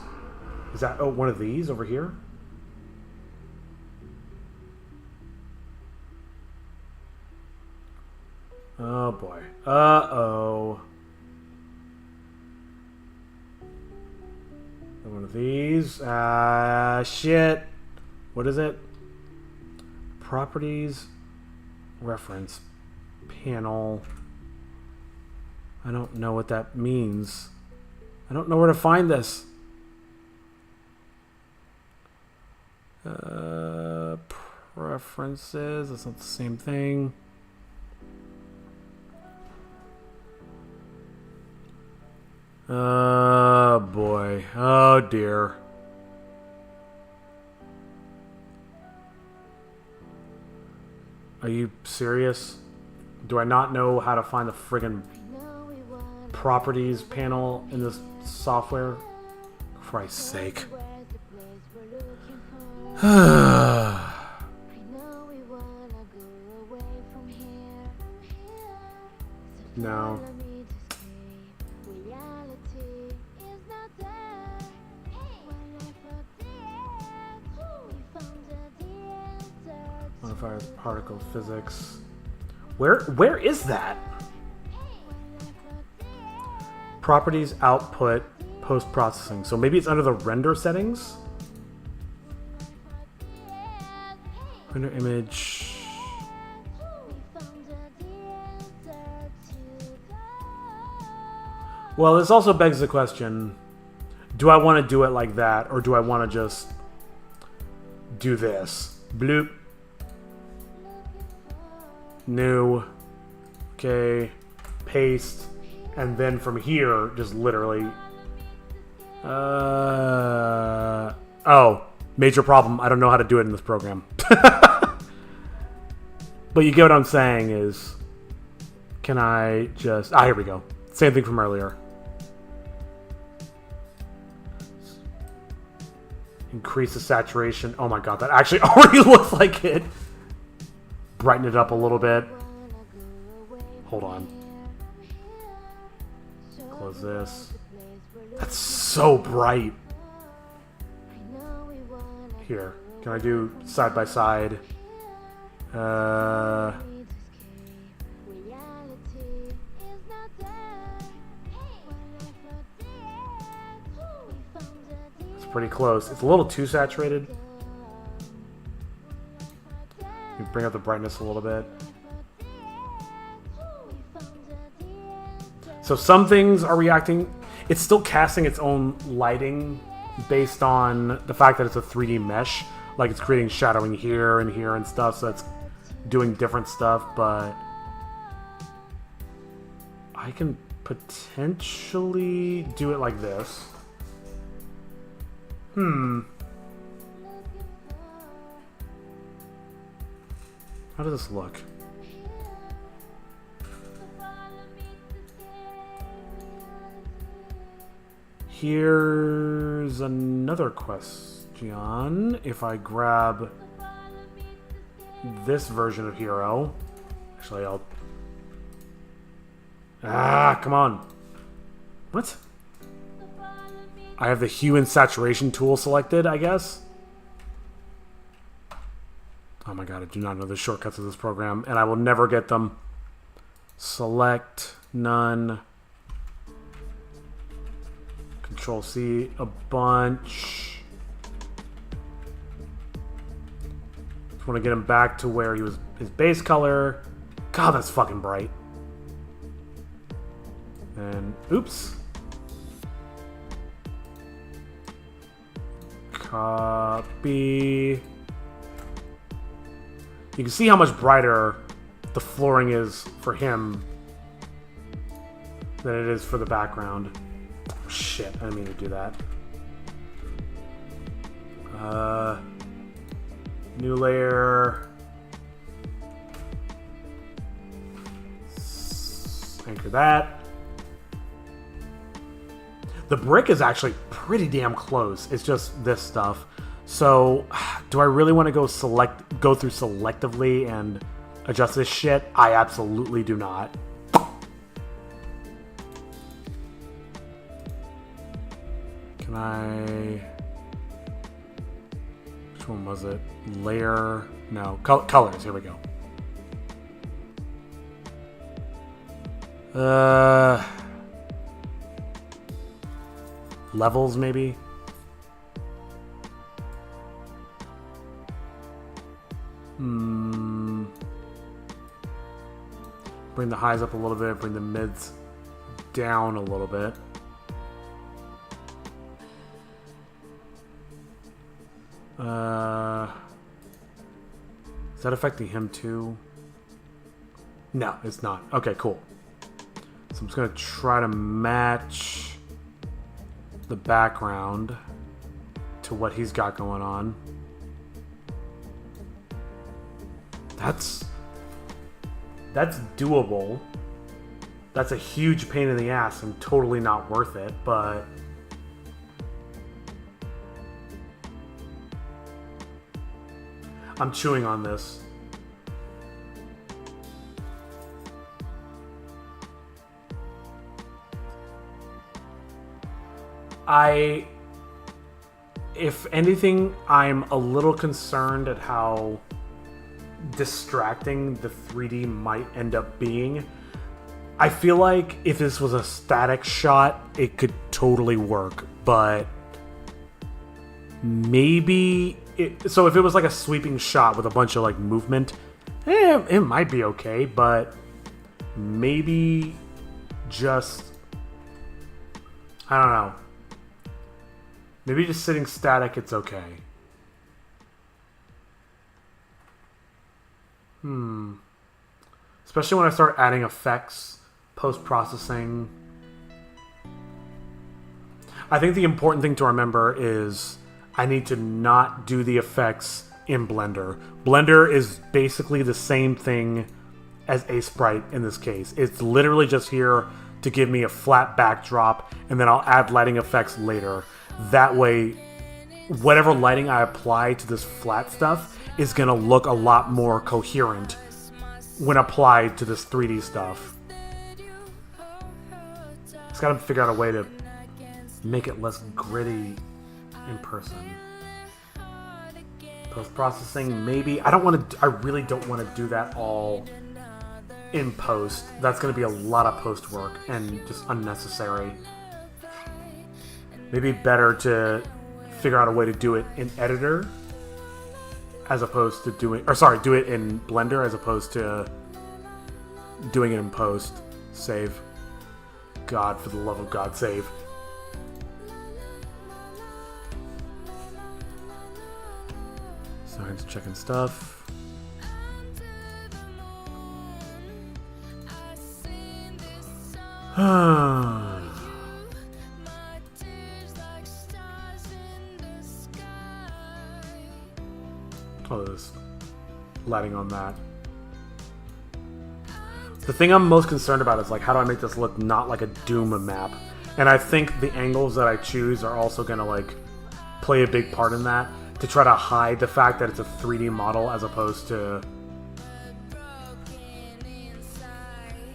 Is that one of these over here? Oh boy. Uh-oh. One of these. Shit. What is it? Properties. Reference. Panel. I don't know what that means. I don't know where to find this. Preferences. That's not the same thing. Oh boy. Oh dear. Are you serious? Do I not know how to find the friggin' properties panel in this software? For Christ's sake. No. Modifier particle physics. Where is that? Properties, output, post-processing. So maybe it's under the render settings? Render image. Well, this also begs the question, do I want to do it like that, or do I want to just do this? Bloop. New. Okay. Paste. And then from here, just literally... Oh. Major problem. I don't know how to do it in this program. But you get what I'm saying is... Can I just... Ah, here we go. Same thing from earlier. Increase the saturation. Oh my god, that actually already looks like it. Brighten it up a little bit. Hold on. Close this. That's so bright. Here. Can I do side by side? It's pretty close. It's a little too saturated. You bring up the brightness a little bit. So some things are reacting. It's still casting its own lighting based on the fact that it's a 3D mesh. Like it's creating shadowing here and here and stuff, so it's doing different stuff, but I can potentially do it like this. How does this look? Here's another question. If I grab this version of Hero... Actually, I'll... Ah, come on. What? I have the hue and saturation tool selected, I guess. Oh my god, I do not know the shortcuts of this program, and I will never get them. Select, none. Control C, a bunch. Just want to get him back to where he was, his base color. God, that's fucking bright. And, oops. Copy. You can see how much brighter the flooring is for him than it is for the background. Oh, shit, I didn't mean to do that. New layer. Anchor that. The brick is actually pretty damn close. It's just this stuff. So, do I really want to go through selectively and adjust this shit? I absolutely do not. Can I... Which one was it? Layer... No, colors. Here we go. Levels, maybe? Bring the highs up a little bit, bring the mids down a little bit. Is that affecting him too? No, it's not. Okay, cool. So I'm just going to try to match the background to what he's got going on. That's doable. That's a huge pain in the ass and totally not worth it, but I'm chewing on this. If anything, I'm a little concerned at how distracting the 3D might end up being. I feel like if this was a static shot, it could totally work, but maybe so if it was like a sweeping shot with a bunch of like movement, it might be okay, but maybe just, I don't know. Maybe just sitting static, it's okay. Especially when I start adding effects, post-processing. I think the important thing to remember is I need to not do the effects in Blender. Blender is basically the same thing as Sprite in this case. It's literally just here to give me a flat backdrop, and then I'll add lighting effects later. That way, whatever lighting I apply to this flat stuff is going to look a lot more coherent when applied to this 3D stuff. Just got to figure out a way to make it less gritty in person. Post-processing, maybe. I really don't want to do that all in post. That's going to be a lot of post work and just unnecessary. Maybe better to figure out a way to do it in editor as opposed to do it in Blender as opposed to doing it in post. Save. God, for the love of God, save. Sorry, just checking stuff. Oh, there's lighting on that. The thing I'm most concerned about is like, how do I make this look not like a Doom map? And I think the angles that I choose are also gonna like play a big part in that, to try to hide the fact that it's a 3D model as opposed to...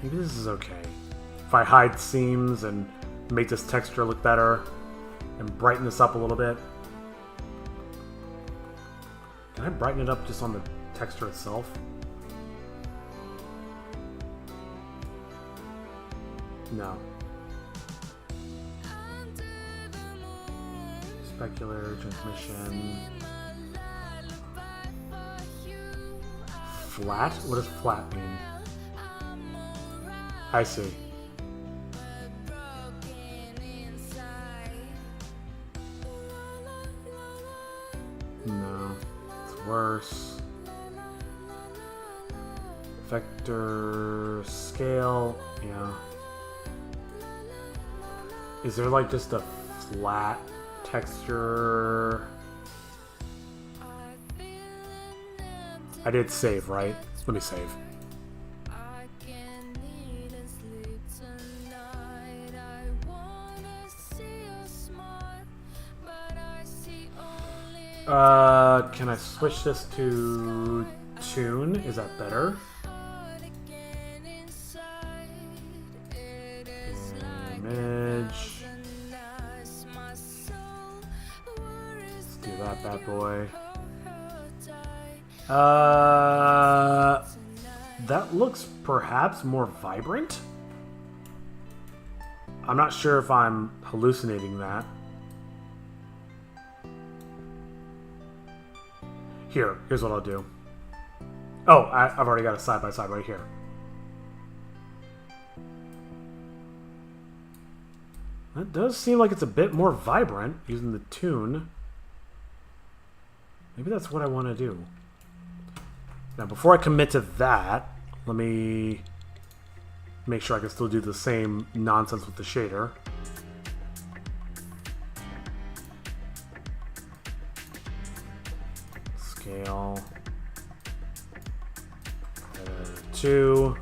Maybe this is okay. If I hide seams and make this texture look better and brighten this up a little bit. Can I brighten it up just on the texture itself? No. Specular, transmission. Flat? What does flat mean? I see. No. It's worse. Vector scale. Yeah. Is there like just a flat texture? I did save, right? Let me save. Can I switch this to tune? Is that better? Image. Let's do that bad boy. That looks perhaps more vibrant. I'm not sure if I'm hallucinating that. Here's what I'll do. Oh, I've already got a side-by-side right here. That does seem like it's a bit more vibrant using the tune. Maybe that's what I want to do. Now, before I commit to that, let me make sure I can still do the same nonsense with the shader. Scale. 2.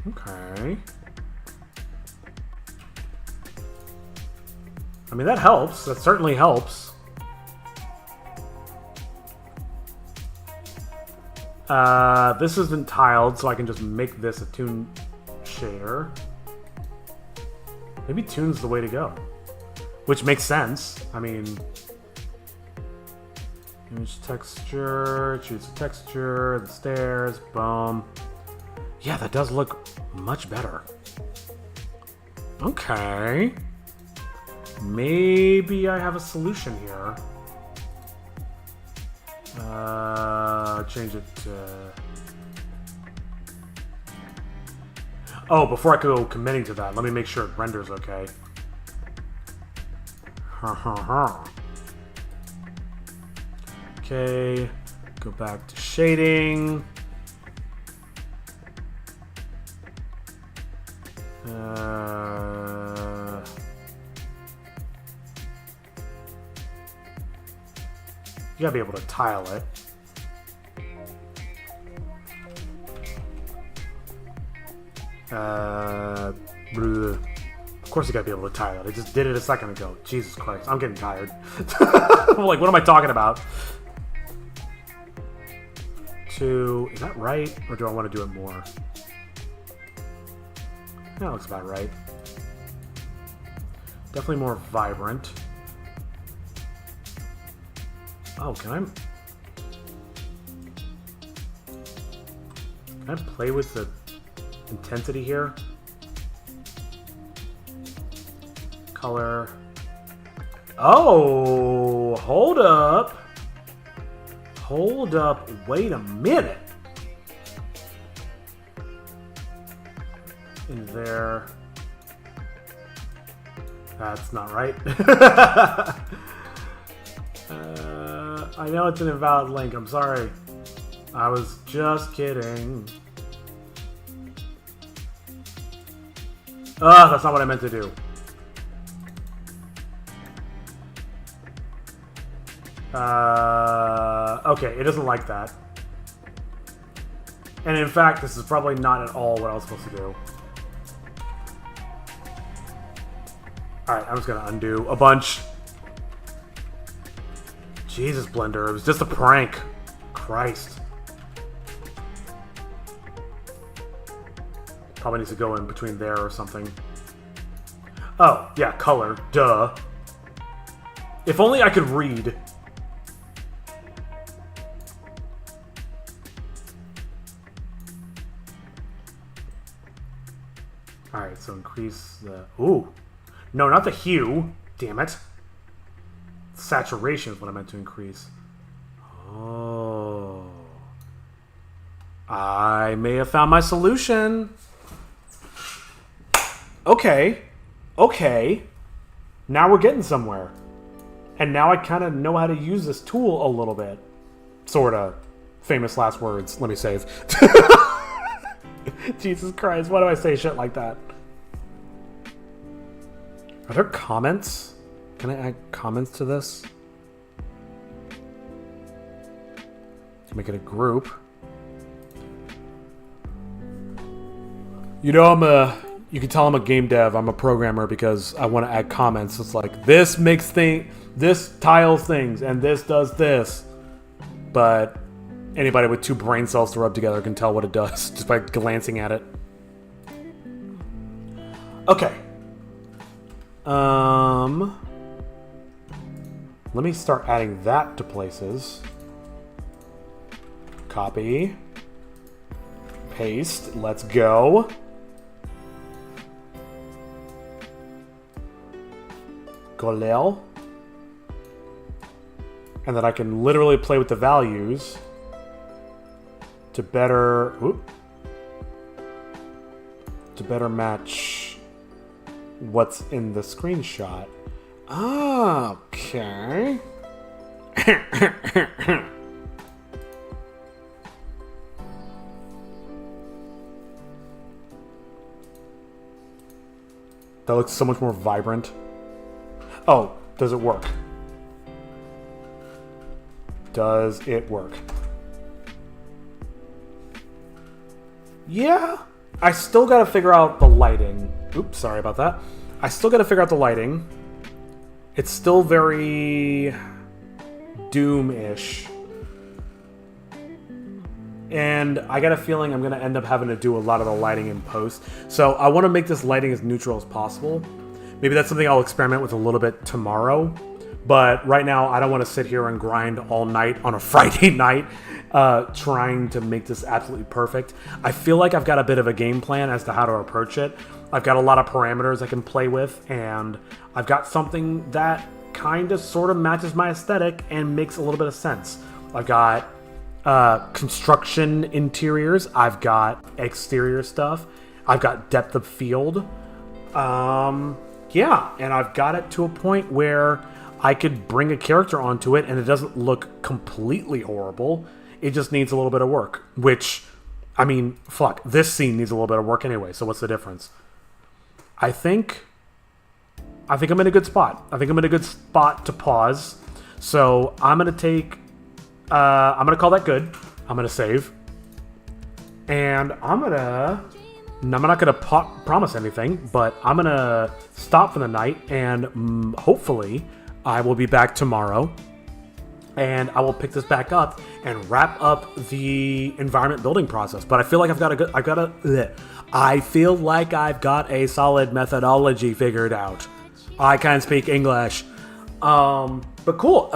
Okay. I mean, that helps. That certainly helps. This isn't tiled, so I can just make this a tune shader. Maybe tune's the way to go. Which makes sense. I mean... Image texture, choose the texture, the stairs, boom. Yeah, that does look much better. Okay. Maybe I have a solution here. Change it to... Oh, before I go committing to that, let me make sure it renders okay. Okay, go back to shading. You gotta be able to tile it. Of course you gotta be able to tile it. I just did it a second ago. Jesus Christ, I'm getting tired. I'm like, what am I talking about? 2, is that right? Or do I want to do it more? That looks about right. Definitely more vibrant. Oh, can I play with the intensity here? Color. Oh, hold up. Hold up. Wait a minute. In there. That's not right. I know it's an invalid link. I'm sorry. I was just kidding. That's not what I meant to do. Okay, it doesn't like that. And in fact, this is probably not at all what I was supposed to do. Alright, I'm just gonna undo a bunch. Jesus, Blender, it was just a prank. Christ. Probably needs to go in between there or something. Oh, yeah, color. Duh. If only I could read. Alright, so increase the... Ooh. No, not the hue. Damn it. Saturation is what I meant to increase. Oh. I may have found my solution. Okay. Okay. Now we're getting somewhere. And now I kind of know how to use this tool a little bit. Sorta. Famous last words. Let me save. Jesus Christ, why do I say shit like that? Are there comments? Can I add comments to this? Make it a group. You know, you can tell I'm a game dev, I'm a programmer, because I want to add comments. It's like, this this tiles things, and this does this. But anybody with 2 brain cells to rub together can tell what it does just by glancing at it. Okay. Let me start adding that to places. Copy. Paste. Let's go. Golel. And then I can literally play with the values to better match what's in the screenshot. Okay. That looks so much more vibrant. Oh, does it work? Does it work? Yeah. I still gotta figure out the lighting. Oops, sorry about that. I still gotta figure out the lighting. It's still very Doom-ish. And I got a feeling I'm gonna end up having to do a lot of the lighting in post. So I want to make this lighting as neutral as possible. Maybe that's something I'll experiment with a little bit tomorrow. But right now, I don't want to sit here and grind all night on a Friday night trying to make this absolutely perfect. I feel like I've got a bit of a game plan as to how to approach it. I've got a lot of parameters I can play with, and I've got something that kind of sort of matches my aesthetic and makes a little bit of sense. I've got construction interiors. I've got exterior stuff. I've got depth of field. Yeah, and I've got it to a point where I could bring a character onto it and it doesn't look completely horrible. It just needs a little bit of work, which, I mean, fuck, this scene needs a little bit of work anyway, so what's the difference? I think I'm in a good spot. I think I'm in a good spot to pause. So I'm going to call that good. I'm going to save. And I'm not going to promise anything, but I'm going to stop for the night, and hopefully I will be back tomorrow, and I will pick this back up and wrap up the environment building process. But I feel like I feel like I've got a solid methodology figured out. I can't speak English. But cool.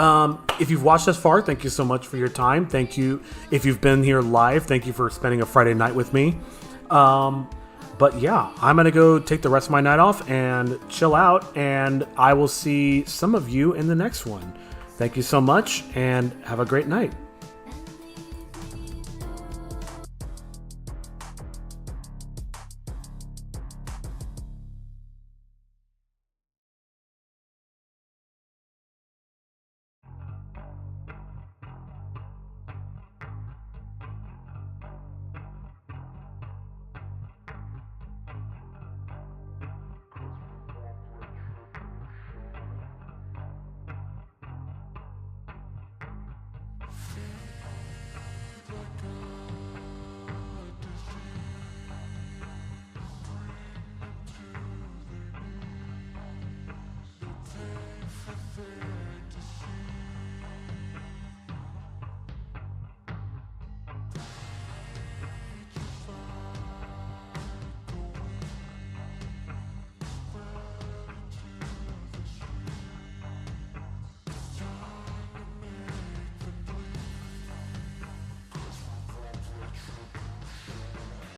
If you've watched this far, thank you so much for your time. Thank you. If you've been here live, thank you for spending a Friday night with me. But yeah, I'm going to go take the rest of my night off and chill out, and I will see some of you in the next one. Thank you so much, and have a great night.